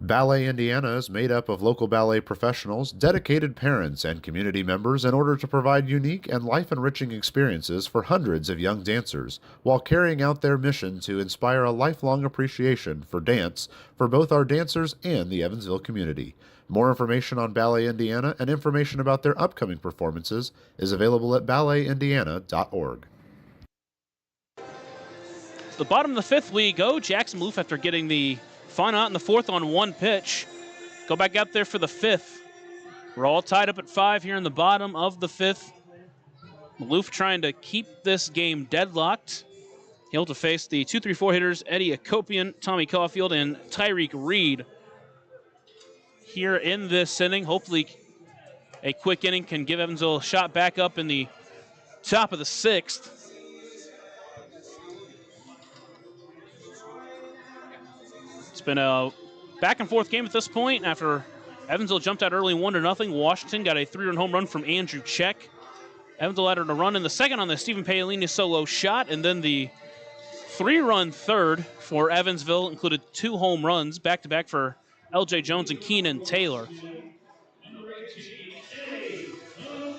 Ballet Indiana is made up of local ballet professionals, dedicated parents, and community members in order to provide unique and life-enriching experiences for hundreds of young dancers, while carrying out their mission to inspire a lifelong appreciation for dance for both our dancers and the Evansville community. More information on Ballet Indiana and information about their upcoming performances is available at balletindiana.org. The bottom of the 5th we go. Jackson Maloof, after getting the final out in the 4th on 1 pitch. Go back out there for the 5th. We're all tied up at 5 here in the bottom of the 5th. Maloof trying to keep this game deadlocked. He'll to face the 2-3-4 hitters, Eddie Akopian, Tommy Caulfield, and Tyreek Reed here in this inning. Hopefully a quick inning can give Evansville a shot back up in the top of the 6th. It's been a back-and-forth game at this point. After Evansville jumped out early 1-0, Washington got a 3-run home run from Andrew Check. Evansville added a run in the second on the Stephen Paolini solo shot, and then the 3-run third for Evansville included 2 home runs back-to-back for L.J. Jones and Keenan Taylor.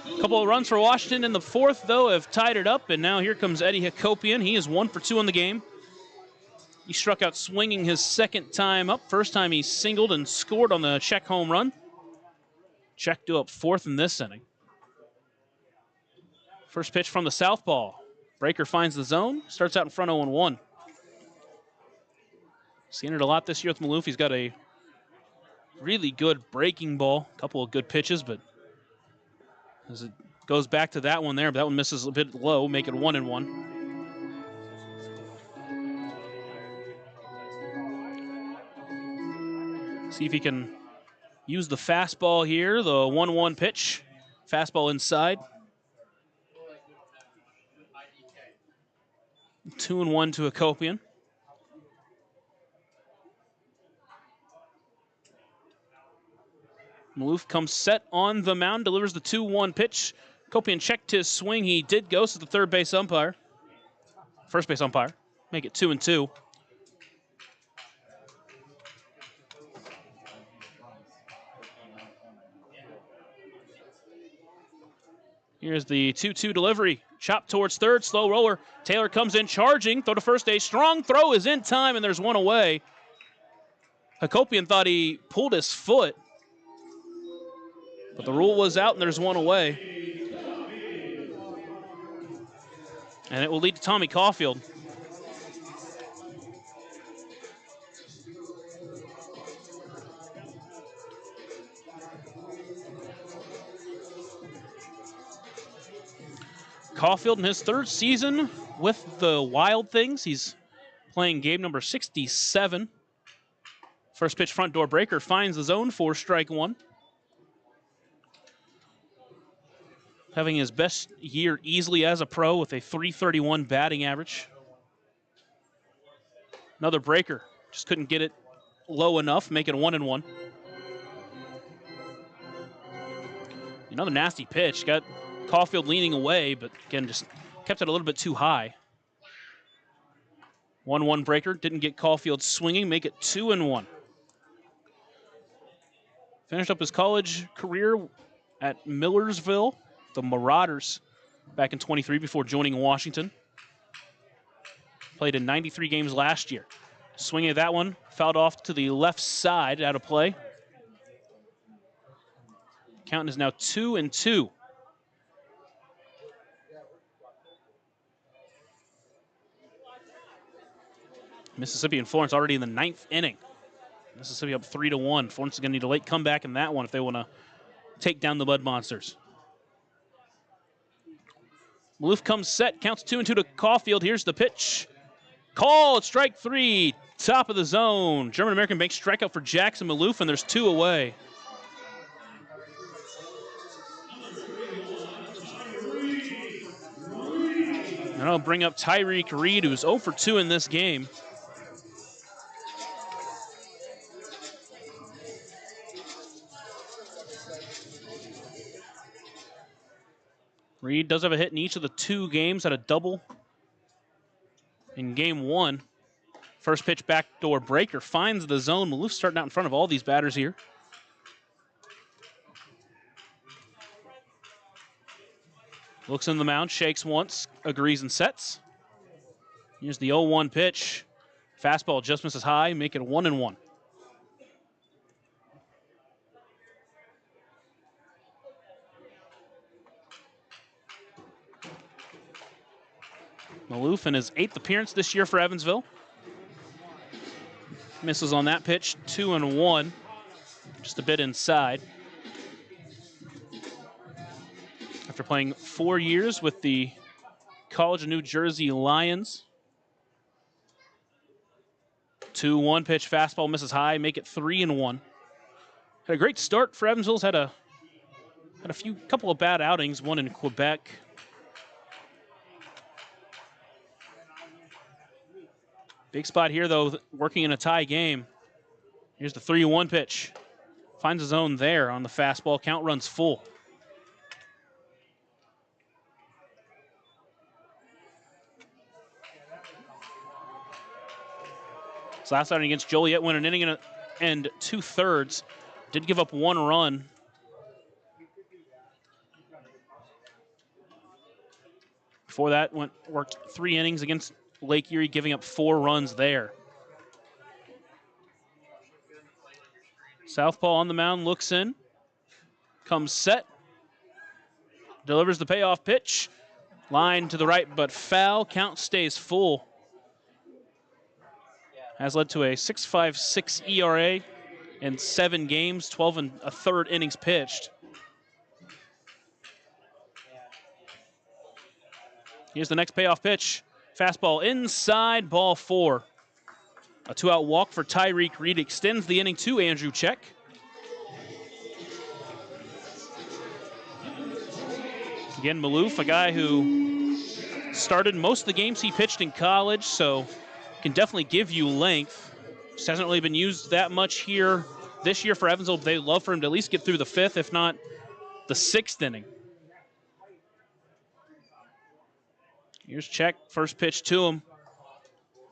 A couple of runs for Washington in the 4th, though, have tied it up, and now here comes Eddie Hakopian. He is 1 for 2 in the game. He struck out swinging his 2nd time up. First time he singled and scored on the Check home run. Check due up 4th in this inning. First pitch from the southpaw. Breaker finds the zone, starts out in front 0-1. Seen it a lot this year with Maloof. He's got a really good breaking ball, a couple of good pitches, but as it goes back to that one there, but that one misses a bit low, make it 1-1. See if he can use the fastball here, the 1-1 pitch. Fastball inside. 2-1 to Hakopian. Maloof comes set on the mound, delivers the 2-1 pitch. Hakopian checked his swing. He did go to the third base umpire. First base umpire. Make it 2-2. Here's the 2-2 delivery. Chop towards third, slow roller. Taylor comes in charging. Throw to first, a strong throw is in time, and there's one away. Hakopian thought he pulled his foot, but the rule was out, and there's one away. And it will lead to Tommy Caulfield. Caulfield in his third season with the Wild Things. He's playing game number 67. First pitch front door breaker finds the zone for strike one. Having his best year easily as a pro with a .331 batting average. Another breaker, just couldn't get it low enough, make it a 1-1. Another nasty pitch, got Caulfield leaning away, but again, just kept it a little bit too high. 1-1 breaker, didn't get Caulfield swinging, make it 2-1. Finished up his college career at Millersville, the Marauders, back in 23 before joining Washington. Played in 93 games last year. Swinging at that one, fouled off to the left side, out of play. Count is now 2-2. Mississippi and Florence already in the 9th inning. Mississippi up 3-1. Florence is going to need a late comeback in that one if they want to take down the Mud Monsters. Maloof comes set, counts 2-2 to Caulfield. Here's the pitch. Call, it's strike three, top of the zone. German American Bank strikeout for Jackson Maloof, and there's two away. And I'll bring up Tyreek Reed, who's 0 for 2 in this game. Reed does have a hit in each of the 2 games, had a double in game 1. First pitch backdoor breaker finds the zone. Maloof starting out in front of all these batters here. Looks in the mound, shakes once, agrees and sets. Here's the 0-1 pitch. Fastball just misses high, make it 1-1. Maloof in his 8th appearance this year for Evansville. Misses on that pitch, 2-1, just a bit inside. After playing 4 years with the College of New Jersey Lions. 2-1 pitch, fastball misses high, make it 3-1. Had a great start for Evansville's, had a couple of bad outings, one in Quebec. Big spot here, though, working in a tie game. Here's the 3-1 pitch. Finds his own there on the fastball. Count runs full. His last outing against Joliet went an inning and 2/3. Did give up 1 run. Before that, worked 3 innings against Lake Erie, giving up 4 runs there. Southpaw on the mound, looks in, comes set, delivers the payoff pitch. Line to the right, but foul. Count stays full. Has led to a 6.56 ERA in 7 games, 12 1/3 innings pitched. Here's the next payoff pitch. Fastball inside, ball 4. A 2-out walk for Tyreek Reed extends the inning to Andrew Check. Again, Maloof, a guy who started most of the games he pitched in college, so can definitely give you length. Just hasn't really been used that much here this year for Evansville. They'd love for him to at least get through the 5th, if not the 6th inning. Here's Check, first pitch to him.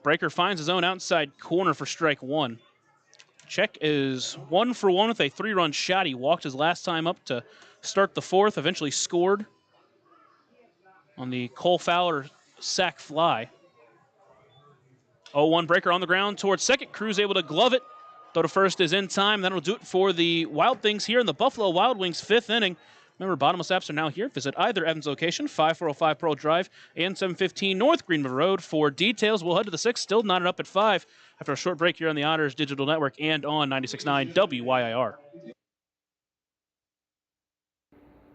Breaker finds his own outside corner for strike 1. Check is 1 for 1 with a 3-run shot. He walked his last time up to start the 4th, eventually scored on the Cole Fowler sac fly. 0-1 breaker on the ground towards second. Cruz able to glove it. Throw to first is in time. That'll do it for the Wild Things here in the Buffalo Wild Wings 5th inning. Remember, bottomless apps are now here. Visit either Evans location, 5405 Pearl Drive and 715 North Greenville Road for details. We'll head to the 6th, still knotted up at 5 after a short break here on the Otters Digital Network and on 96.9 WYIR.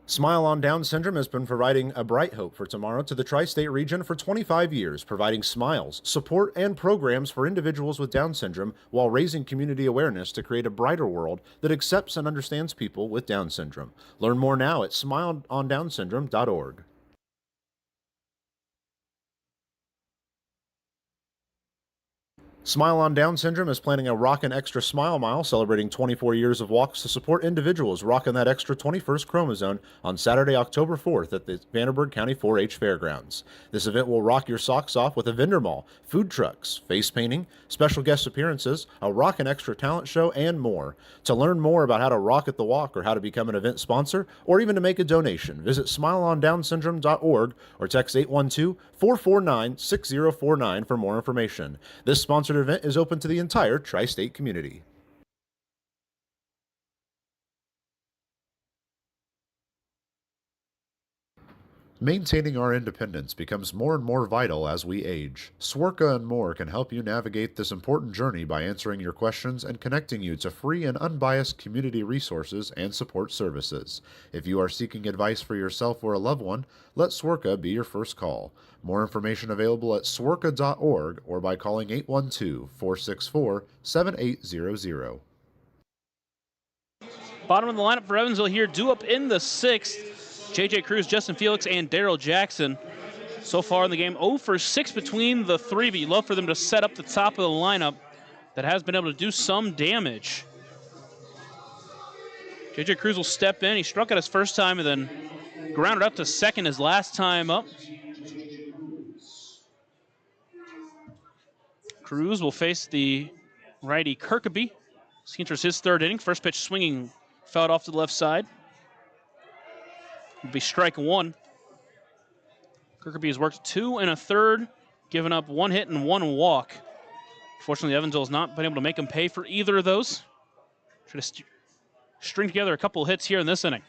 Smile on Down Syndrome has been providing a bright hope for tomorrow to the tri-state region for 25 years, providing smiles, support, and programs for individuals with Down syndrome while raising community awareness to create a brighter world that accepts and understands people with Down syndrome. Learn more now at smileondownsyndrome.org. Smile on Down Syndrome is planning a Rockin' Extra Smile Mile celebrating 24 years of walks to support individuals rocking that extra 21st chromosome on Saturday, October 4th at the Vanderburgh County 4-H Fairgrounds. This event will rock your socks off with a vendor mall, food trucks, face painting, special guest appearances, a Rockin' Extra talent show, and more. To learn more about how to rock at the walk or how to become an event sponsor or even to make a donation, visit smileondownsyndrome.org or text 812-449-6049 for more information. This sponsored event is open to the entire tri-state community. Maintaining our independence becomes more and more vital as we age. Swerka and more can help you navigate this important journey by answering your questions and connecting you to free and unbiased community resources and support services. If you are seeking advice for yourself or a loved one, let Swerka be your first call. More information available at swerka.org or by calling 812-464-7800. Bottom of the lineup for Evansville here, due up in the 6th. J.J. Cruz, Justin Felix, and Daryl Jackson. So far in the game, 0 for 6 between the three, but you'd love for them to set up the top of the lineup that has been able to do some damage. J.J. Cruz will step in. He struck out his first time and then grounded up to second his last time up. Cruz will face the righty Kirkaby. He enters his 3rd inning. First pitch swinging, fouled off to the left side. It'll be strike 1. Kirkaby has worked 2 1/3, given up 1 hit and 1 walk. Fortunately, Evansville has not been able to make him pay for either of those. Try to string together a couple hits here in this inning.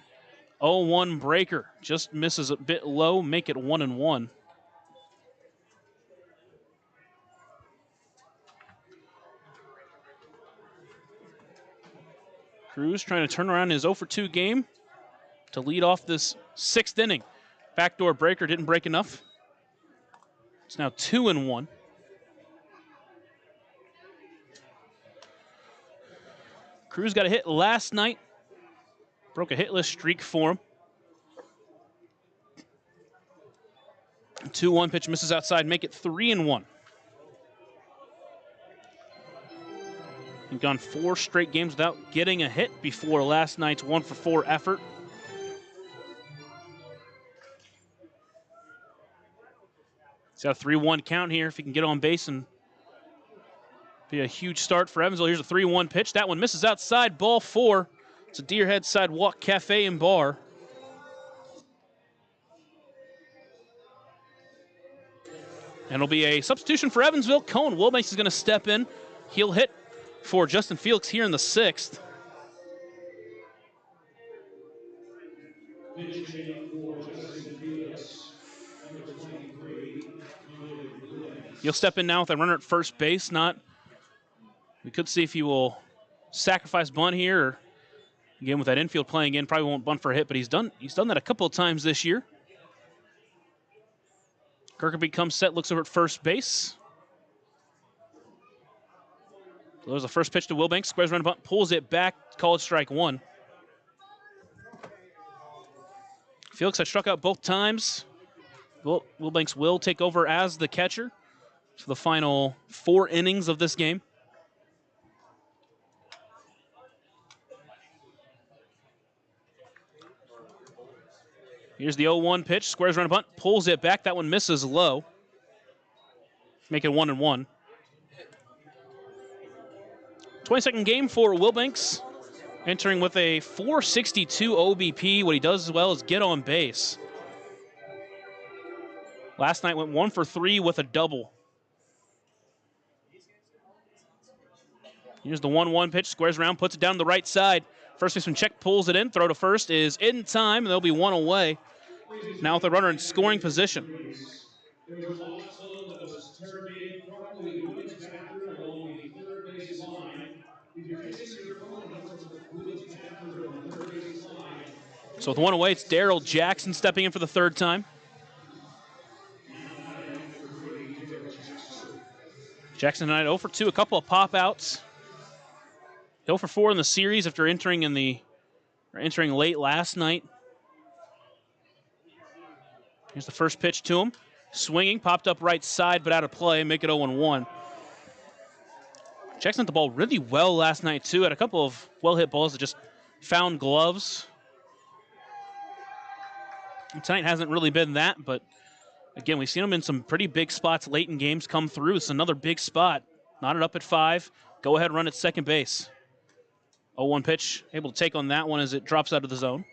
0-1 breaker, just misses a bit low, make it 1-1. Cruz trying to turn around his 0 for 2 game to lead off this 6th inning. Backdoor breaker didn't break enough. It's now 2-1. Cruz got a hit last night. Broke a hitless streak for him. 2-1 pitch misses outside, make it 3-1. He's gone 4 straight games without getting a hit before last night's 1 for 4 effort. He's got a 3-1 count here. If he can get on base and be a huge start for Evansville. Here's a 3-1 pitch. That one misses outside, ball 4. It's a Deerhead Sidewalk Cafe and Bar. And it'll be a substitution for Evansville. Cohen Wilbanks is going to step in. He'll hit for Justin Felix here in the 6th. He'll step in now with a runner at first base. We could see if he will sacrifice bunt here. Or, again, with that infield playing in, probably won't bunt for a hit, but he's done that a couple of times this year. Kirkaby comes set, looks over at first base. So there's the first pitch to Wilbanks. Squares around a bunt, pulls it back, called strike one. Felix had struck out both times. Wilbanks will take over as the catcher for the final 4 innings of this game. Here's the 0-1 pitch. Squares around a bunt, pulls it back. That one misses low. Make it 1-1. 22nd game for Wilbanks. Entering with a 462 OBP. What he does as well is get on base. Last night went 1 for 3 with a double. Here's the 1-1 pitch. Squares around, puts it down the right side. First baseman Check pulls it in. Throw to first is in time, and there'll be one away. Now with the runner in scoring position. There was a lost hole that was terminated properly. Williams backer along the third base line. If you're fixing your phone number for Williams backer on the third base line. So with one away, it's Daryl Jackson stepping in for the third time. Jackson tonight 0 for 2, a couple of pop outs. 0 for 4 in the series after entering late last night. Here's the first pitch to him. Swinging, popped up right side, but out of play. Make it 0-1. Jackson hit the ball really well last night, too. Had a couple of well-hit balls that just found gloves. And tonight hasn't really been that, but again, we've seen him in some pretty big spots late in games come through. It's another big spot. Knotted up at 5. Go ahead, run at second base. 0-1 pitch, able to take on that one as it drops out of the zone.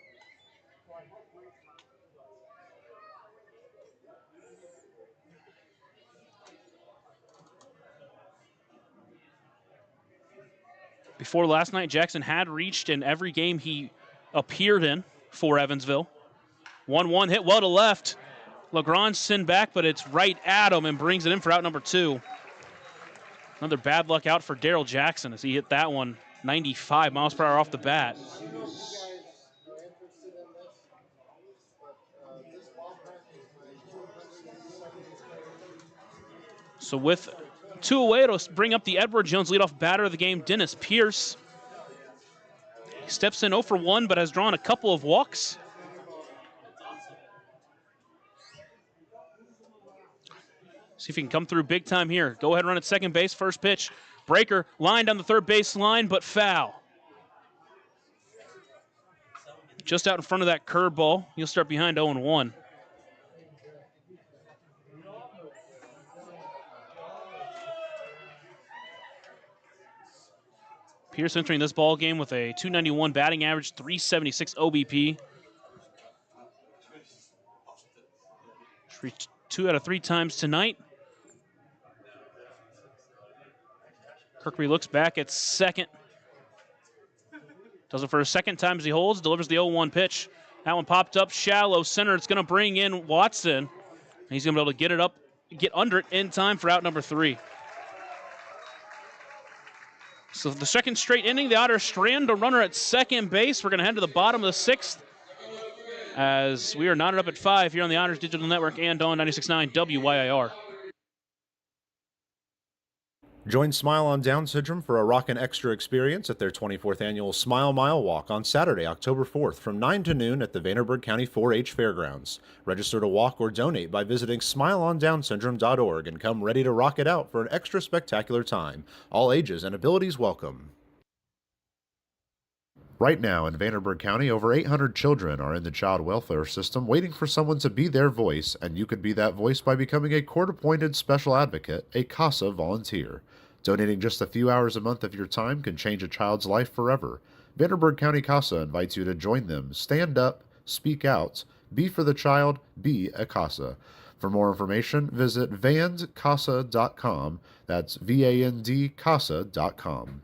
Before last night, Jackson had reached in every game he appeared in for Evansville. 1-1 hit well to left. Legrand send back, but it's right at him and brings it in for out number 2. Another bad luck out for Daryl Jackson as he hit that one 95 miles per hour off the bat. So with 2 away, it'll bring up the Edward Jones leadoff batter of the game, Dennis Pierce. He steps in 0 for 1, but has drawn a couple of walks. See if he can come through big time here. Go ahead, run at second base, first pitch. Breaker, line down the third base line, but foul. Just out in front of that curveball. He'll start behind 0-1. Pierce entering this ball game with a .291 batting average, .376 OBP. 2 out of 3 times tonight. Kirkby looks back at second. Does it for a second time as he holds, delivers the 0-1 pitch. That one popped up shallow center. It's going to bring in Watson. He's going to be able to get it up, get under it in time for out number 3. So the second straight inning, the Otters strand a runner at second base. We're going to head to the bottom of the 6th as we are knotted up at 5 here on the Otters Digital Network and on 96.9 WYIR. Join Smile on Down Syndrome for a rockin' extra experience at their 24th annual Smile Mile Walk on Saturday, October 4th from 9 to noon at the Vanderburgh County 4-H Fairgrounds. Register to walk or donate by visiting smileondownsyndrome.org and come ready to rock it out for an extra spectacular time. All ages and abilities welcome. Right now in Vanderburgh County, over 800 children are in the child welfare system waiting for someone to be their voice, and you could be that voice by becoming a court-appointed special advocate, a CASA volunteer. Donating just a few hours a month of your time can change a child's life forever. Vanderburgh County CASA invites you to join them. Stand up, speak out, be for the child, be a CASA. For more information, visit vandcasa.com. That's VAND CASA.com.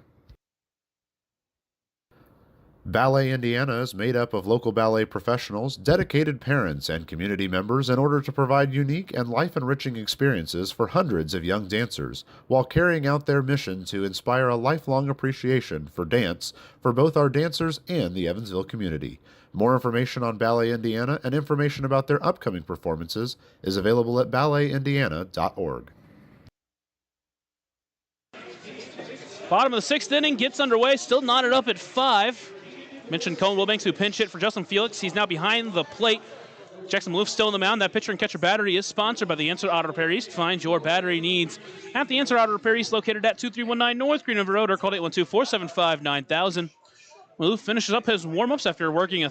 Ballet Indiana is made up of local ballet professionals, dedicated parents, and community members in order to provide unique and life-enriching experiences for hundreds of young dancers, while carrying out their mission to inspire a lifelong appreciation for dance for both our dancers and the Evansville community. More information on Ballet Indiana and information about their upcoming performances is available at balletindiana.org. Bottom of the sixth inning gets underway, still knotted up at 5. Mentioned Cohen Wilbanks, who pinch hit for Justin Felix. He's now behind the plate. Jackson Maloof still in the mound. That pitcher and catcher battery is sponsored by the Answer Auto Repair East. Find your battery needs at the Answer Auto Repair East, located at 2319 North Green River Road, or call 812-475-9000. Maloof finishes up his warm-ups after working an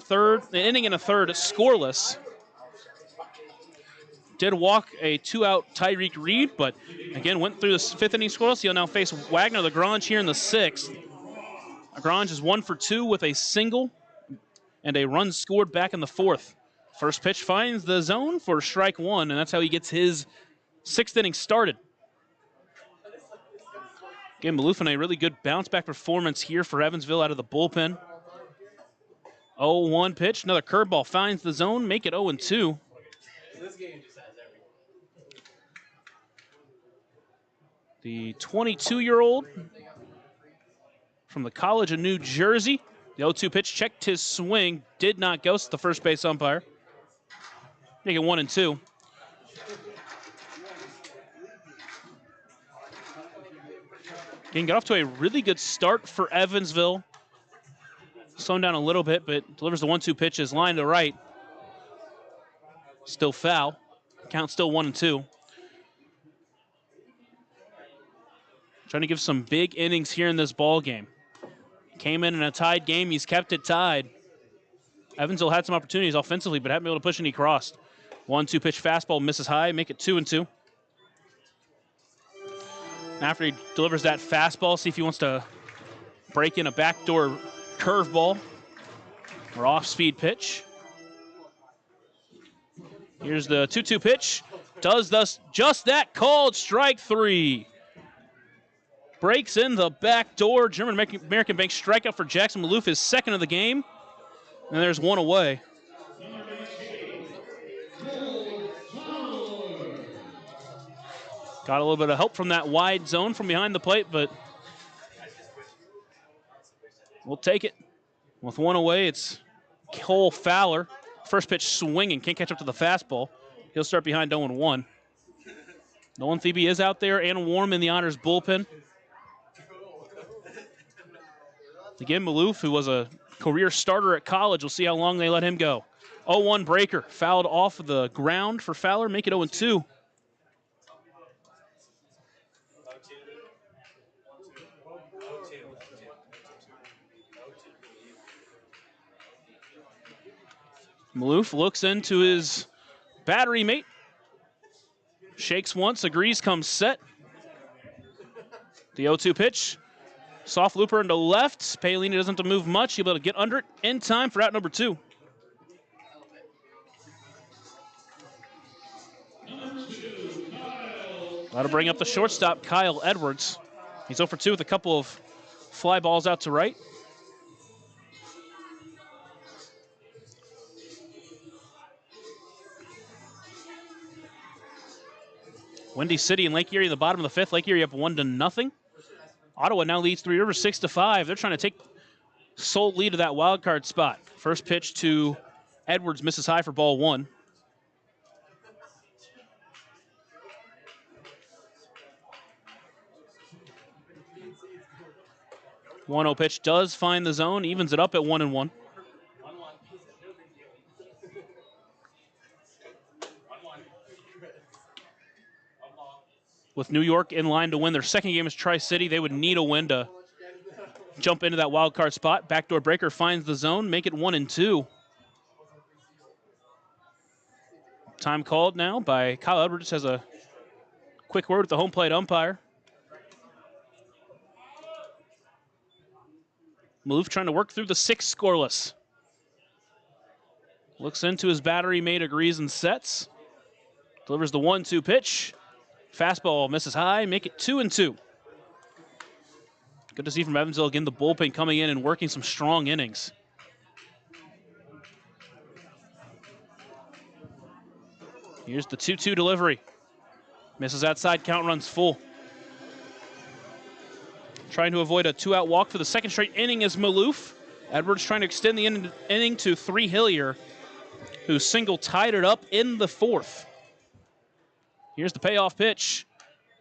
inning and a third scoreless. Did walk a 2-out Tyreek Reed, but again went through the 5th inning scoreless. He'll now face Wagner Lagrange here in the 6th. Lagrange is 1 for 2 with a single and a run scored back in the 4th. First pitch finds the zone for strike 1, and that's how he gets his 6th inning started. Again, Maloof in a really good bounce-back performance here for Evansville out of the bullpen. 0-1 pitch, another curveball finds the zone, make it 0-2. The 22-year-old from the College of New Jersey. The 0-2 pitch checked his swing, did not go. It's the first base umpire. Make it 1-2. Again, got off to a really good start for Evansville. Slowing down a little bit, but delivers the 1-2 pitch, is line to right. Still foul. Count still 1-2. Trying to give some big innings here in this ball game. Came in a tied game. He's kept it tied. Evansville had some opportunities offensively, but haven't been able to push any crossed. 1-2 pitch fastball misses high, make it 2-2. After he delivers that fastball, see if he wants to break in a backdoor curveball or off-speed pitch. Here's the 2-2 pitch. Does just that, called strike 3. Breaks in the back door. German American Bank strikeout for Jackson Maloof, his 2nd of the game. And there's 1 away. Got a little bit of help from that wide zone from behind the plate, but we'll take it. With 1 away, it's Cole Fowler. First pitch swinging, can't catch up to the fastball. He'll start behind 0-1. Nolan Thebe is out there and warm in the Otters bullpen. Again, Maloof, who was a career starter at college, we'll see how long they let him go. 0-1 breaker, fouled off of the ground for Fowler, make it 0-2. Maloof looks into his battery mate. Shakes once, agrees, comes set. The 0-2 pitch. Soft looper into left. Paolini doesn't have to move much. He'll be able to get under it in time for out number 2. That'll bring up the shortstop, Kyle Edwards. He's 0 for 2 with a couple of fly balls out to right. Windy City and Lake Erie in the bottom of the 5th. Lake Erie up 1-0. Ottawa now leads Three Rivers 6-5. They're trying to take sole lead of that wild card spot. First pitch to Edwards misses high for ball 1. One 0 pitch does find the zone, evens it up at 1-1. With New York in line to win their 2nd game as Tri-City, they would need a win to jump into that wild card spot. Backdoor breaker finds the zone, make it 1-2. Time called now by Kyle Edwards. Has a quick word with the home plate umpire. Maloof trying to work through the 6th scoreless. Looks into his battery mate, agrees and sets. Delivers the 1-2 pitch. Fastball misses high, make it 2-2. Good to see from Evansville again, the bullpen coming in and working some strong innings. Here's the 2-2 delivery. Misses outside, count runs full. Trying to avoid a 2-out walk for the 2nd straight inning is Maloof. Edwards trying to extend the inning to 3 Hillier, who single tied it up in the 4th. Here's the payoff pitch.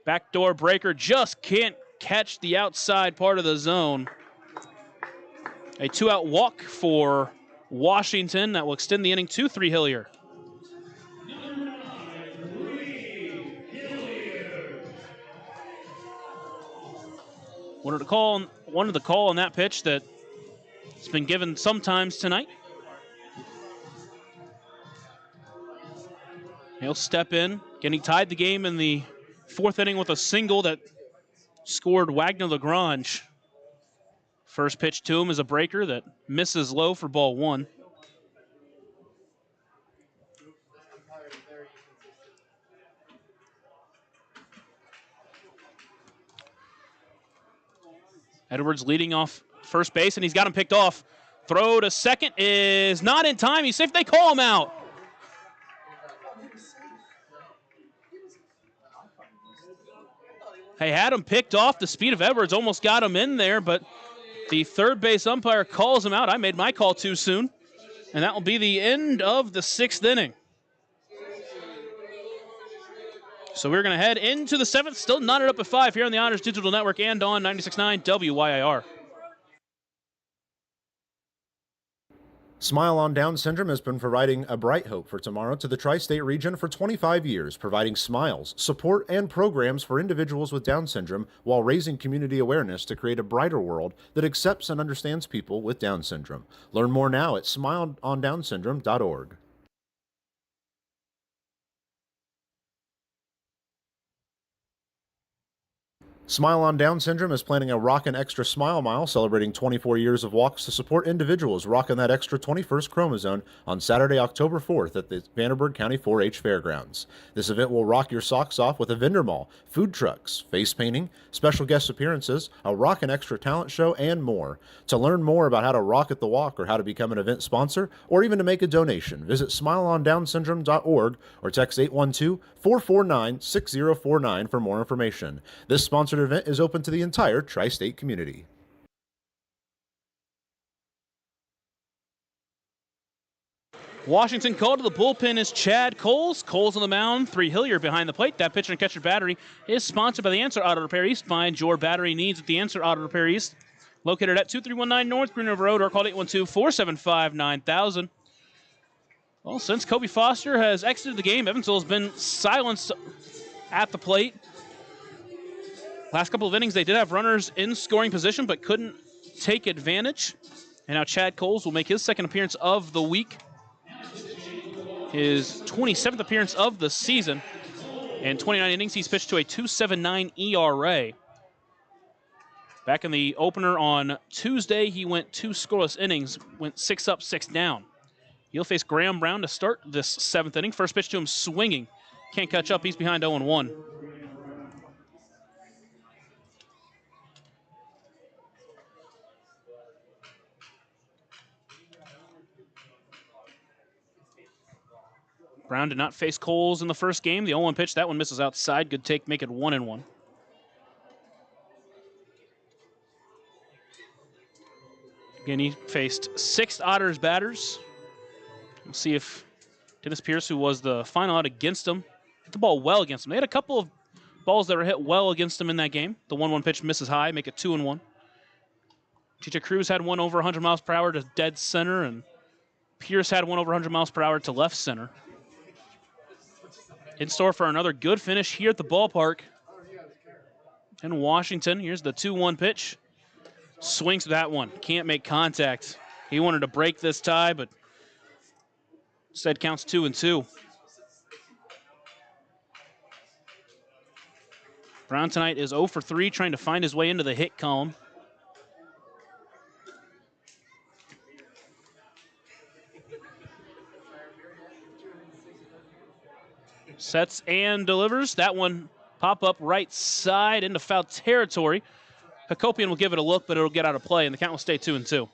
Backdoor breaker just can't catch the outside part of the zone. A 2-out walk for Washington that will extend the inning to 3 Hillier. Wanted to call on that pitch that it's been given sometimes tonight. He'll step in. Again, he tied the game in the 4th inning with a single that scored Wagner Lagrange. First pitch to him is a breaker that misses low for ball 1. Edwards leading off first base, and he's got him picked off. Throw to second is not in time. He's safe. They call him out. They had him picked off. The speed of Edwards almost got him in there, but the third base umpire calls him out. I made my call too soon, and that will be the end of the 6th inning. So we're going to head into the 7th, still knotted up at 5 here on the Otters Digital Network and on 96.9 WYIR. Smile on Down Syndrome has been providing a bright hope for tomorrow to the tri-state region for 25 years, providing smiles, support, and programs for individuals with Down syndrome while raising community awareness to create a brighter world that accepts and understands people with Down syndrome. Learn more now at smileondownsyndrome.org. Smile on Down Syndrome is planning a Rockin' Extra Smile Mile celebrating 24 years of walks to support individuals rocking that extra 21st chromosome on Saturday, October 4th at the Vanderburgh County 4-H Fairgrounds. This event will rock your socks off with a vendor mall, food trucks, face painting, special guest appearances, a Rockin' Extra talent show, and more. To learn more about how to rock at the walk or how to become an event sponsor or even to make a donation, visit smileondownsyndrome.org or text 812-449-6049 for more information. This sponsored event is open to the entire tri-state community. Washington called to the bullpen is Chad Coles. Coles on the mound, 3 Hillier behind the plate. That pitcher and catcher battery is sponsored by the Answer Auto Repair East. Find your battery needs at the Answer Auto Repair East. Located at 2319 North Green River Road or call 812-475-9000. Well, since Kobe Foster has exited the game, Evansville has been silenced at the plate. Last couple of innings, they did have runners in scoring position, but couldn't take advantage. And now Chad Coles will make his second appearance of the week. His 27th appearance of the season. In 29 innings, he's pitched to a 2.79 ERA. Back in the opener on Tuesday, he went 2 scoreless innings, went 6 up, 6 down. He'll face Graham Brown to start this 7th inning. First pitch to him swinging. Can't catch up, he's behind 0-1. Brown did not face Coles in the first game. The 0-1 pitch, that one misses outside. Good take, make it 1-1. Again, he faced 6 Otters batters. We'll see if Dennis Pierce, who was the final out against him, hit the ball well against him. They had a couple of balls that were hit well against him in that game. The 1-1 pitch misses high, make it 2-1. Chicha Cruz had one over 100 miles per hour to dead center, and Pierce had one over 100 miles per hour to left center. In store for another good finish here at the ballpark in Washington. Here's the 2-1 pitch. Swings that one. Can't make contact. He wanted to break this tie, but instead counts 2-2. Brown tonight is 0 for 3, trying to find his way into the hit column. Sets and delivers. That one pop up right side into foul territory. Hakopian will give it a look, but it'll get out of play, and the count will stay 2-2.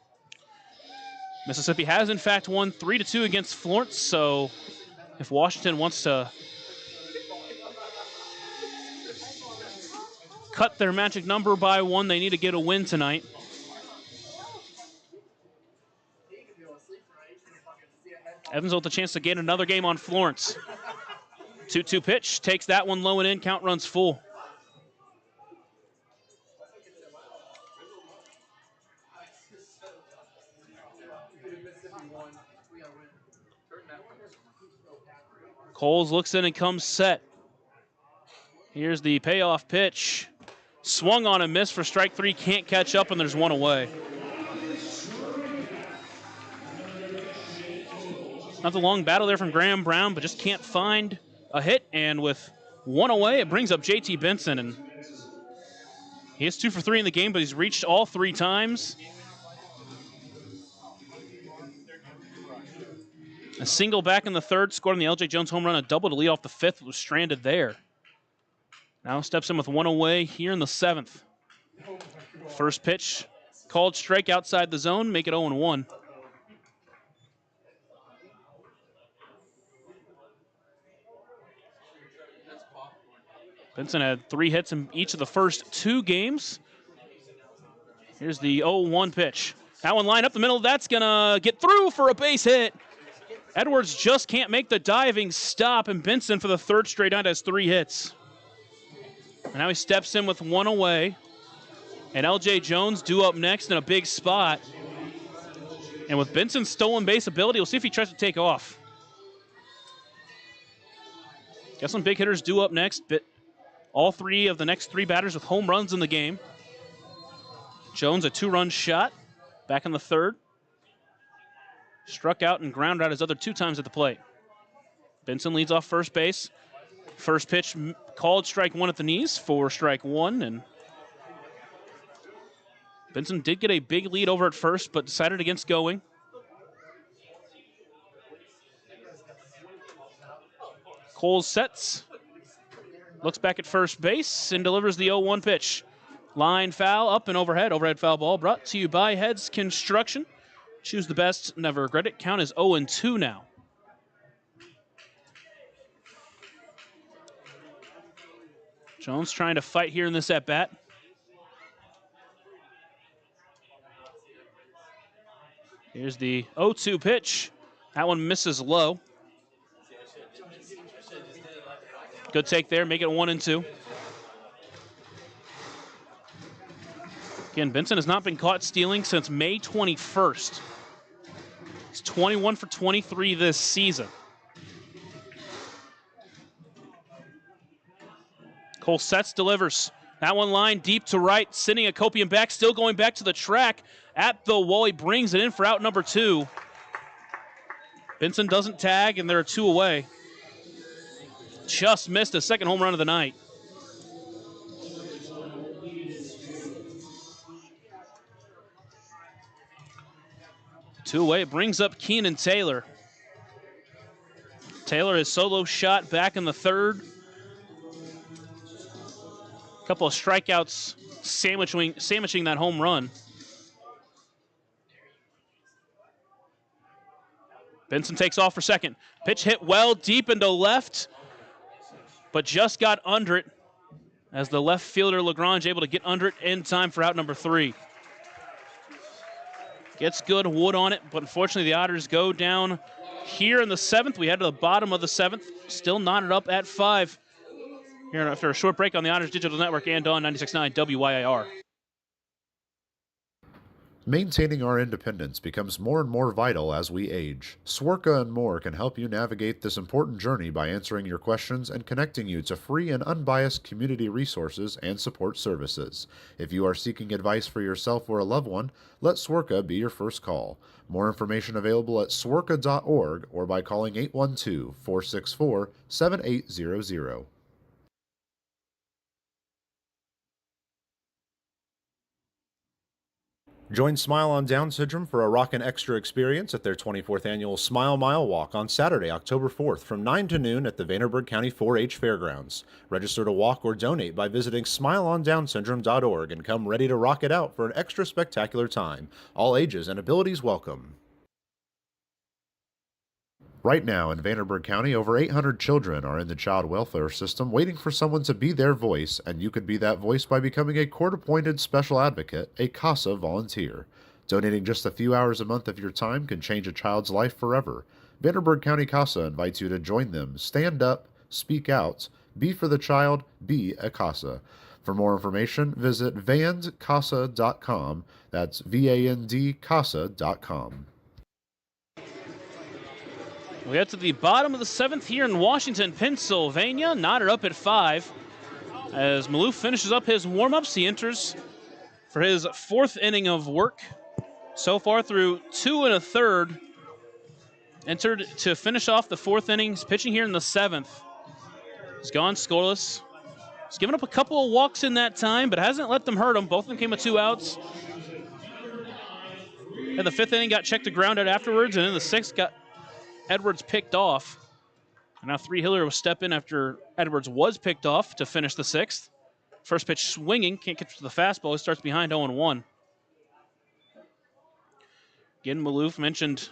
Mississippi has, in fact, won 3-2 against Florence, so if Washington wants to cut their magic number by 1, they need to get a win tonight. Evansville with a chance to gain another game on Florence. 2-2 pitch, takes that one low and in, count runs full. Coles looks in and comes set. Here's the payoff pitch. Swung on and missed for strike three. Can't catch up, and there's one away. Not the long battle there from Graham Brown, but just can't find a hit. And with one away, it brings up JT Benson. And he is 2 for 3 in the game, but he's reached all 3 times. A single back in the third, scored on the LJ Jones home run, a double to lead off the fifth, was stranded there. Now steps in with one away here in the seventh. First pitch, called strike outside the zone, make it 0-1. Benson had 3 hits in each of the first 2 games. Here's the 0-1 pitch. That one lined up the middle. That's going to get through for a base hit. Edwards just can't make the diving stop, and Benson for the third straight night has 3 hits. And now he steps in with one away. And LJ Jones due up next in a big spot. And with Benson's stolen base ability, we'll see if he tries to take off. Got some big hitters due up next, but all 3 of the next 3 batters with home runs in the game. Jones, a 2-run shot back in the third. Struck out and grounded out his other 2 times at the plate. Benson leads off first base. First pitch called strike 1 at the knees for strike 1. And Benson did get a big lead over at first, but decided against going. Cole sets. Looks back at first base and delivers the 0-1 pitch. Line foul, up and overhead. Overhead foul ball brought to you by Heads Construction. Choose the best, never regret it. Count is 0-2 now. Jones trying to fight here in this at-bat. Here's the 0-2 pitch. That one misses low. Good take there, make it 1-2. Again, Benson has not been caught stealing since May 21st. He's 21 for 23 this season. Cole sets, delivers. That one line deep to right, sending a Copian back, still going back to the track at the wall. He brings it in for out number 2. Benson doesn't tag, and there are 2 away. Just missed a second home run of the night. Two away, it brings up Keenan Taylor. Taylor is solo shot back in the third. A couple of strikeouts sandwiching that home run. Benson takes off for second. Pitch hit well deep into left, but just got under it as the left fielder Lagrange able to get under it in time for out number 3. Gets good wood on it, but unfortunately the Otters go down here in the 7th. We head to the bottom of the 7th, still knotted up at 5. Here after a short break on the Otters Digital Network and on 96.9 WYIR. Maintaining our independence becomes more and more vital as we age. Swerka and More can help you navigate this important journey by answering your questions and connecting you to free and unbiased community resources and support services. If you are seeking advice for yourself or a loved one, let Swerka be your first call. More information available at swerka.org or by calling 812-464-7800. Join Smile on Down Syndrome for a rockin' extra experience at their 24th annual Smile Mile Walk on Saturday, October 4th from 9 to noon at the Vanderburgh County 4-H Fairgrounds. Register to walk or donate by visiting smileondownsyndrome.org and come ready to rock it out for an extra spectacular time. All ages and abilities welcome. Right now in Vanderburgh County, over 800 children are in the child welfare system waiting for someone to be their voice, and you could be that voice by becoming a court-appointed special advocate, a CASA volunteer. Donating just a few hours a month of your time can change a child's life forever. Vanderburgh County CASA invites you to join them. Stand up, speak out, be for the child, be a CASA. For more information, visit vandcasa.com. That's VAND CASA.com. We get to the bottom of the 7th here in Washington, Pennsylvania. Knotted up at 5. As Maloof finishes up his warm-ups, he enters for his 4th inning of work. So far through 2 1/3. Entered to finish off the 4th inning. He's pitching here in the 7th. He's gone scoreless. He's given up a couple of walks in that time, but hasn't let them hurt him. Both of them came with 2 outs. And the 5th inning got checked to ground out afterwards, and in the 6th got Edwards picked off. And now 3 Hiller will step in after Edwards was picked off to finish the 6th. First pitch swinging, can't get to the fastball. He starts behind 0-1. Again, Maloof mentioned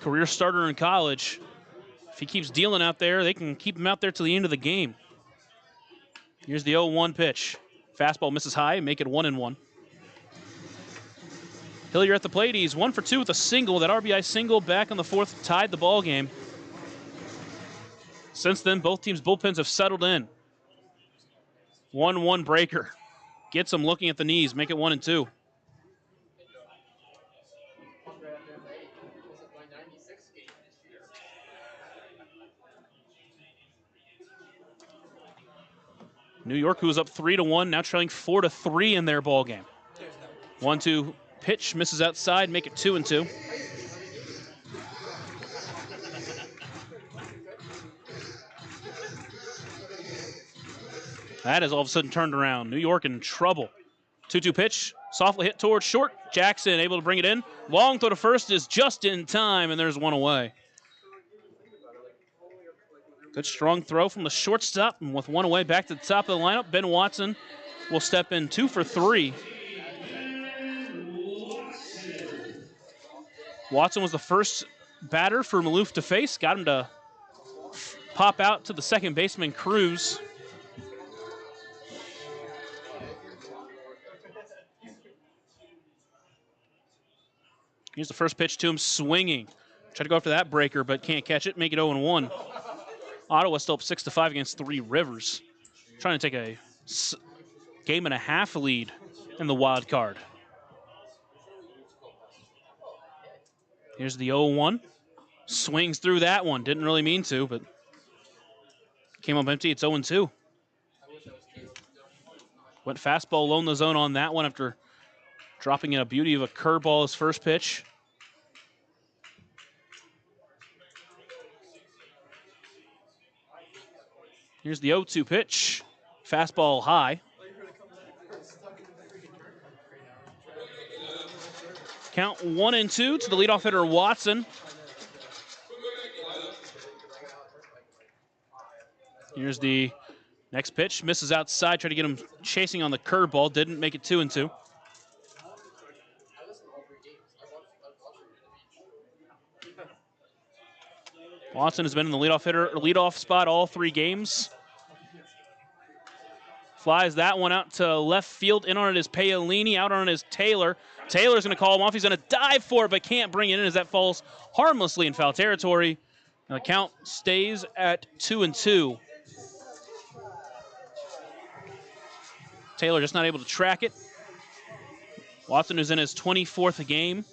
career starter in college. If he keeps dealing out there, they can keep him out there till the end of the game. Here's the 0-1 pitch. Fastball misses high, make it 1-1. Hillier at the plate. He's 1 for 2 with a single. That RBI single back on the 4th tied the ball game. Since then, both teams' bullpens have settled in. 1-1 breaker. Gets him looking at the knees, make it 1-2. New York, who was up 3-1, now trailing 4-3 in their ball game. 1-2 pitch misses outside, make it 2-2. That is all of a sudden turned around. New York in trouble. 2-2 pitch, softly hit towards short. Jackson able to bring it in. Long throw to first is just in time, and there's one away. Good strong throw from the shortstop, and with one away back to the top of the lineup, Ben Watson will step in 2 for 3. Watson was the first batter for Maloof to face, got him to pop out to the second baseman, Cruz. Here's the first pitch to him, swinging. Try to go after that breaker, but can't catch it, make it 0-1. Ottawa still up 6-5 against 3 Rivers. Trying to take a game and a half lead in the wild card. Here's the 0-1. Swings through that one. Didn't really mean to, but came up empty. It's 0-2. Went fastball low in the zone on that one after dropping in a beauty of a curveball his first pitch. Here's the 0-2 pitch. Fastball high. Count 1-2 to the leadoff hitter, Watson. Here's the next pitch. Misses outside. Tried to get him chasing on the curveball. Didn't make it 2-2. Watson has been in the leadoff spot all 3 games. Flies that one out to left field. In on it is Paolini. Out on it is Taylor. Taylor's going to call him off. He's going to dive for it, but can't bring it in as that falls harmlessly in foul territory. And the count stays at 2-2. Taylor just not able to track it. Watson is in his 24th game.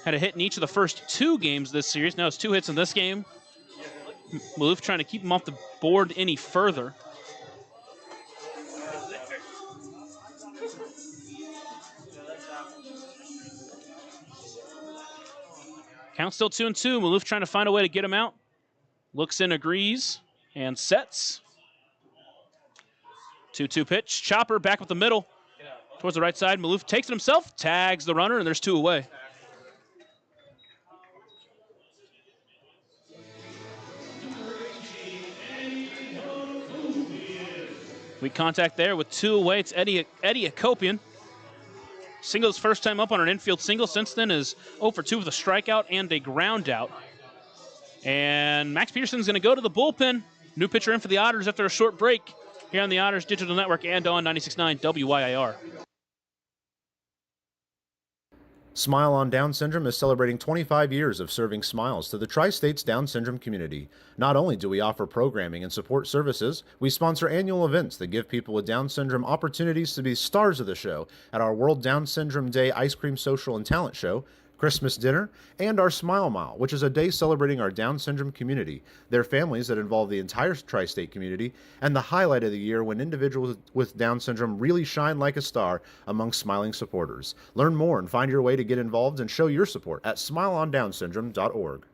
Had a hit in each of the first 2 games this series. Now it's 2 hits in this game. Maloof trying to keep him off the board any further. Count still 2-2. Maloof trying to find a way to get him out. Looks in, agrees, and sets. 2-2 pitch. Chopper back with the middle. Towards the right side. Maloof takes it himself, tags the runner, and there's 2 away. Weak contact there with 2 away. It's Eddie Akopian. Singles first time up on an infield single. Since then is 0 for 2 with a strikeout and a ground out. And Max Peterson's going to go to the bullpen. New pitcher in for the Otters after a short break here on the Otters Digital Network and on 96.9 WYIR. Smile on Down Syndrome is celebrating 25 years of serving smiles to the Tri-States Down Syndrome community. Not only do we offer programming and support services, we sponsor annual events that give people with Down Syndrome opportunities to be stars of the show at our World Down Syndrome Day Ice Cream Social and Talent Show, Christmas dinner, and our Smile Mile, which is a day celebrating our Down syndrome community, their families that involve the entire tri-state community, and the highlight of the year when individuals with Down syndrome really shine like a star among smiling supporters. Learn more and find your way to get involved and show your support at smileondownsyndrome.org.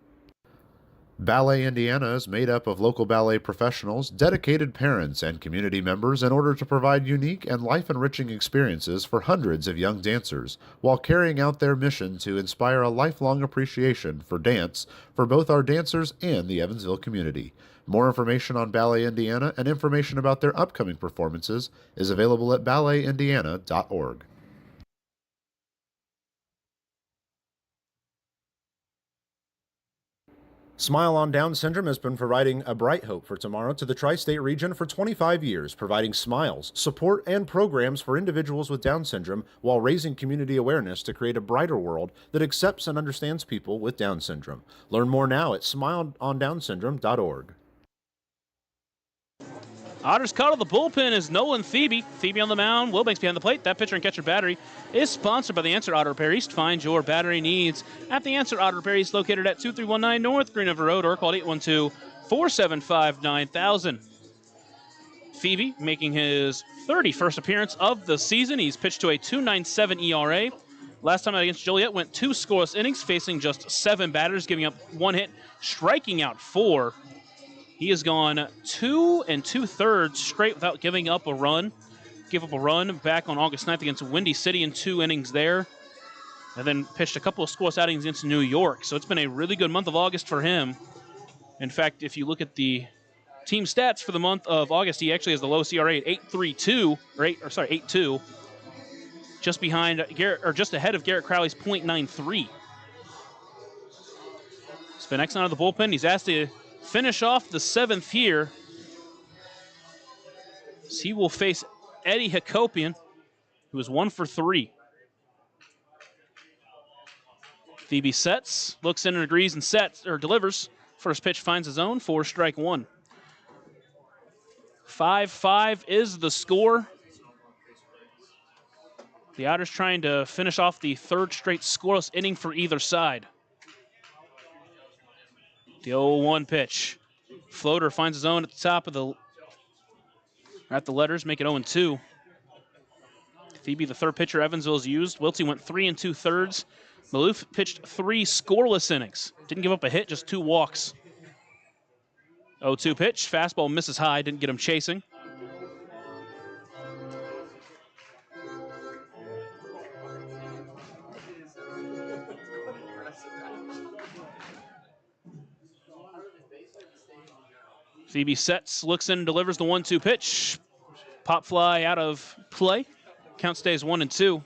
Ballet Indiana is made up of local ballet professionals, dedicated parents, and community members in order to provide unique and life-enriching experiences for hundreds of young dancers, while carrying out their mission to inspire a lifelong appreciation for dance for both our dancers and the Evansville community. More information on Ballet Indiana and information about their upcoming performances is available at balletindiana.org. Smile on Down Syndrome has been providing a bright hope for tomorrow to the tri-state region for 25 years, providing smiles, support, and programs for individuals with Down syndrome while raising community awareness to create a brighter world that accepts and understands people with Down syndrome. Learn more now at smileondownsyndrome.org. Otters caught of the bullpen is Nolan Thebe. Thebe on the mound, Wilbanks behind the plate. That pitcher and catcher battery is sponsored by the Answer Auto Repair East. Find your battery needs at the Answer Auto Repair East, located at 2319 North Green River Road, or call 812-475-9000. Thebe making his 31st appearance of the season. He's pitched to a 2.97 ERA. Last time against Joliet went 2 scoreless innings, facing just 7 batters, giving up 1 hit, striking out 4. He has gone 2 2/3 straight without giving up a run. Give up a run back on August 9th against Windy City in 2 innings there. And then pitched a couple of scoreless outings against New York. So it's been a really good month of August for him. In fact, if you look at the team stats for the month of August, he actually has the lowest ERA at 8.2, just behind Garrett, or just ahead of Garrett Crowley's .93. It's been excellent out of the bullpen. He's asked to finish off the 7th here. So he will face Eddie Hakopian, who is 1 for 3. Thebe sets, looks in and agrees and sets, or delivers. First pitch finds his own for strike 1. 5-5 is the score. The Otters trying to finish off the 3rd straight scoreless inning for either side. The 0-1 pitch. Floater finds his own at the top of the, at the letters, make it 0-2. Thebe, the 3rd pitcher Evansville has used. Wiltsey went 3 2/3. Maloof pitched 3 scoreless innings. Didn't give up a hit, just 2 walks. 0-2 pitch. Fastball misses high, didn't get him chasing. Thebe sets, looks in, and delivers the 1-2 pitch. Pop fly out of play. Count stays 1-2.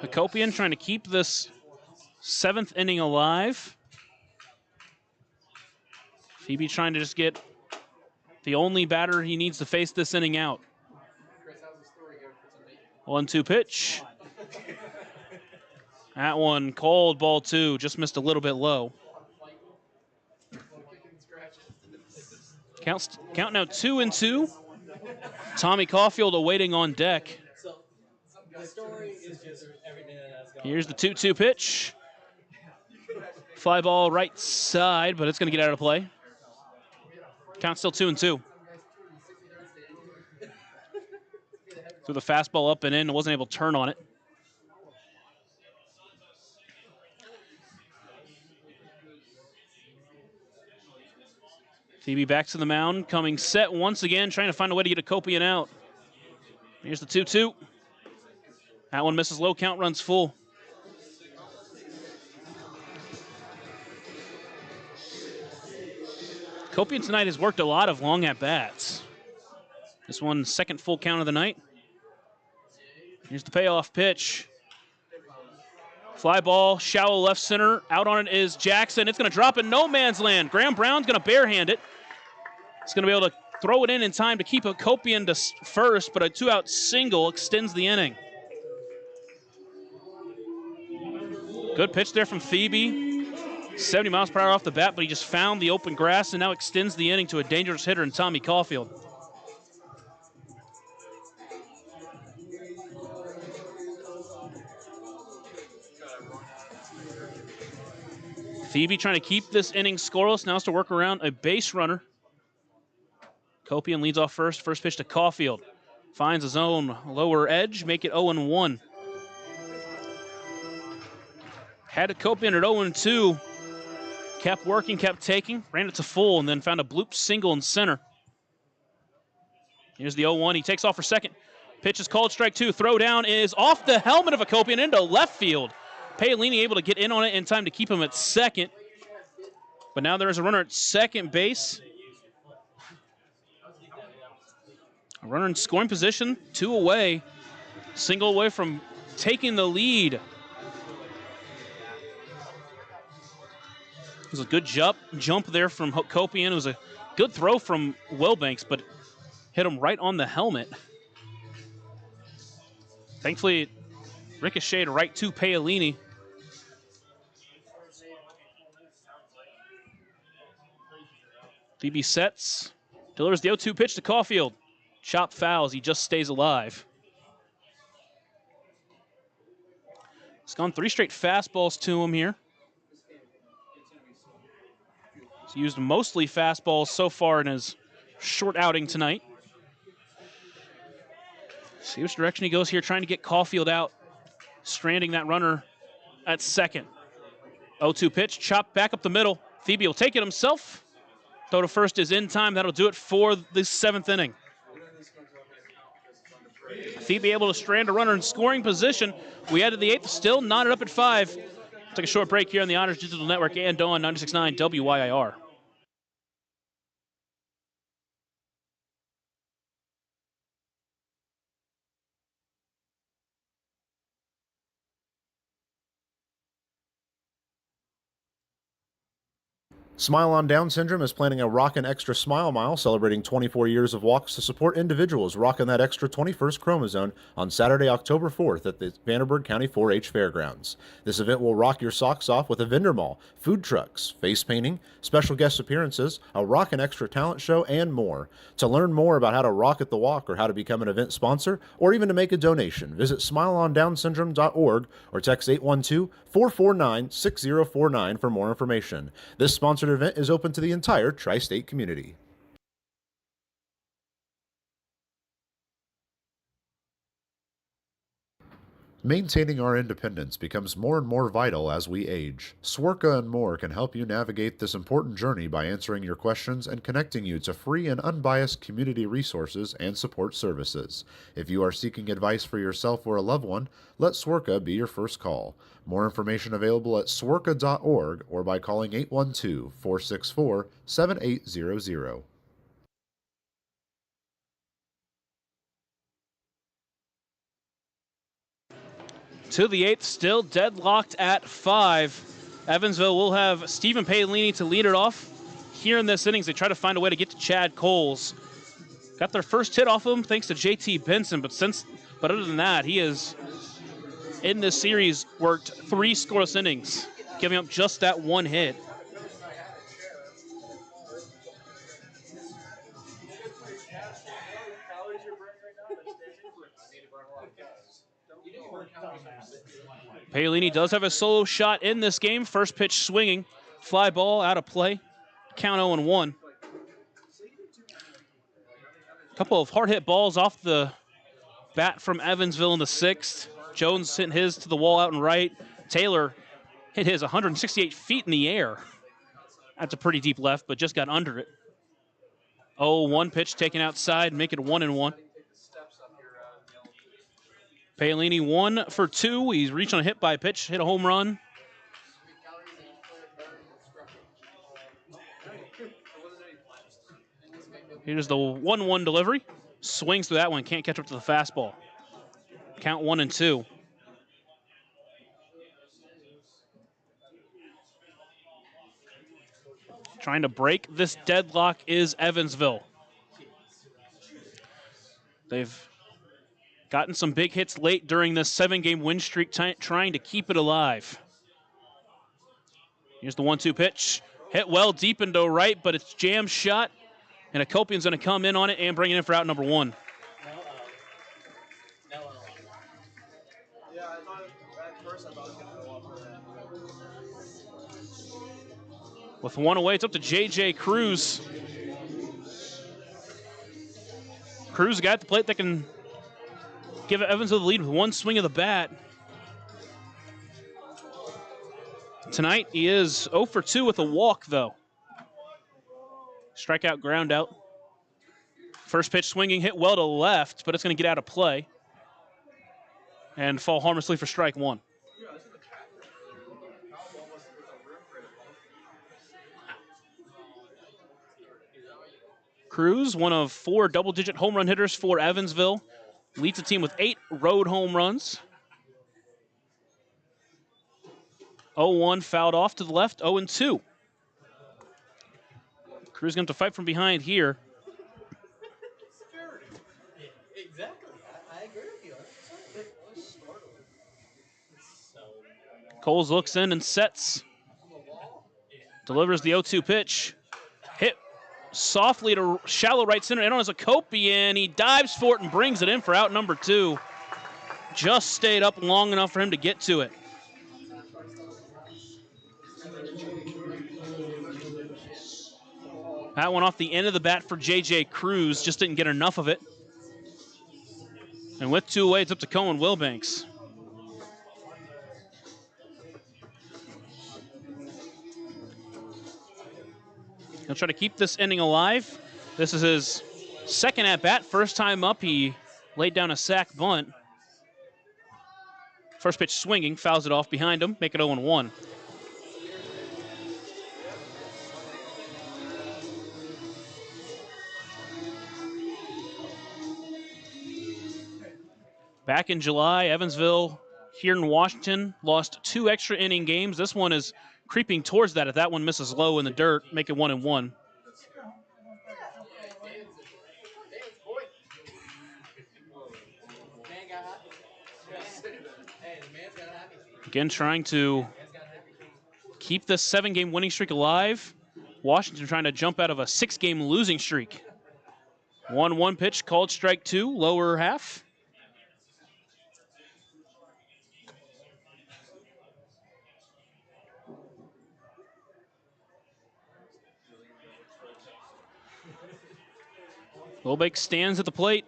Hakopian trying to keep this 7th inning alive. Thebe trying to just get the only batter he needs to face this inning out. 1-2 pitch. That one called ball 2, just missed a little bit low. Count now 2-2. Tommy Caulfield awaiting on deck. Here's the 2-2 pitch. Fly ball right side, but it's going to get out of play. Count still 2-2. Threw the fastball up and in, wasn't able to turn on it. Thebe back to the mound, coming set once again, trying to find a way to get Hakopian out. Here's the 2-2. That one misses low, count runs full. Hakopian tonight has worked a lot of long at-bats. This one, 2nd full count of the night. Here's the payoff pitch. Fly ball, shallow left center. Out on it is Jackson. It's going to drop in no man's land. Graham Brown's going to barehand it. He's going to be able to throw it in time to keep Hakopian to first, but a 2-out single extends the inning. Good pitch there from Thebe. 70 miles per hour off the bat, but he just found the open grass and now extends the inning to a dangerous hitter in Tommy Caulfield. Phoebe trying to keep this inning scoreless. Now has to work around a base runner. Copian leads off first. First pitch to Caulfield. Finds his own lower edge, make it 0-1. Had a Copian at 0-2. Kept working, kept taking, ran it to full, and then found a bloop single in center. Here's the 0-1. He takes off for second. Pitch is called, strike two. Throw down is off the helmet of a Copian into left field. Paolini able to get in on it in time to keep him at second. But now there is a runner at second base. A runner in scoring position, 2 away. Single away from taking the lead. It was a good jump there from Copian. It was a good throw from Wilbanks, but hit him right on the helmet. Thankfully, it ricocheted right to Paolini. Phoebe sets, delivers the 0-2 pitch to Caulfield. Chop fouls, he just stays alive. He's gone 3 straight fastballs to him here. He's used mostly fastballs so far in his short outing tonight. See which direction he goes here, trying to get Caulfield out, stranding that runner at second. 0-2 pitch, chopped back up the middle. Phoebe will take it himself. Throw to first is in time. That'll do it for the 7th inning. Phoebe able to strand a runner in scoring position. We head to the 8th, still knotted up at 5. Take a short break here on the Otters Digital Network and on 96.9 WYIR. Smile on Down Syndrome is planning a Rockin' Extra Smile Mile celebrating 24 years of walks to support individuals rocking that extra 21st chromosome on Saturday, October 4th at the Vanderburgh County 4-H Fairgrounds. This event will rock your socks off with a vendor mall, food trucks, face painting, special guest appearances, a Rockin' Extra talent show, and more. To learn more about how to rock at the walk or how to become an event sponsor or even to make a donation, visit smileondownsyndrome.org or text 812-449-6049 for more information. This sponsored event is open to the entire tri-state community. Maintaining our independence becomes more and more vital as we age. Swerka and more can help you navigate this important journey by answering your questions and connecting you to free and unbiased community resources and support services. If you are seeking advice for yourself or a loved one, let Swerka be your first call. More information available at swerka.org or by calling 812-464-7800. To the 8th, still deadlocked at 5. Evansville will have Stephen Paolini to lead it off. Here in this innings, they try to find a way to get to Chad Coles. Got their first hit off of him thanks to JT Benson, but other than that, he has, in this series, worked 3 scoreless innings, giving up just that 1 hit. Paolini does have a solo shot in this game. First pitch swinging. Fly ball out of play. Count 0-1. A couple of hard hit balls off the bat from Evansville in the 6th. Jones hit his to the wall out and right. Taylor hit his 168 feet in the air. That's a pretty deep left, but just got under it. 0-1 pitch taken outside, make it 1-1. Paolini 1 for 2. He's reaching a hit by pitch, hit a home run. Here's the 1-1 delivery. Swings through that one, can't catch up to the fastball. Count 1-2. Trying to break this deadlock is Evansville. They've gotten some big hits late during this 7-game win streak, trying to keep it alive. Here's the 1-2 pitch. Hit well deep into right, but it's jam shot. And Akopian's going to come in on it and bring it in for out number 1. With one away, it's up to J.J. Cruz. Cruz got the plate that can give Evansville the lead with one swing of the bat. Tonight, he is 0 for 2 with a walk, though. Strikeout, ground out. First pitch swinging, hit well to left, but it's going to get out of play and fall harmlessly for strike one. Cruz, one of 4 double-digit home run hitters for Evansville, leads the team with 8 road home runs. 0-1 fouled off to the left, 0-2. Cruz going to fight from behind here. Exactly. I agree with you. Coles looks in and sets. Delivers the 0-2 pitch. Hit softly to shallow right center. In on a Zakopian. He dives for it and brings it in for out number 2. Just stayed up long enough for him to get to it. That one off the end of the bat for J.J. Cruz. Just didn't get enough of it. And with 2 away, it's up to Cohen Wilbanks. He'll try to keep this inning alive. This is his second at-bat. First time up, he laid down a sac bunt. First pitch swinging, fouls it off behind him, make it 0-1. Back in July, Evansville here in Washington lost 2 extra inning games. This one is creeping towards that. If that one misses low in the dirt, make it 1-1. Again, trying to keep this 7-game winning streak alive. Washington trying to jump out of a 6-game losing streak. 1-1 pitch called strike 2, lower half. Wilbanks stands at the plate,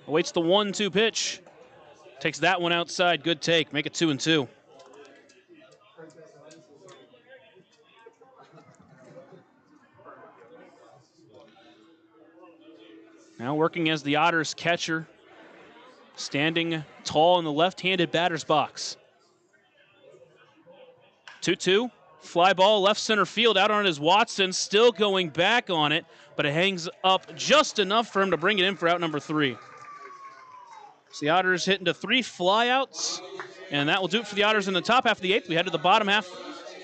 awaits the 1-2 pitch. Takes that one outside, good take, make it 2-2. Now working as the Otters catcher, standing tall in the left-handed batter's box. 2-2, fly ball left center field, out on it is Watson, still going back on it, but it hangs up just enough for him to bring it in for out number 3. So the Otters hit into 3 flyouts, and that will do it for the Otters in the top half of the 8th. We head to the bottom half,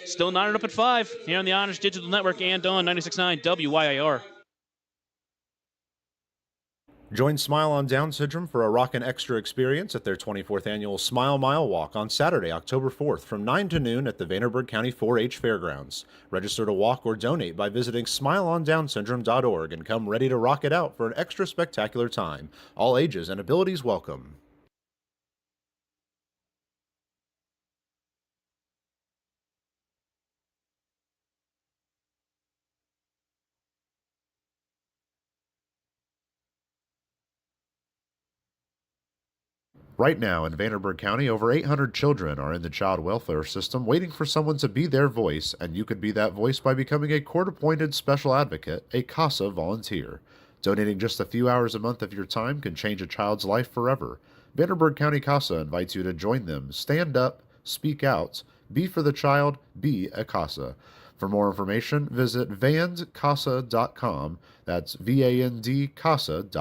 still knotted up at 5 here on the Otters Digital Network and on 96.9 WYIR. Join Smile on Down Syndrome for a rockin' extra experience at their 24th annual Smile Mile Walk on Saturday, October 4th from 9 to noon at the Vanderburgh County 4-H Fairgrounds. Register to walk or donate by visiting smileondownsyndrome.org and come ready to rock it out for an extra spectacular time. All ages and abilities welcome. Right now in Vanderburgh County, over 800 children are in the child welfare system waiting for someone to be their voice, and you could be that voice by becoming a court-appointed special advocate, a CASA volunteer. Donating just a few hours a month of your time can change a child's life forever. Vanderburgh County CASA invites you to join them. Stand up, speak out, be for the child, be a CASA. For more information, visit vandcasa.com. That's VAND-CASA.com.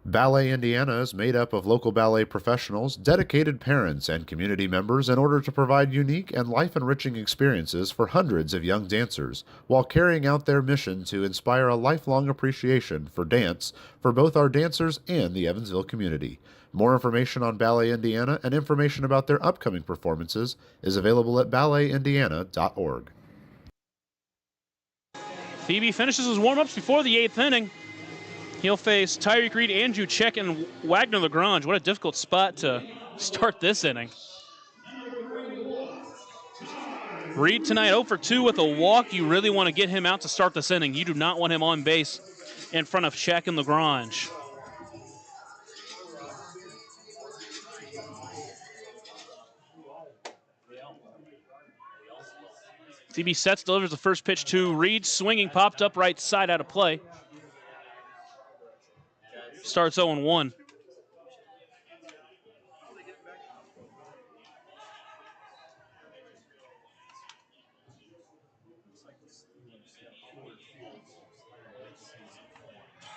Ballet Indiana is made up of local ballet professionals, dedicated parents, and community members in order to provide unique and life-enriching experiences for hundreds of young dancers, while carrying out their mission to inspire a lifelong appreciation for dance for both our dancers and the Evansville community. More information on Ballet Indiana and information about their upcoming performances is available at balletindiana.org. Phoebe finishes his warm-ups before the 8th inning. He'll face Tyreek Reed, Andrew Check, and Wagner Lagrange. What a difficult spot to start this inning. Reed tonight 0 for 2 with a walk. You really want to get him out to start this inning. You do not want him on base in front of Check and Lagrange. CB sets, delivers the first pitch to Reed. Swinging, popped up right side out of play. Starts 0-1.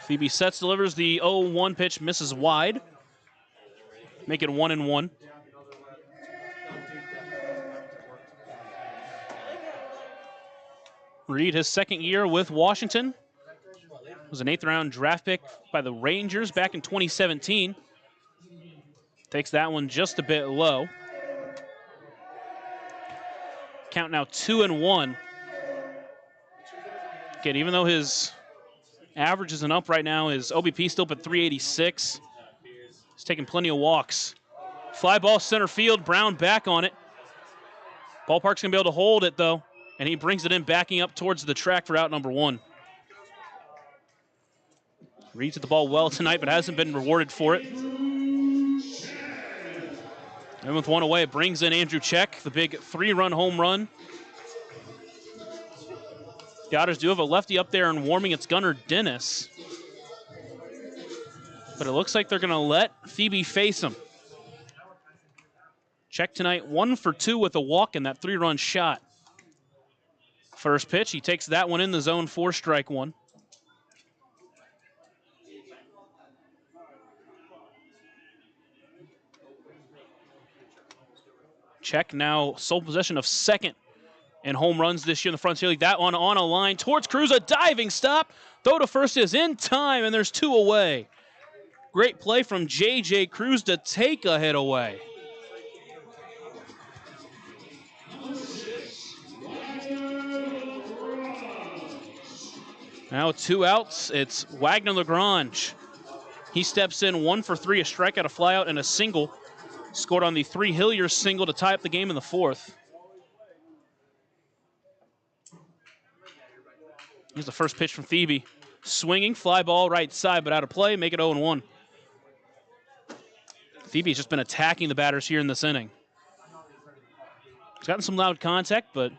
CB sets, delivers the 0-1 pitch, misses wide. Make it 1-1. Reed, his second year with Washington, was an 8th round draft pick by the Rangers back in 2017. Takes that one just a bit low. Count now 2-1. Again, even though his average isn't up right now, his OBP still up at 386. He's taking plenty of walks. Fly ball center field, Brown back on it. Ballpark's gonna be able to hold it though, and he brings it in backing up towards the track for out number 1. Reed's at the ball well tonight, but hasn't been rewarded for it. And with 1 away, brings in Andrew Check, the big 3-run home run. The Otters do have a lefty up there and warming. It's Gunnar Dennis. But it looks like they're going to let Phoebe face him. Check tonight 1 for 2 with a walk and that 3-run shot. First pitch, he takes that one in the zone, 4 strike 1. Check now sole possession of second and home runs this year in the Frontier League. That one on a line towards Cruz, a diving stop. Throw to first is in time, and there's 2 away. Great play from J.J. Cruz to take a hit away. Now 2 outs. It's Wagner Lagrange. He steps in 1 for 3, a strikeout, a flyout, and a single. Scored on the 3 Hillier single to tie up the game in the 4th. Here's the first pitch from Thebe. Swinging, fly ball right side, but out of play, make it 0-1. Thebe's just been attacking the batters here in this inning. He's gotten some loud contact, but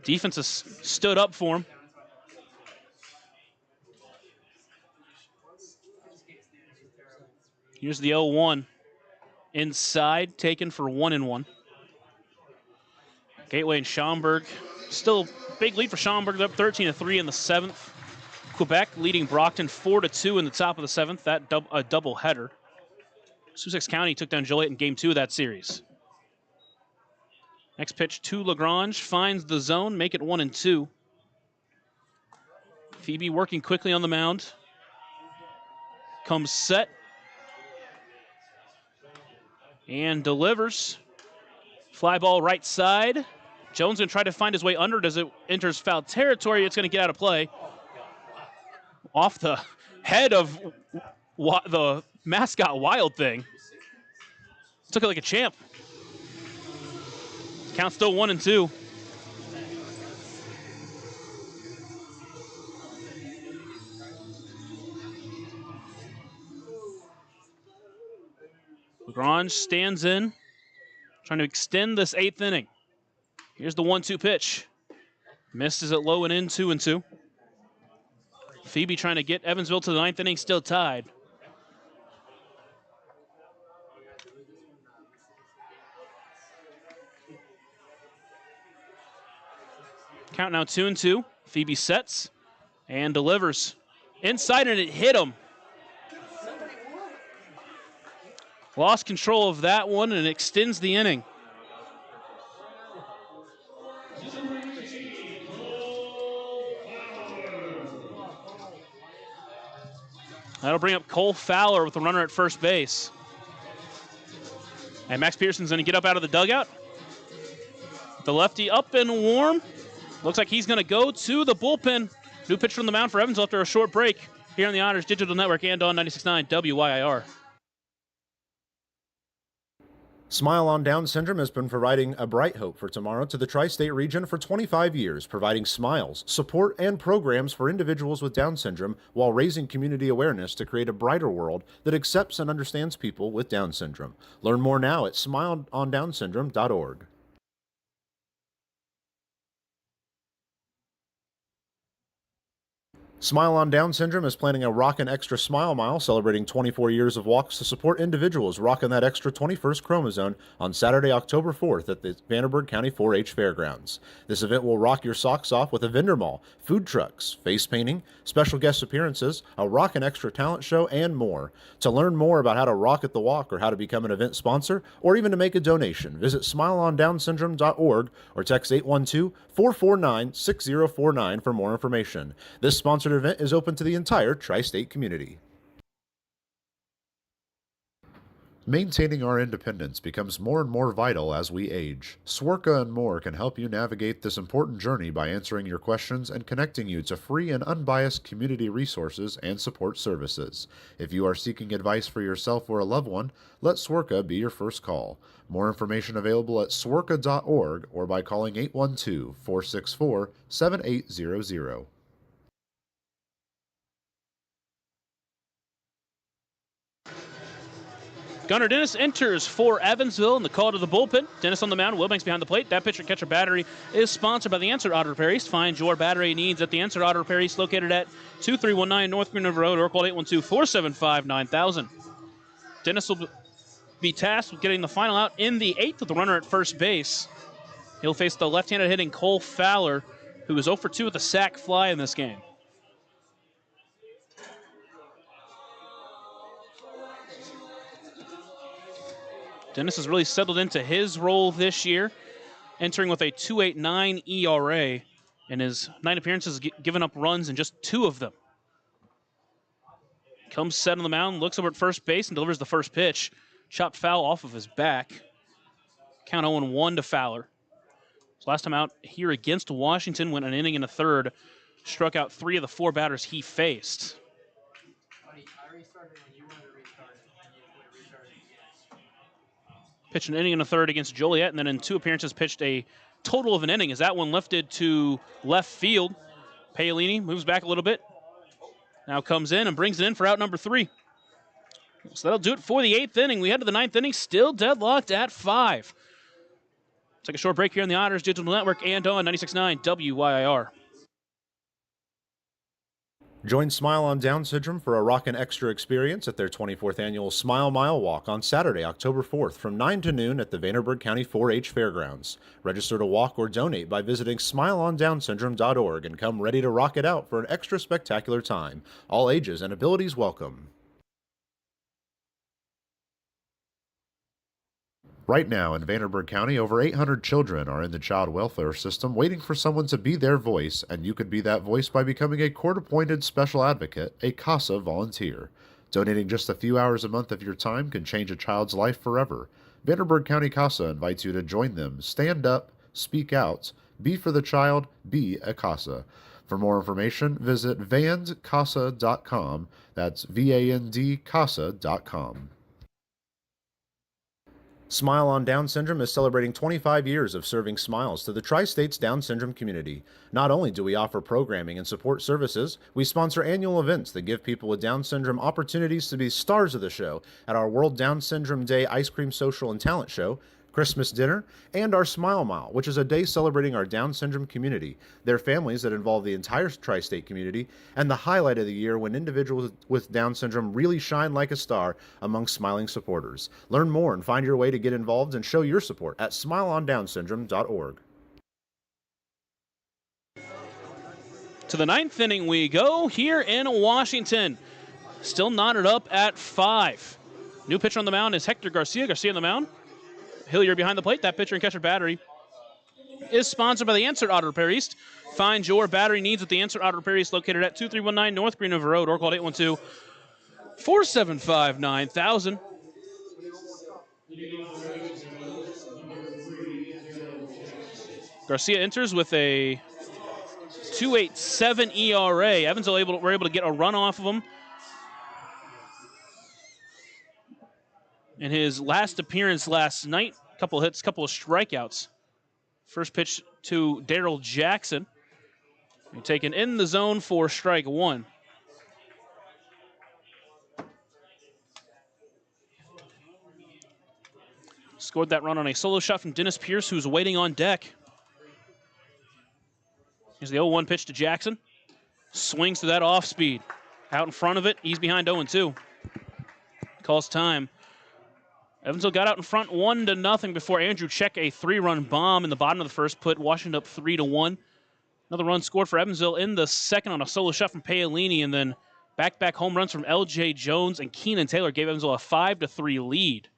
defense has stood up for him. Here's the 0-1. Inside, taken for 1-1. Gateway and Schaumburg. Still big lead for Schaumburg. They're up 13-3 in the 7th. Quebec leading Brockton 4-2 in the top of the 7th. That a double header. Sussex County took down Joliet in game 2 of that series. Next pitch to Lagrange. Finds the zone. Make it 1-2. Phoebe working quickly on the mound. Comes set. And delivers. Fly ball right side. Jones going to try to find his way under it as it enters foul territory. It's going to get out of play. Off the head of the mascot Wild Thing. Took it like a champ. Count still 1-2. Lagrange stands in, trying to extend this 8th inning. Here's the 1-2 pitch. Misses it low and in, 2-2. Phoebe trying to get Evansville to the 9th inning, still tied. Count now 2-2. Phoebe sets and delivers. Inside, and it hit him. Lost control of that one, and it extends the inning. That'll bring up Cole Fowler with a runner at first base. And Max Pearson's going to get up out of the dugout. The lefty up and warm. Looks like he's going to go to the bullpen. New pitch from the mound for Evansville after a short break here on the Otters Digital Network and on 96.9 WYIR. Smile on Down Syndrome has been providing a bright hope for tomorrow to the tri-state region for 25 years, providing smiles, support, and programs for individuals with Down syndrome while raising community awareness to create a brighter world that accepts and understands people with Down syndrome. Learn more now at smileondownsyndrome.org. Smile on Down Syndrome is planning a Rockin' Extra Smile Mile celebrating 24 years of walks to support individuals rocking that extra 21st chromosome on Saturday, October 4th at the Vanderburgh County 4-H Fairgrounds. This event will rock your socks off with a vendor mall, food trucks, face painting, special guest appearances, a Rockin' Extra talent show, and more. To learn more about how to rock at the walk or how to become an event sponsor or even to make a donation, visit smileondownsyndrome.org or text 812-449-6049 for more information. This sponsored event is open to the entire tri-state community. Maintaining our independence becomes more and more vital as we age. Swerka and more can help you navigate this important journey by answering your questions and connecting you to free and unbiased community resources and support services. If you are seeking advice for yourself or a loved one, let Swerka be your first call. More information available at swerka.org or by calling 812-464-7800. Gunnar Dennis enters for Evansville in the call to the bullpen. Dennis on the mound, Wilbanks behind the plate. That pitcher catcher battery is sponsored by the Answer Auto Repair East. Find your battery needs at the Answer Auto Repair East, located at 2319 North Green River Road, or call 812-475-9000. Dennis will be tasked with getting the final out in the 8th with the runner at first base. He'll face the left-handed hitting Cole Fowler, who is 0 for 2 with a sac fly in this game. Dennis has really settled into his role this year, entering with a 2.89 ERA, and his 9 appearances given up runs in just 2 of them. Comes set on the mound, looks over at first base, and delivers the first pitch. Chopped foul off of his back. Count 0-1 to Fowler. His last time out here against Washington went an inning and a third. Struck out 3 of the 4 batters he faced. Pitched an inning and a third against Joliet, and then in 2 appearances pitched a total of an inning. As that one lifted to left field, Paolini moves back a little bit. Now comes in and brings it in for out number 3. So that'll do it for the 8th inning. We head to the 9th inning, still deadlocked at 5. Take a short break here on the Otters Digital Network and on 96.9 WYIR. Join Smile on Down Syndrome for a Rockin' Extra experience at their 24th annual Smile Mile Walk on Saturday, October 4th from 9 to noon at the Vanderburgh County 4-H Fairgrounds. Register to walk or donate by visiting smileondownsyndrome.org and come ready to rock it out for an extra spectacular time. All ages and abilities welcome. Right now in Vanderburgh County, over 800 children are in the child welfare system waiting for someone to be their voice, and you could be that voice by becoming a court-appointed special advocate, a CASA volunteer. Donating just a few hours a month of your time can change a child's life forever. Vanderburgh County CASA invites you to join them. Stand up, speak out, be for the child, be a CASA. For more information, visit vandcasa.com. That's VAND-CASA.com. Smile on Down Syndrome is celebrating 25 years of serving smiles to the Tri-State's Down Syndrome community. Not only do we offer programming and support services, we sponsor annual events that give people with Down Syndrome opportunities to be stars of the show at our World Down Syndrome Day Ice Cream Social and Talent Show, Christmas dinner, and our Smile Mile, which is a day celebrating our Down syndrome community, their families that involve the entire tri-state community, and the highlight of the year when individuals with Down syndrome really shine like a star among smiling supporters. Learn more and find your way to get involved and show your support at smileondownsyndrome.org. To the 9th inning we go here in Washington. Still knotted up at 5. New pitcher on the mound is Hector Garcia. Garcia on the mound. Hilliard behind the plate. That pitcher and catcher battery is sponsored by the Answer Auto Repair East. Find your battery needs at the Answer Auto Repair East, located at 2319 North Green River Road, or call 812-475-9000. Garcia enters with a 2.87 ERA. Evansville were able to get a run off of him. in his last appearance last night. Couple hits, couple of strikeouts. First pitch to Daryl Jackson. Taken in the zone for strike one. Scored that run on a solo shot from Dennis Pierce, who's waiting on deck. Here's the 0-1 pitch to Jackson. Swings to that off speed. Out in front of it, he's behind 0-2. Calls time. Evansville got out in front 1-0 before Andrew Check, a 3-run bomb in the bottom of the first, put Washington up 3-1. Another run scored for Evansville in the second on a solo shot from Paolini, and then back-to-back home runs from L.J. Jones and Keenan Taylor gave Evansville a 5-3 lead.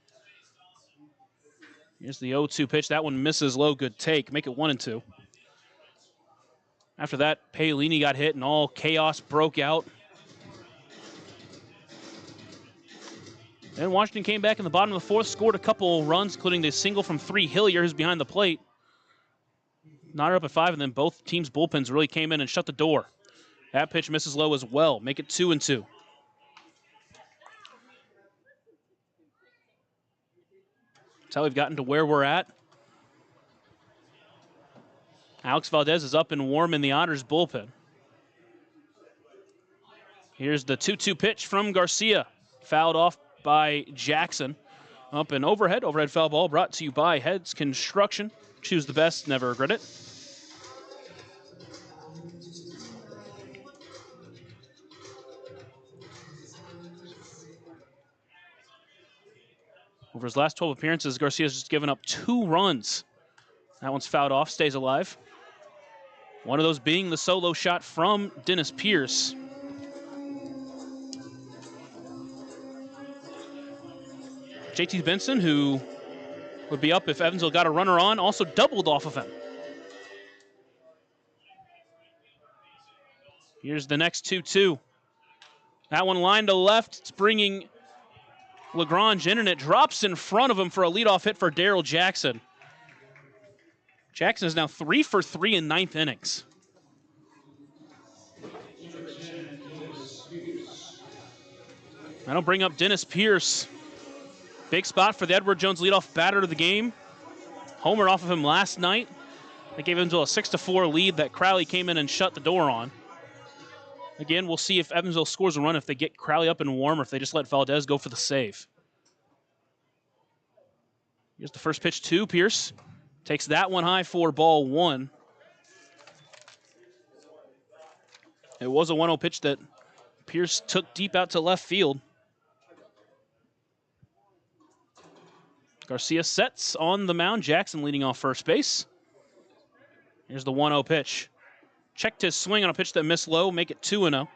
Here's the 0-2 pitch. That one misses low. Good take. Make it 1-2. After that, Paolini got hit and all chaos broke out. Then Washington came back in the bottom of the fourth, scored a couple runs, including the single from 3 Hillier, who's behind the plate. Knotted up at 5, and then both teams' bullpens really came in and shut the door. That pitch misses low as well. Make it 2-2. That's how we've gotten to where we're at. Alex Valdez is up and warm in the Otters bullpen. Here's the 2-2 pitch from Garcia. Fouled off by Jackson. Up and overhead foul ball brought to you by Heads Construction. Choose the best, never regret it. Over his last 12 appearances, Garcia's just given up 2 runs. That one's fouled off, stays alive. One of those being the solo shot from Dennis Pierce. JT Benson, who would be up if Evansville got a runner on, also doubled off of him. Here's the next 2-2. That one lined to left. It's bringing LaGrange in, and it drops in front of him for a leadoff hit for Daryl Jackson. Jackson is now 3 for 3 in 9th innings. That'll bring up Dennis Pierce. Big spot for the Edward Jones leadoff batter of the game. Homer off of him last night. That gave Evansville a 6-4 lead that Crowley came in and shut the door on. Again, we'll see if Evansville scores a run, if they get Crowley up and warm, or if they just let Valdez go for the save. Here's the first pitch to Pierce. Takes that one high for ball 1. It was a 1-0 pitch that Pierce took deep out to left field. Garcia sets on the mound. Jackson leading off first base. Here's the 1-0 pitch. Checked his swing on a pitch that missed low, make it 2-0.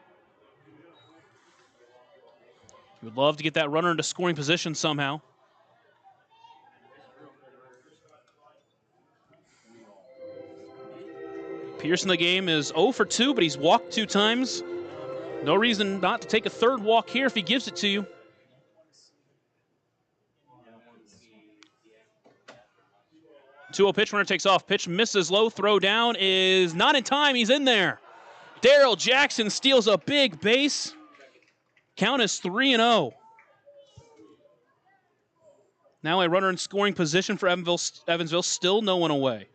He would love to get that runner into scoring position somehow. Pierce in the game is 0 for 2, but he's walked 2 times. No reason not to take a third walk here if he gives it to you. Two-0 pitch, runner takes off. Pitch misses low, throw down is not in time. He's in there. Daryl Jackson steals a big base. Count is 3-0. Now a runner in scoring position for Evansville, still no one away.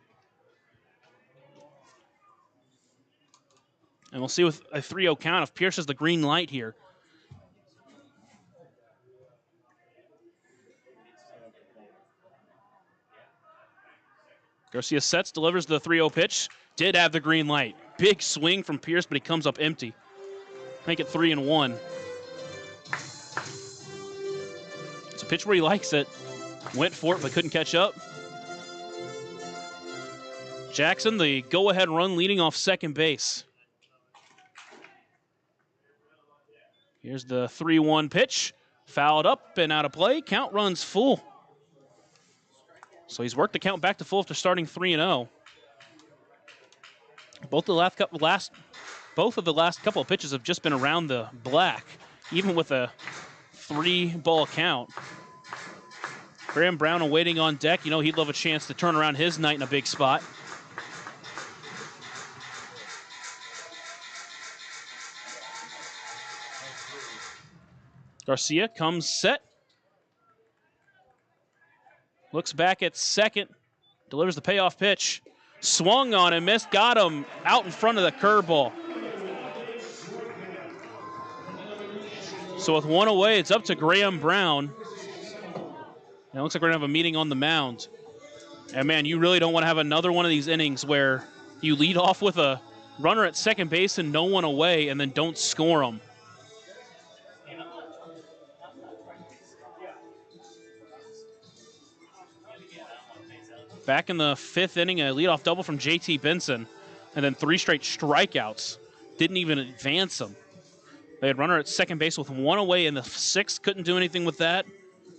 And we'll see with a 3-0 count if Pierce has the green light here. Garcia sets, delivers the 3-0 pitch. Did have the green light. Big swing from Pierce, but he comes up empty. Make it 3-1. It's a pitch where he likes it. Went for it, but couldn't catch up. Jackson, the go-ahead run leading off second base. Here's the 3-1 pitch. Fouled up and out of play. Count runs full. So he's worked the count back to full after starting 3-0. Both of the last couple of pitches have just been around the black, even with a 3-ball count. Graham Brown awaiting on deck. You know he'd love a chance to turn around his night in a big spot. Garcia comes set. Looks back at second. Delivers the payoff pitch. Swung on and missed. Got him out in front of the curveball. So with one away, it's up to Graham Brown. And it looks like we're going to have a meeting on the mound. And, man, you really don't want to have another one of these innings where you lead off with a runner at second base and no one away and then don't score them. Back in the fifth inning, a leadoff double from JT Benson, and then 3 straight strikeouts. Didn't even advance them. They had runner at second base with one away in the sixth. Couldn't do anything with that.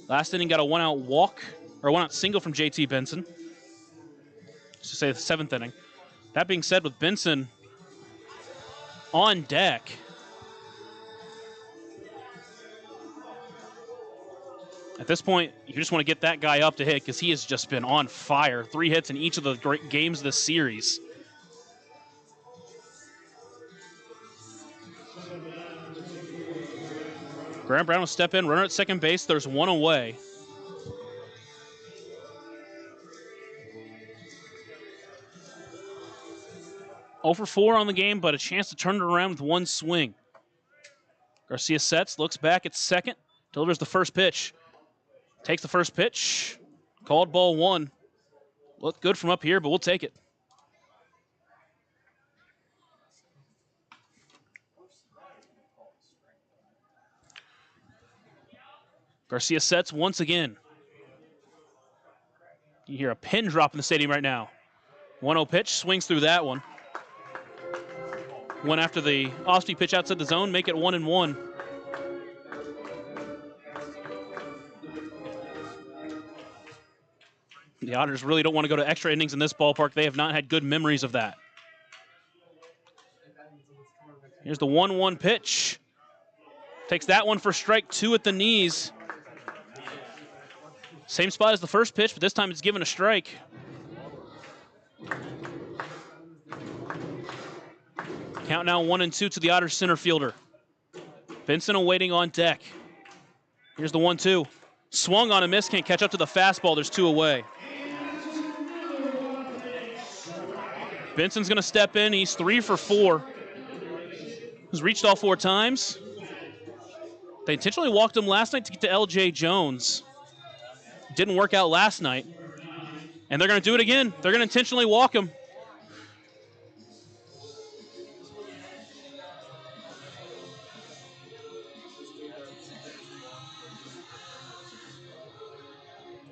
Last inning got a one-out walk, or one-out single from JT Benson. To say the seventh inning. That being said, with Benson on deck, at this point, you just want to get that guy up to hit because he has just been on fire. 3 hits in each of the great games this series. Graham Brown will step in, runner at second base. There's one away. Over 4 on the game, but a chance to turn it around with one swing. Garcia sets, looks back at second, delivers the first pitch. Takes the first pitch. Called ball 1. Looked good from up here, but we'll take it. Garcia sets once again. You hear a pin drop in the stadium right now. 1-0 pitch, swings through that one. One after the off-speed pitch outside the zone, make it 1-1. The Otters really don't want to go to extra innings in this ballpark. They have not had good memories of that. Here's the 1-1 pitch. Takes that one for strike 2 at the knees. Same spot as the first pitch, but this time it's given a strike. Count now 1-2 to the Otters center fielder. Benson awaiting on deck. Here's the 1-2. Swung on a miss, can't catch up to the fastball. There's 2 away. Benson's going to step in. He's 3 for 4. He's reached all 4 times. They intentionally walked him last night to get to L.J. Jones. Didn't work out last night. And they're going to do it again. They're going to intentionally walk him.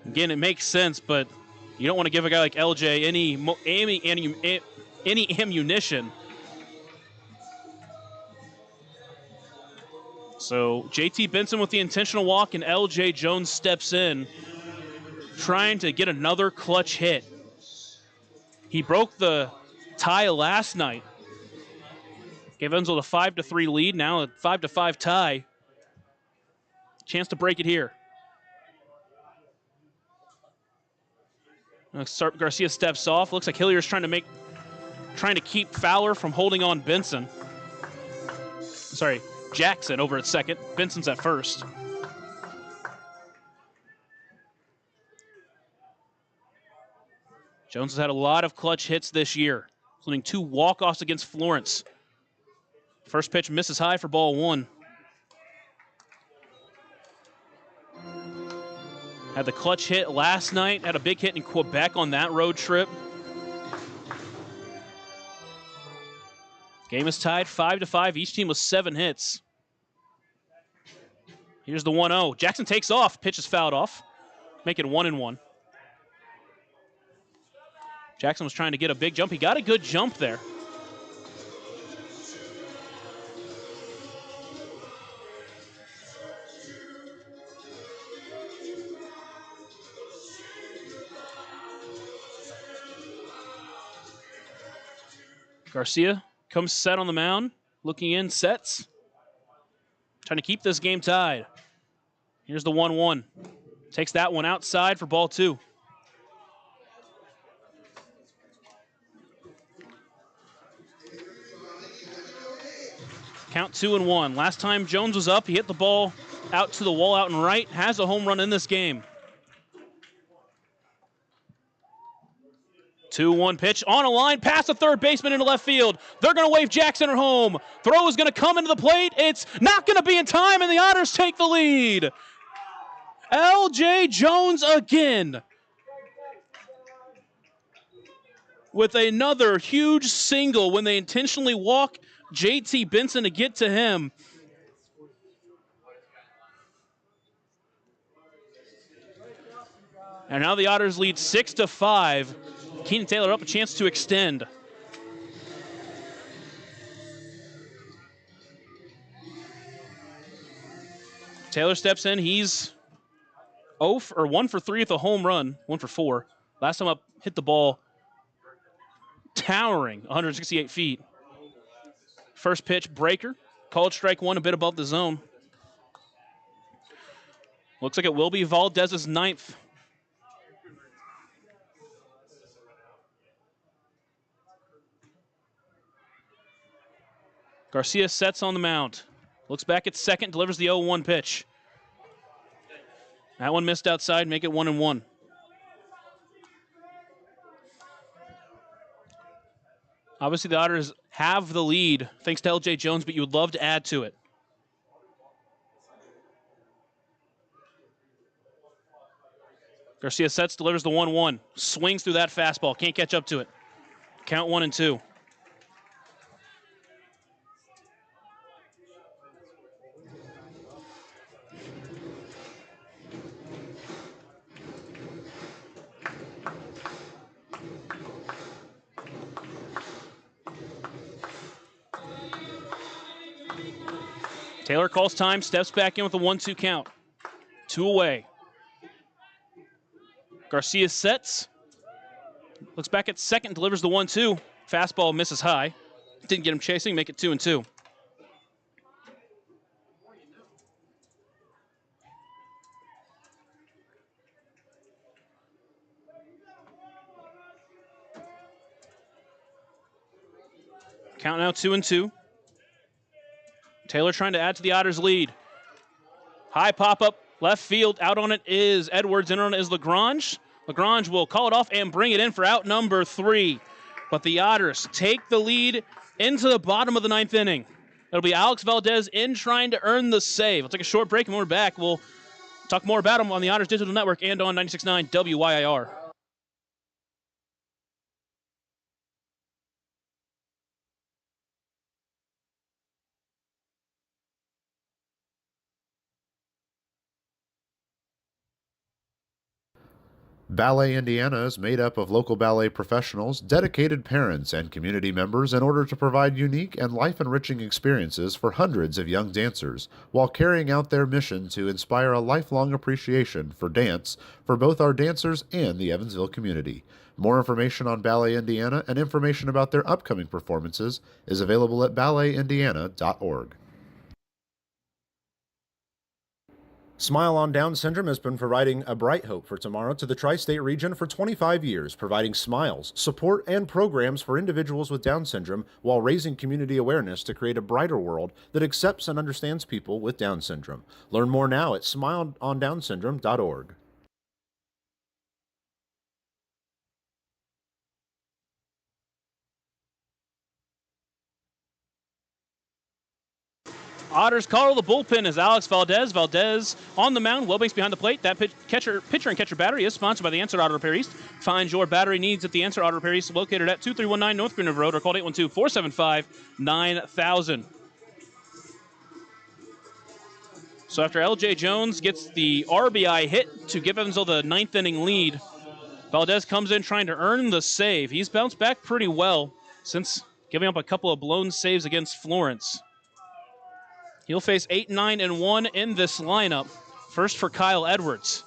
Again, it makes sense, but you don't want to give a guy like LJ any ammunition. So JT Benson with the intentional walk, and LJ Jones steps in, trying to get another clutch hit. He broke the tie last night. Gave Evansville a 5-3 lead, now a 5-5 tie. Chance to break it here. Garcia steps off. Looks like Hillier's trying to keep Fowler from holding on Benson. Sorry, Jackson over at second. Benson's at first. Jones has had a lot of clutch hits this year, including 2 walk-offs against Florence. First pitch misses high for ball 1. Had the clutch hit last night, had a big hit in Quebec on that road trip. Game is tied 5-5. Each team with 7 hits. Here's the 1-0. Jackson takes off. Pitch is fouled off. Make it 1-1. Jackson was trying to get a big jump. He got a good jump there. Garcia comes set on the mound, looking in, sets. Trying to keep this game tied. Here's the 1-1. Takes that one outside for ball 2. Count 2-1. Last time Jones was up, he hit the ball out to the wall out and right, has a home run in this game. 2-1 pitch on a line, past the third baseman into left field. They're going to wave Jackson at home. Throw is going to come into the plate. It's not going to be in time, and the Otters take the lead. L.J. Jones again with another huge single when they intentionally walk J.T. Benson to get to him. And now the Otters lead 6-5. Keenan Taylor up a chance to extend. Taylor steps in. He's 1 for 3 with a home run, 1 for 4. Last time up, hit the ball towering 168 feet. First pitch, breaker. Called strike one, a bit above the zone. Looks like it will be Valdez's 9th. Garcia sets on the mound. Looks back at second, delivers the 0-1 pitch. That one missed outside, make it 1-1. Obviously, the Otters have the lead thanks to L.J. Jones, but you would love to add to it. Garcia sets, delivers the 1-1. Swings through that fastball, can't catch up to it. Count 1-2. Taylor calls time, steps back in with a 1-2 count. 2 away. Garcia sets. Looks back at second, delivers the 1-2. Fastball misses high. Didn't get him chasing, make it 2-2. Count now 2-2. Taylor trying to add to the Otters' lead. High pop-up, left field. Out on it is Edwards. In on it is Lagrange. Lagrange will call it off and bring it in for out number 3. But the Otters take the lead into the bottom of the 9th inning. It'll be Alex Valdez in trying to earn the save. We'll take a short break, and when we're back, we'll talk more about him on the Otters Digital Network and on 96.9 WYIR. Ballet Indiana is made up of local ballet professionals, dedicated parents, and community members in order to provide unique and life-enriching experiences for hundreds of young dancers, while carrying out their mission to inspire a lifelong appreciation for dance for both our dancers and the Evansville community. More information on Ballet Indiana and information about their upcoming performances is available at balletindiana.org. Smile on Down Syndrome has been providing a bright hope for tomorrow to the tri-state region for 25 years, providing smiles, support, and programs for individuals with Down syndrome while raising community awareness to create a brighter world that accepts and understands people with Down syndrome. Learn more now at smileondownsyndrome.org. Otters call the bullpen is Alex Valdez. Valdez on the mound, Wilbanks behind the plate. That pitcher and catcher battery is sponsored by the Answer Auto Repair East. Find your battery needs at the Answer Auto Repair East, located at 2319 North Green River Road, or call 812-475-9000. So after L.J. Jones gets the RBI hit to give Evansville the 9th inning lead, Valdez comes in trying to earn the save. He's bounced back pretty well since giving up a couple of blown saves against Florence. He'll face 8, 9, and 1 in this lineup. First for Kyle Edwards.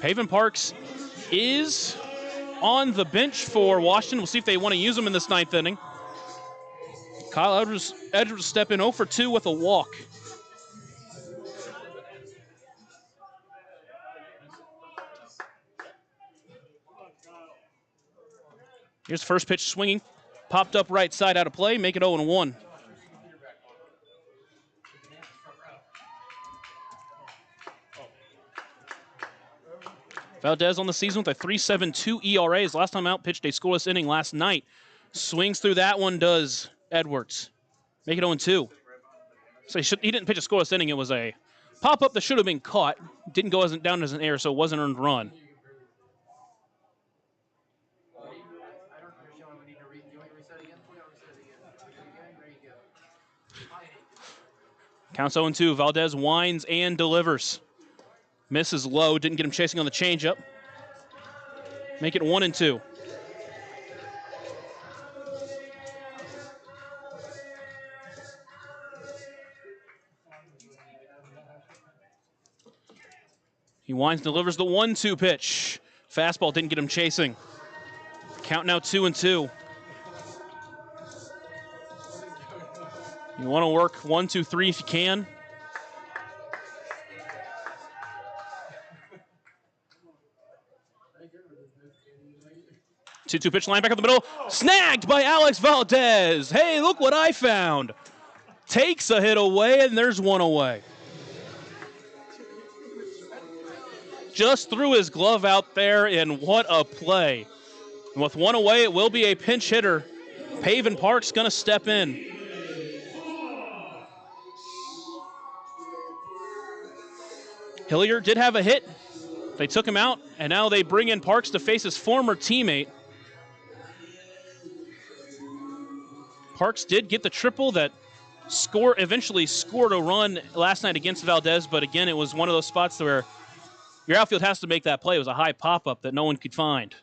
Haven Parks is on the bench for Washington. We'll see if they want to use him in this 9th inning. Kyle Edwards step in 0 for 2 with a walk. Here's the first pitch swinging. Popped up right side out of play, make it 0-1. Valdez on the season with a 3.72 ERA. His last time out, pitched a scoreless inning last night. Swings through that one, does Edwards. Make it 0-2. So he didn't pitch a scoreless inning. It was a pop-up that should have been caught. Didn't go down as an error, so it wasn't an earned run. Counts 0-2. Valdez winds and delivers. Misses low. Didn't get him chasing on the changeup. Make it 1-2. He winds, delivers the 1-2 pitch. Fastball didn't get him chasing. Count now 2-2. You want to work 1, 2, 3 if you can. Two pitch line back up the middle. Snagged by Alex Valdez. Hey, look what I found. Takes a hit away, and there's one away. Just threw his glove out there, and what a play. And with one away, it will be a pinch hitter. Pavin Park's going to step in. Hilliard did have a hit. They took him out, and now they bring in Parks to face his former teammate. Parks did get the triple that eventually scored a run last night against Valdez, but again, it was one of those spots where your outfield has to make that play. It was a high pop-up that no one could find.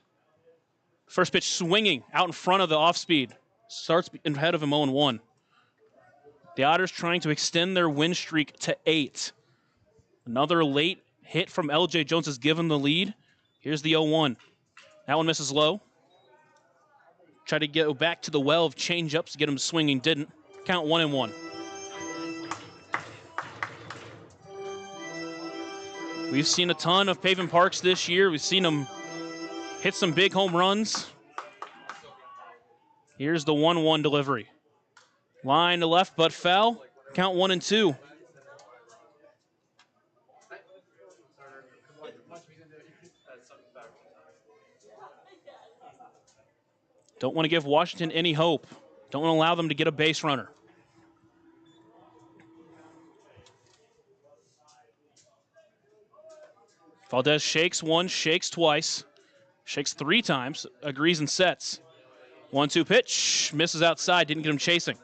First pitch swinging out in front of the off-speed. Starts ahead of him 0-1. The Otters trying to extend their win streak to 8. Another late hit from L.J. Jones has given the lead. Here's the 0-1. That one misses low. Tried to go back to the well of change-ups to get him swinging. Didn't. Count 1-1. We've seen a ton of Pavin Parks this year. We've seen him hit some big home runs. Here's the 1-1 delivery. Line to left, but foul. Count 1-2. Don't want to give Washington any hope. Don't want to allow them to get a base runner. Valdez shakes once, shakes twice, shakes 3 times, agrees and sets. 1-2 pitch, misses outside, didn't get him chasing.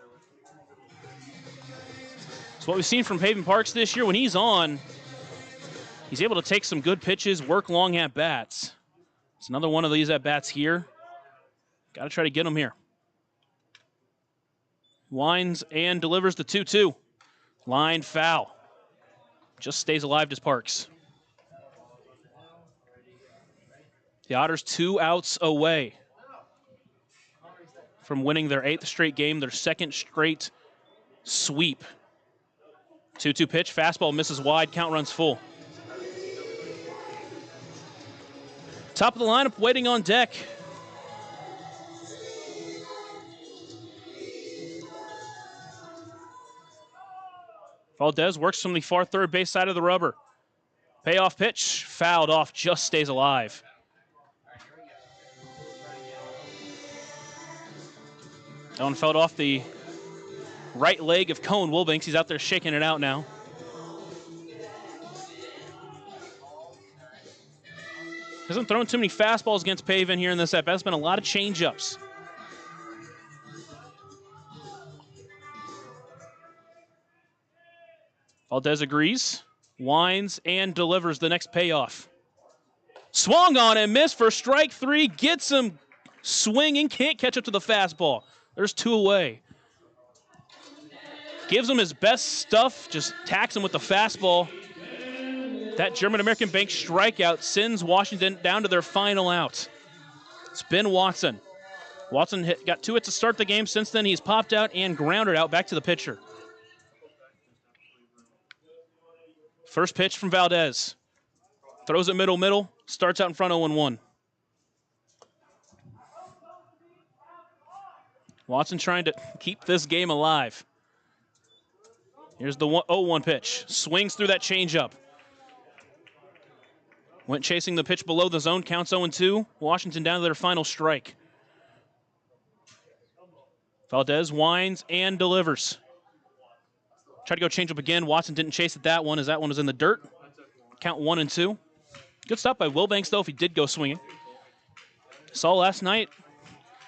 So what we've seen from Pavin Parks this year, when he's on, he's able to take some good pitches, work long at-bats. It's another one of these at-bats here. Got to try to get him here. Winds and delivers the 2-2. Line foul. Just stays alive to Parks. The Otters 2 outs away from winning their 8th straight game, their 2nd straight sweep. 2-2 pitch, fastball misses wide, count runs full. Top of the lineup waiting on deck. Valdez works from the far third base side of the rubber. Payoff pitch, fouled off, just stays alive. That one fouled off the right leg of Cohen Wilbanks. He's out there shaking it out now. Hasn't thrown too many fastballs against Pavin here in this at-bat. It's been a lot of change-ups. Valdez agrees, winds, and delivers the next payoff. Swung on and missed for strike 3. Gets him swinging, can't catch up to the fastball. There's 2 away. Gives him his best stuff, just tacks him with the fastball. That German-American Bank strikeout sends Washington down to their final out. It's Ben Watson. Watson got 2 hits to start the game. Since then, he's popped out and grounded out back to the pitcher. First pitch from Valdez. Throws it middle, starts out in front 0-1. Watson trying to keep this game alive. Here's the 0-1 pitch. Swings through that changeup. Went chasing the pitch below the zone, counts 0-2. Washington down to their final strike. Valdez winds and delivers. Tried to go change up again. Watson didn't chase at that one as that one was in the dirt. Count 1-2. Good stop by Wilbanks, though, if he did go swinging. Saw last night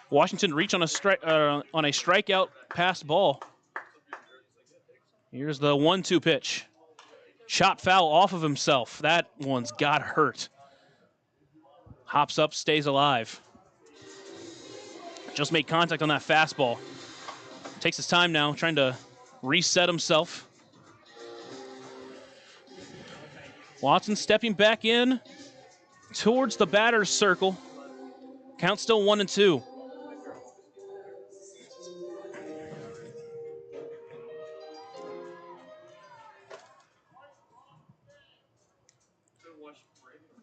Washington reach on a strikeout pass ball. Here's the 1-2 pitch. Shot foul off of himself. That one's got hurt. Hops up, stays alive. Just made contact on that fastball. Takes his time now, trying to reset himself. Watson stepping back in towards the batter's circle. Count still 1-2.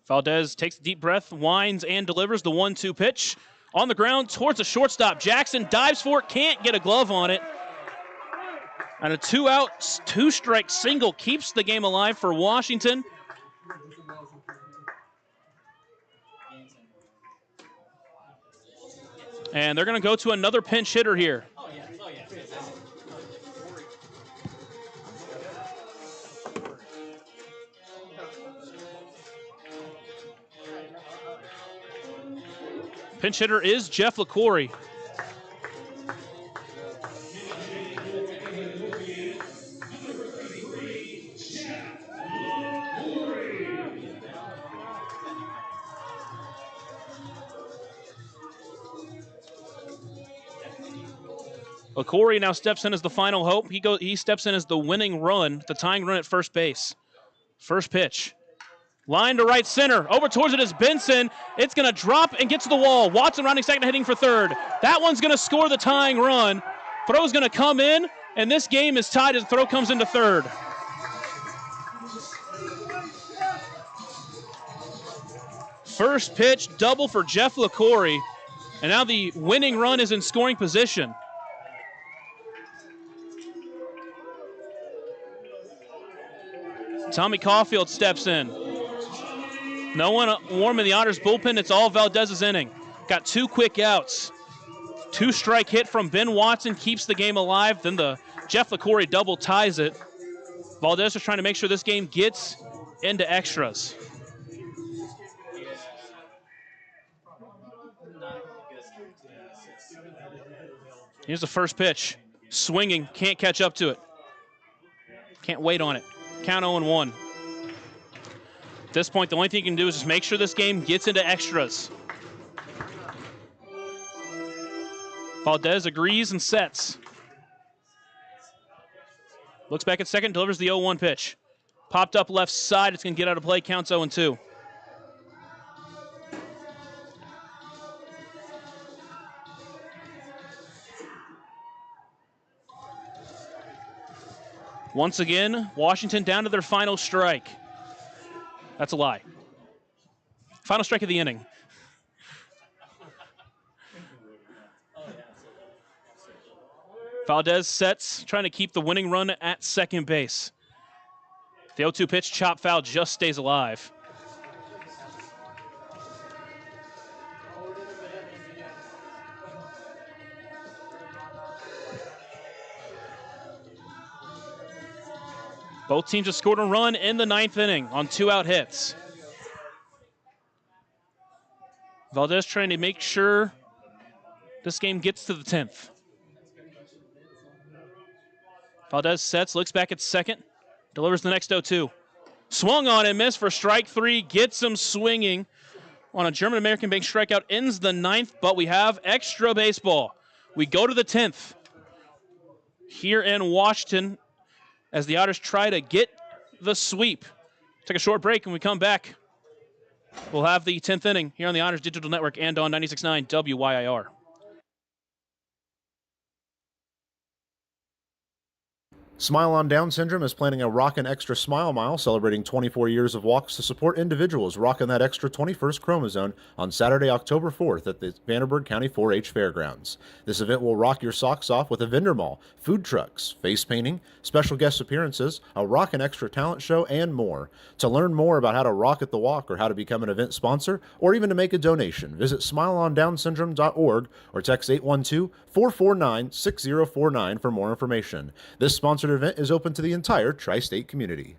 Valdez takes a deep breath, winds and delivers the 1-2 pitch. On the ground towards the shortstop. Jackson dives for it, can't get a glove on it. And a 2-out, 2-strike single keeps the game alive for Washington. And they're going to go to another pinch hitter here. Pinch hitter is Jeff LaCory. LaCory now steps in as the final hope. He steps in as the winning run, the tying run at first base. First pitch. Line to right center. Over towards it is Benson. It's going to drop and get to the wall. Watson rounding second, hitting for third. That one's going to score the tying run. Throw's going to come in, and this game is tied as the throw comes into third. First pitch, double for Jeff LaCory. And now the winning run is in scoring position. Tommy Caulfield steps in. No one warm in the Otters bullpen. It's all Valdez's inning. Got 2 quick outs. 2-strike hit from Ben Watson keeps the game alive. Then the Jeff LaCory double ties it. Valdez is trying to make sure this game gets into extras. Here's the first pitch. Swinging, can't catch up to it. Can't wait on it. Count 0-1. At this point, the only thing you can do is just make sure this game gets into extras. Valdez agrees and sets. Looks back at second, delivers the 0-1 pitch. Popped up left side, it's going to get out of play, counts 0-2. Once again, Washington down to their final strike. That's a lie. Final strike of the inning. Valdez sets, trying to keep the winning run at second base. The 0-2 pitch, chop foul, just stays alive. Both teams have scored a run in the 9th inning on 2-out hits. Valdez trying to make sure this game gets to the 10th. Valdez sets, looks back at second, delivers the next 0-2. Swung on and missed for strike 3, gets him swinging on a German-American bank strikeout, ends the 9th, but we have extra baseball. We go to the 10th here in Washington as the Otters try to get the sweep. Take a short break, and we come back. We'll have the 10th inning here on the Otters Digital Network and on 96.9 WYIR. Smile on Down Syndrome is planning a Rockin' Extra Smile Mile celebrating 24 years of walks to support individuals rocking that extra 21st chromosome on Saturday, October 4th at the Vanderburgh County 4-H Fairgrounds. This event will rock your socks off with a vendor mall, food trucks, face painting, special guest appearances, a Rockin' Extra talent show, and more. To learn more about how to rock at the walk or how to become an event sponsor or even to make a donation, visit smileondownsyndrome.org or text 812-449-6049 for more information. This sponsored event is open to the entire tri-state community.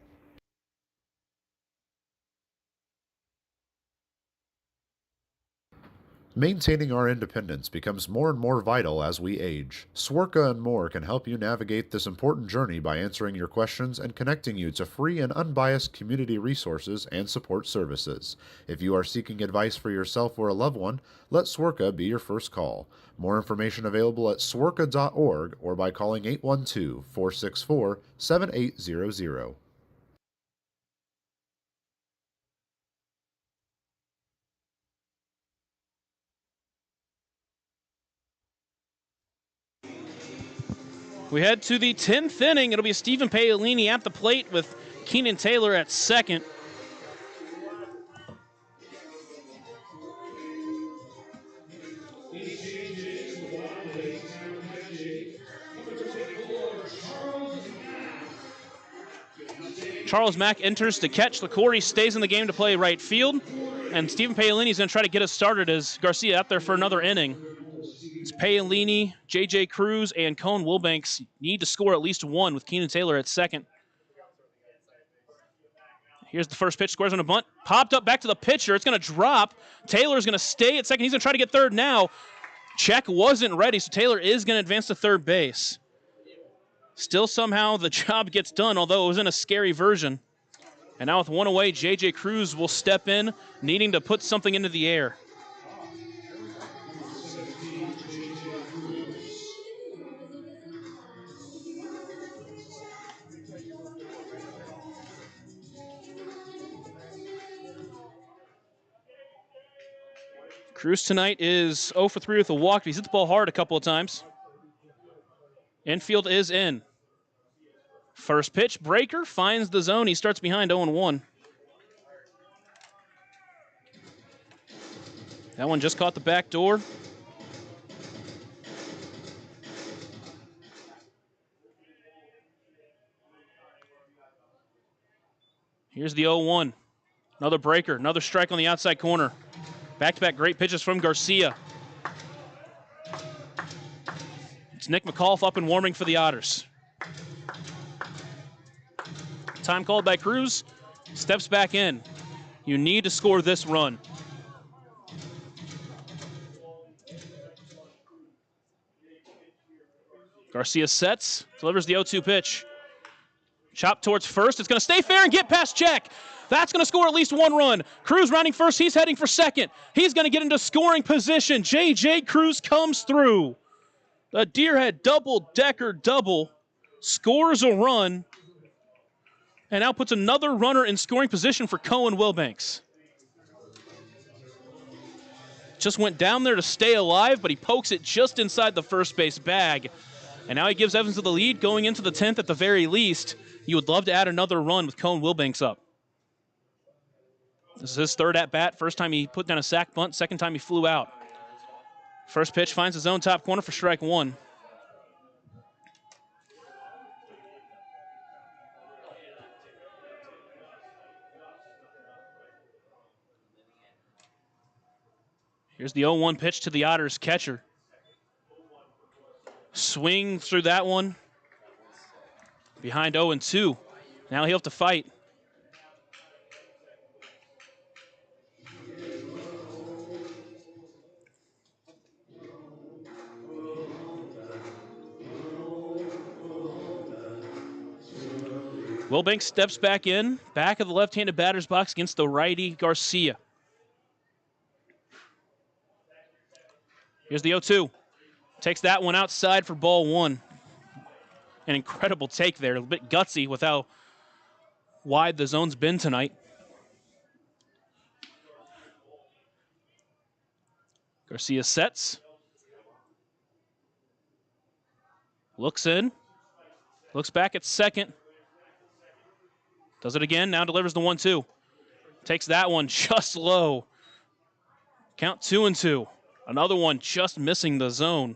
Maintaining our independence becomes more and more vital as we age. Swerka and more can help you navigate this important journey by answering your questions and connecting you to free and unbiased community resources and support services. If you are seeking advice for yourself or a loved one, let Swerka be your first call. More information available at swerka.org or by calling 812-464-7800. We head to the 10th inning. It'll be Stephen Paolini at the plate with Keenan Taylor at second. Charles Mack enters to catch. LaCourty stays in the game to play right field. And Stephen Paolini's going to try to get us started as Garcia out there for another inning. It's Paolini, J.J. Cruz, and Cone Wilbanks need to score at least one with Keenan Taylor at second. Here's the first pitch, squares on a bunt. Popped up back to the pitcher. It's going to drop. Taylor's going to stay at second. He's going to try to get third now. Check wasn't ready, so Taylor is going to advance to third base. Still somehow the job gets done, although it was in a scary version. And now with one away, J.J. Cruz will step in, needing to put something into the air. Cruz tonight is 0 for 3 with a walk. He's hit the ball hard a couple of times. Infield is in. First pitch, breaker, finds the zone. He starts behind 0-1. That one just caught the back door. Here's the 0-1. Another breaker, another strike on the outside corner. Back-to-back great pitches from Garcia. It's Nick McAuliffe up and warming for the Otters. Time called by Cruz. Steps back in. You need to score this run. Garcia sets, delivers the 0-2 pitch. Chop towards first. It's going to stay fair and get past Check. That's going to score at least one run. Cruz rounding first. He's heading for second. He's going to get into scoring position. J.J. Cruz comes through. The Deerhead double-decker double scores a run and now puts another runner in scoring position for Cohen Wilbanks. Just went down there to stay alive, but he pokes it just inside the first base bag. And now he gives Evansville the lead going into the 10th at the very least. You would love to add another run with Cohen Wilbanks up. This is his third at-bat. First time he put down a sac bunt, second time he flew out. First pitch finds his own top corner for strike one. Here's the 0-1 pitch to the Otters catcher. Swing through that one. Behind 0-2. Now he'll have to fight. Wilbanks steps back in, back of the left-handed batter's box against the righty Garcia. Here's the 0-2. Takes that one outside for ball one. An incredible take there, a bit gutsy with how wide the zone's been tonight. Garcia sets. Looks in. Looks back at second. Does it again. Now delivers the 1-2. Takes that one just low. Count 2-2. Another one just missing the zone.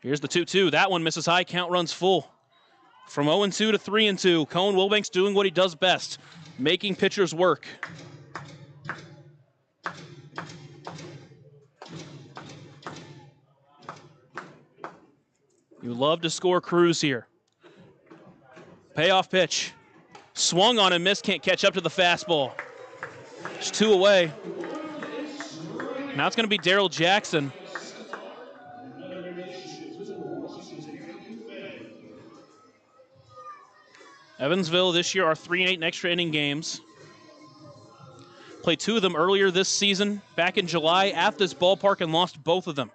Here's the 2-2. That one misses high. Count runs full. From 0-2 to 3-2. Cone Wilbanks doing what he does best, making pitchers work. You love to score Cruz here. Payoff pitch. Swung on and missed. Can't catch up to the fastball. It's 2 away. Now it's going to be Daryl Jackson. Evansville this year are 3-8 in extra inning games. Played 2 of them earlier this season, back in July at this ballpark, and lost both of them.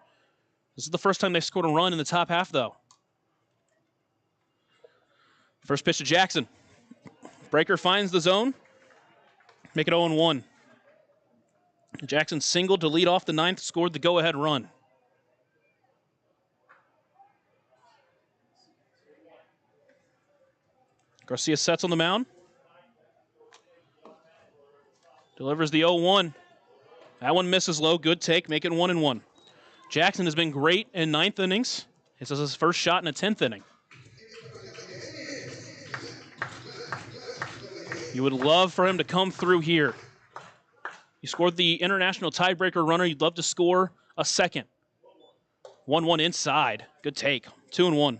This is the first time they scored a run in the top half, though. First pitch to Jackson. Breaker finds the zone. Make it 0-1. Jackson singled to lead off the 9th, scored the go-ahead run. Garcia sets on the mound. Delivers the 0-1. That one misses low. Good take. Make it 1-1. Jackson has been great in 9th innings. This is his first shot in a 10th inning. You would love for him to come through here. You scored the international tiebreaker runner. You'd love to score a second. 1-1 inside. Good take. 2-1.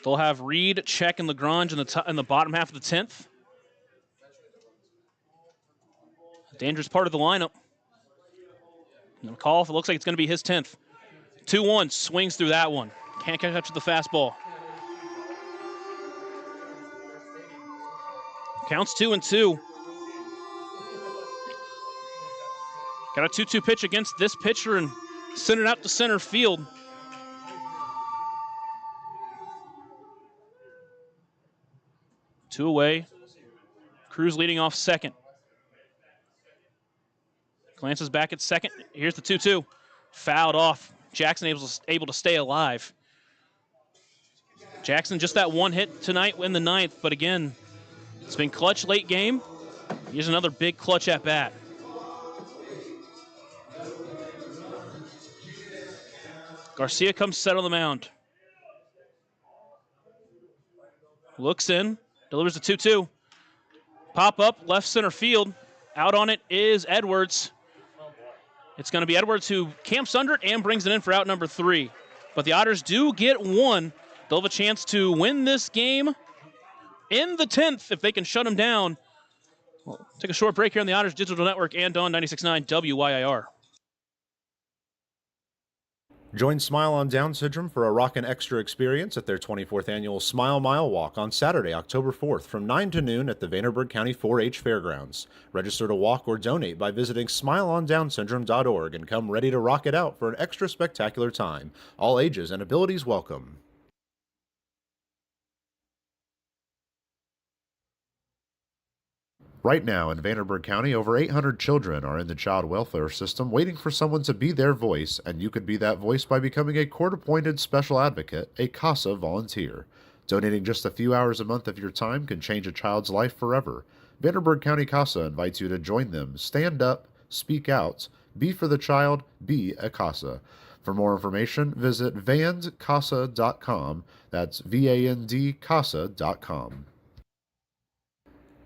They'll have Reed, Check, and Lagrange in the bottom half of the 10th. Dangerous part of the lineup. McAuliffe, it looks like it's going to be his 10th. 2-1, swings through that one. Can't catch up to the fastball. Counts 2-2. Got a 2-2 pitch against this pitcher and sent it out to center field. Two away. Cruz leading off second. Glances back at second. Here's the 2-2. Fouled off. Jackson able to stay alive. Jackson just that one hit tonight in the 9th, but again, it's been clutch late game. Here's another big clutch at bat. Garcia comes set on the mound. Looks in, delivers the 2-2. Pop up, left center field. Out on it is Edwards. It's going to be Edwards who camps under it and brings it in for out number 3. But the Otters do get one. They'll have a chance to win this game in the 10th if they can shut them down. We'll take a short break here on the Otters Digital Network and on 96.9 WYIR. Join Smile on Down Syndrome for a rockin' extra experience at their 24th annual Smile Mile Walk on Saturday, October 4th from 9 to noon at the Vanderburgh County 4-H Fairgrounds. Register to walk or donate by visiting smileondownsyndrome.org and come ready to rock it out for an extra spectacular time. All ages and abilities welcome. Right now in Vanderburgh County, over 800 children are in the child welfare system waiting for someone to be their voice, and you could be that voice by becoming a court-appointed special advocate, a CASA volunteer. Donating just a few hours a month of your time can change a child's life forever. Vanderburgh County CASA invites you to join them. Stand up, speak out, be for the child, be a CASA. For more information, visit vandcasa.com. That's VAND-CASA.com.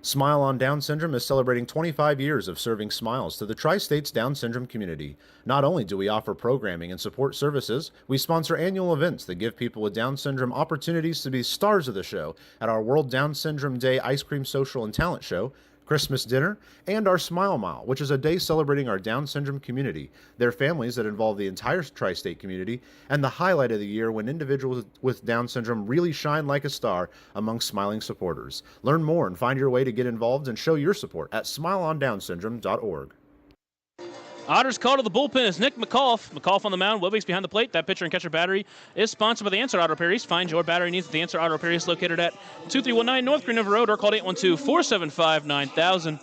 Smile on Down Syndrome is celebrating 25 years of serving smiles to the Tri-States Down Syndrome community. Not only do we offer programming and support services, we sponsor annual events that give people with Down Syndrome opportunities to be stars of the show at our World Down Syndrome Day Ice Cream Social and Talent Show, Christmas dinner, and our Smile Mile, which is a day celebrating our Down syndrome community, their families that involve the entire tri-state community, and the highlight of the year when individuals with Down syndrome really shine like a star among smiling supporters. Learn more and find your way to get involved and show your support at smileondownsyndrome.org. Otters call to the bullpen is Nick McAuliffe. McAuliffe on the mound, Wilbeck's behind the plate. That pitcher and catcher battery is sponsored by the Answer Auto Repairs. Find your battery needs at the Answer Auto Repairs, located at 2319 North Green River Road, or call 812-475-9000.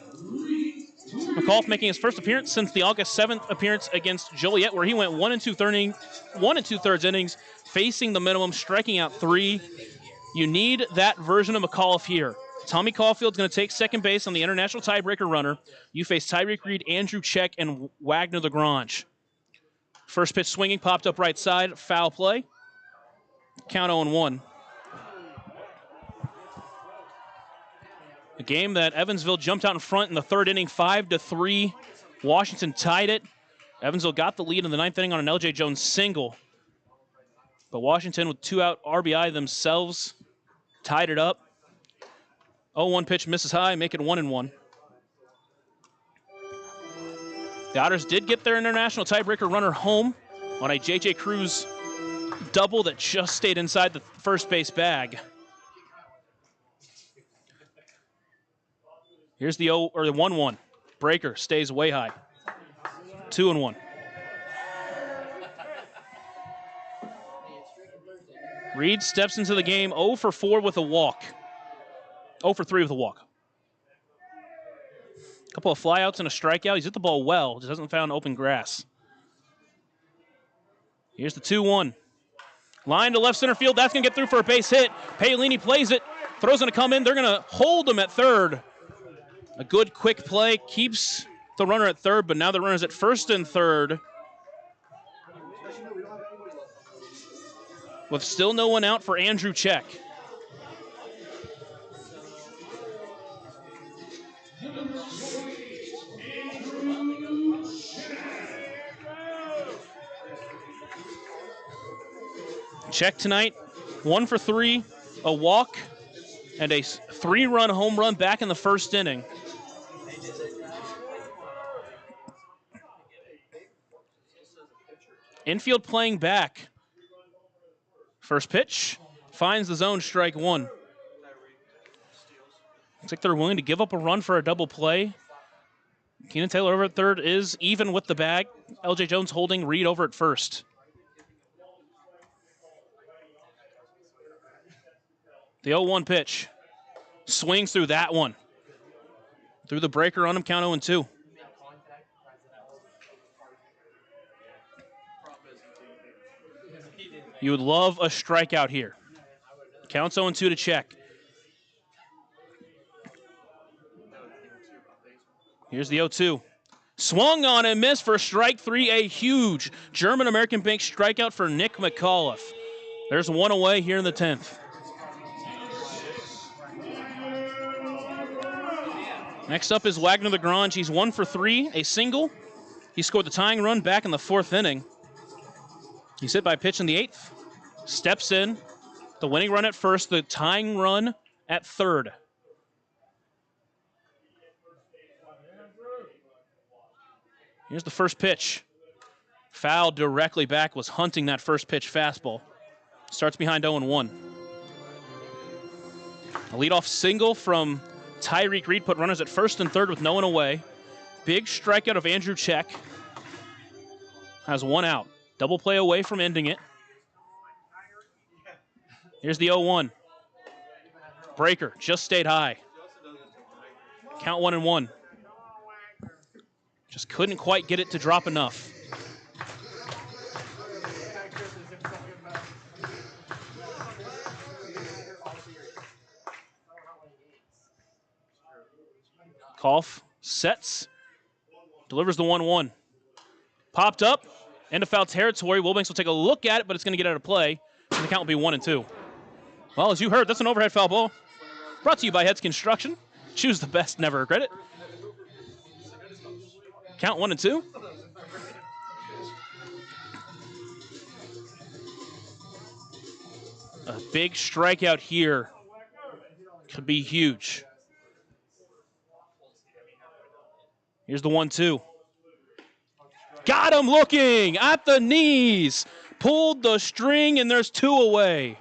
McAuliffe making his first appearance since the August 7th appearance against Joliet, where he went 1 2/3 innings, facing the minimum, striking out 3. You need that version of McAuliffe here. Tommy Caulfield's going to take second base on the international tiebreaker runner. You face Tyreek Reed, Andrew Check, and Wagner Lagrange. First pitch swinging, popped up right side, foul play. Count 0-1. A game that Evansville jumped out in front in the third inning, 5-3. Washington tied it. Evansville got the lead in the ninth inning on an L.J. Jones single. But Washington, with 2-out RBI themselves, tied it up. 0-1 pitch misses high, make it 1-1. The Otters did get their international tiebreaker runner home on a J.J. Cruz double that just stayed inside the first base bag. Here's the 1-1. Breaker stays way high. 2-1. Reed steps into the game 0 for 4 with a walk. 0 for 3 with a walk. A couple of flyouts and a strikeout. He's hit the ball well, just hasn't found open grass. Here's the 2-1. Line to left center field. That's going to get through for a base hit. Paolini plays it. Throw's going to come in. They're going to hold him at third. A good quick play. Keeps the runner at third, but now the runner's at first and third. With still no one out for Andrew Check. Check tonight, 1 for 3, a walk, and a 3-run home run back in the first inning. Infield playing back. First pitch, finds the zone, strike 1. Looks like they're willing to give up a run for a double play. Keenan Taylor over at third is even with the bag. L.J. Jones holding Reed over at first. The 0-1 pitch. Swings through that one. Through the breaker on him, count 0-2. You would love a strikeout here. Counts 0-2 to Check. Here's the 0-2. Swung on and missed for strike 3. A huge German-American Bank strikeout for Nick McAuliffe. There's one away here in the 10th. Next up is Wagner Lagrange. He's 1 for 3, a single. He scored the tying run back in the 4th inning. He's hit by a pitch in the 8th. Steps in. The winning run at first, the tying run at third. Here's the first pitch. Foul directly back, was hunting that first pitch fastball. Starts behind 0-1. A leadoff single from Tyreek Reed put runners at first and third with no one away. Big strikeout of Andrew Check. Has 1 out. Double play away from ending it. Here's the 0-1. Breaker just stayed high. Count 1-1. Just couldn't quite get it to drop enough. Kolf sets, delivers the 1-1. Popped up, into foul territory. Wilbanks will take a look at it, but it's going to get out of play, and the count will be 1-2. Well, as you heard, that's an overhead foul ball. Brought to you by Heads Construction. Choose the best, never regret it. Count 1-2. A big strikeout here could be huge. Here's the 1-2. Got him looking at the knees. Pulled the string, and there's 2 away.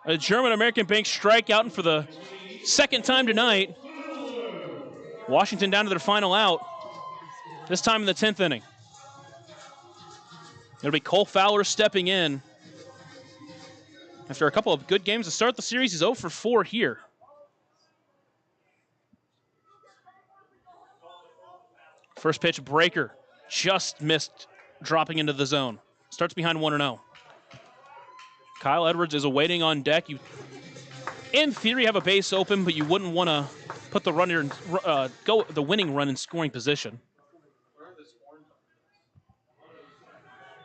A German-American Bank strikeout, and for the second time tonight, Washington down to their final out. This time in the 10th inning. It'll be Cole Fowler stepping in. After a couple of good games to start the series, he's 0 for 4 here. First pitch breaker, just missed dropping into the zone. Starts behind 1-0. Kyle Edwards is awaiting on deck. You, in theory, have a base open, but you wouldn't want to put the runner, go the winning run in scoring position.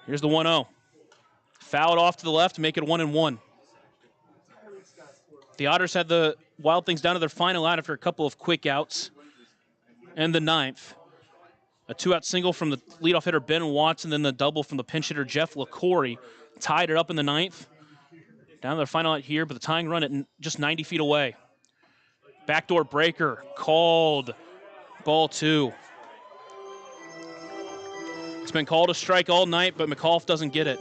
Here's the 1-0. Fouled off to the left to make it 1-1. The Otters had the Wild Things down to their final out after a couple of quick outs. And the 9th. A 2-out single from the leadoff hitter Ben Watson, then the double from the pinch hitter Jeff LaCorey tied it up in the 9th. Down to their final out here, but the tying run at just 90 feet away. Backdoor breaker called. Ball 2. It's been called a strike all night, but McAuliffe doesn't get it.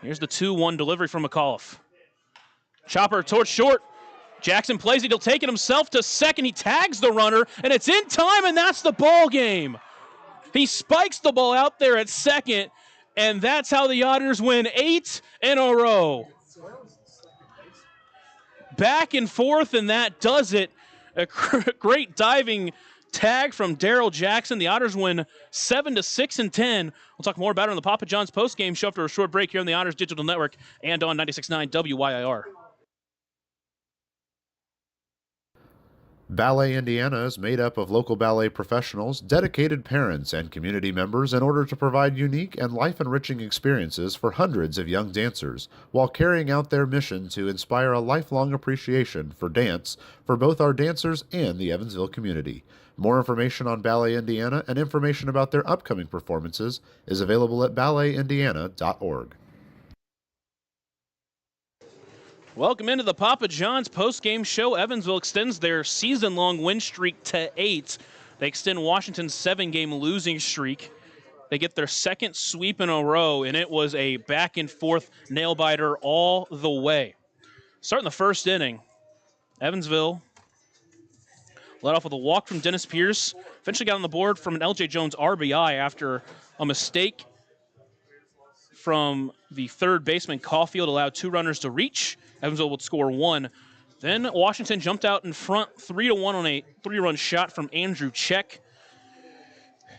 Here's the 2-1 delivery from McAuliffe. Chopper towards short. Jackson plays it. He'll take it himself to second. He tags the runner, and it's in time, and that's the ball game. He spikes the ball out there at second, and that's how the Otters win 8 in a row. Back and forth, and that does it. A great diving tag from Daryl Jackson. The Otters win 7-6 and 10. We'll talk more about it on the Papa John's postgame show after a short break here on the Otters Digital Network and on 96.9 WYIR. Ballet Indiana is made up of local ballet professionals, dedicated parents, and community members in order to provide unique and life-enriching experiences for hundreds of young dancers, while carrying out their mission to inspire a lifelong appreciation for dance for both our dancers and the Evansville community. More information on Ballet Indiana and information about their upcoming performances is available at balletindiana.org. Welcome into the Papa John's postgame show. Evansville extends their season-long win streak to 8. They extend Washington's 7-game losing streak. They get their second sweep in a row, and it was a back-and-forth nail-biter all the way. Starting the first inning, Evansville led off with a walk from Dennis Pierce. Eventually got on the board from an L.J. Jones RBI after a mistake from the third baseman Caulfield allowed 2 runners to reach. Evansville would score 1. Then Washington jumped out in front 3-1 on a 3-run shot from Andrew Check.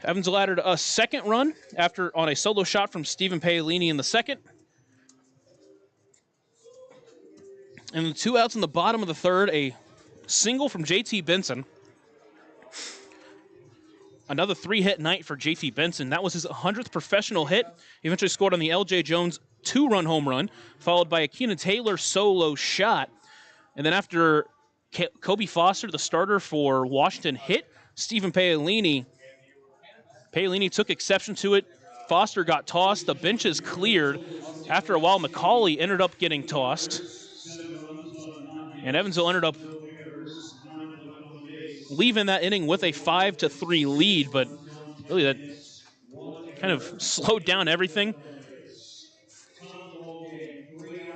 Evansville added a second run on a solo shot from Stephen Paolini in the second. And the 2 outs in the bottom of the third, a single from J.T. Benson. Another 3-hit night for J.T. Benson. That was his 100th professional hit. He eventually scored on the L.J. Jones 2-run home run, followed by a Keenan Taylor solo shot. And then after Kobe Foster, the starter for Washington, hit Stephen Paolini, Paolini took exception to it. Foster got tossed. The benches cleared. After a while, McCauley ended up getting tossed. And Evansville ended up leaving that inning with a 5-3 lead, but really that kind of slowed down everything.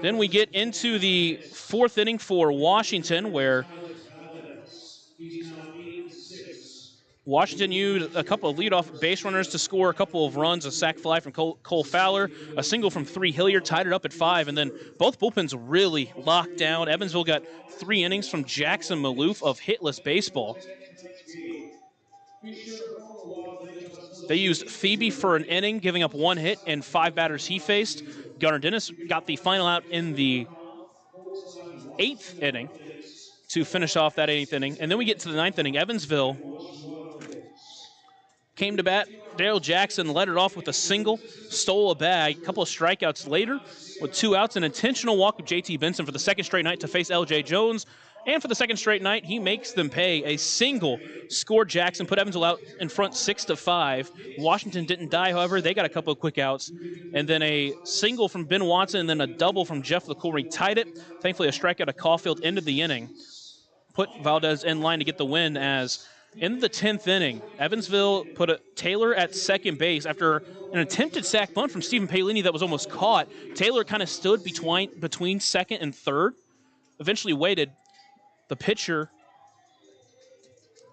Then we get into the 4th inning for Washington, where Washington used a couple of leadoff base runners to score a couple of runs, a sac fly from Cole Fowler, a single from 3 Hilliard, tied it up at 5, and then both bullpens really locked down. Evansville got 3 innings from Jackson Maloof of hitless baseball. They used Phoebe for an inning, giving up 1 hit and 5 batters he faced. Gunnar Dennis got the final out in the 8th inning to finish off that 8th inning. And then we get to the 9th inning. Evansville came to bat. Daryl Jackson led it off with a single, stole a bag. A couple of strikeouts later with 2 outs, an intentional walk of J.T. Benson for the 2nd straight night to face L.J. Jones. And for the 2nd straight night, he makes them pay. A single scored Jackson, put Evansville out in front 6-5. Washington didn't die, however. They got a couple of quick outs. And then a single from Ben Watson and then a double from Jeff LaCorey tied it. Thankfully, a strikeout of Caulfield ended the inning. Put Valdez in line to get the win as In the 10th inning, Evansville put Taylor at second base after an attempted sac bunt from Stephen Paolini that was almost caught. Taylor kind of stood between second and third, eventually waited. The pitcher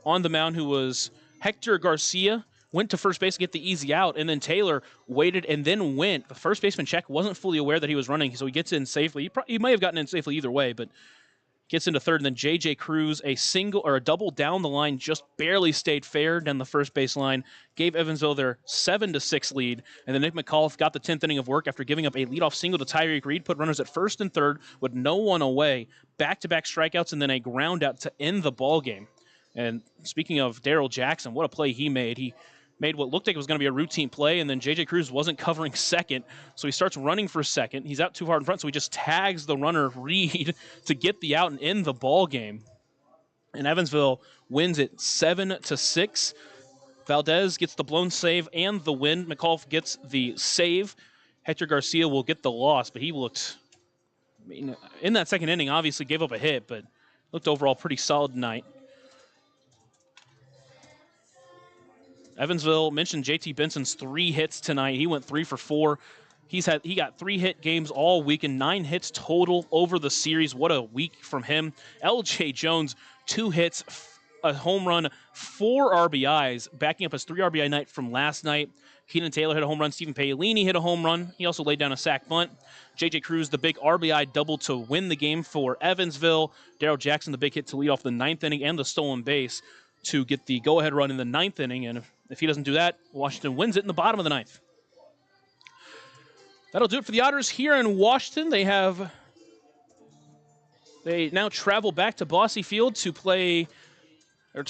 on the mound, who was Hector Garcia, went to first base to get the easy out, and then Taylor waited and then went. The first baseman check wasn't fully aware that he was running, so he gets in safely. He may have gotten in safely either way, but gets into third, and then J.J. Cruz, a single or a double down the line, just barely stayed fair down the first base line, gave Evansville their 7-6 lead, and then Nick McAuliffe got the 10th inning of work after giving up a leadoff single to Tyreek Reed, put runners at first and third with no one away, back-to-back strikeouts, and then a ground out to end the ball game. And speaking of Darrell Jackson, what a play he made. He made what looked like it was going to be a routine play, and then J.J. Cruz wasn't covering second, so he starts running for second. He's out too far in front, so he just tags the runner, Reed, to get the out and end the ball game. And Evansville wins it 7-6. Valdez gets the blown save and the win. McAuliffe gets the save. Hector Garcia will get the loss, but he looked, in that second inning, obviously gave up a hit, but looked overall pretty solid tonight. Evansville mentioned JT Benson's 3 hits tonight. He went 3 for 4. He got 3 hit games all week and 9 hits total over the series. What a week from him. LJ Jones, 2 hits, a home run, 4 RBIs, backing up his 3 RBI night from last night. Keenan Taylor hit a home run. Stephen Paolini hit a home run. He also laid down a sac bunt. J.J. Cruz, the big RBI double to win the game for Evansville. Darrell Jackson, the big hit to lead off the 9th inning and the stolen base to get the go-ahead run in the 9th inning. And if he doesn't do that, Washington wins it in the bottom of the 9th. That'll do it for the Otters here in Washington. They now travel back to Bosse Field to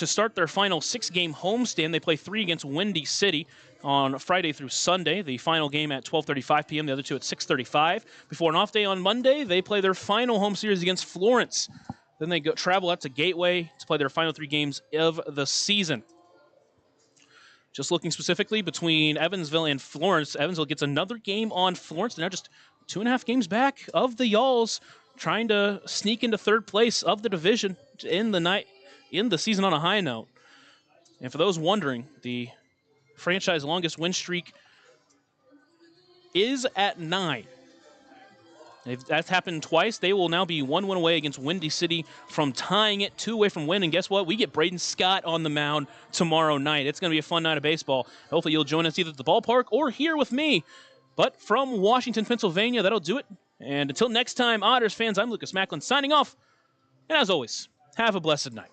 start their final 6-game homestand. They play 3 against Windy City on Friday through Sunday. The final game at 12:35 p.m., the other 2 at 6:35. Before an off day on Monday, they play their final home series against Florence. Then they travel out to Gateway to play their final 3 games of the season. Just looking specifically between Evansville and Florence, Evansville gets another game on Florence. They're now just 2.5 games back of the Yalls, trying to sneak into 3rd place of the division in the season on a high note. And for those wondering, the franchise longest win streak is at 9. That's happened twice. They will now be 1 win away against Windy City from tying it, 2 away from win. And guess what? We get Braden Scott on the mound tomorrow night. It's going to be a fun night of baseball. Hopefully you'll join us either at the ballpark or here with me. But from Washington, Pennsylvania, that'll do it. And until next time, Otters fans, I'm Lucas Macklin signing off. And as always, have a blessed night.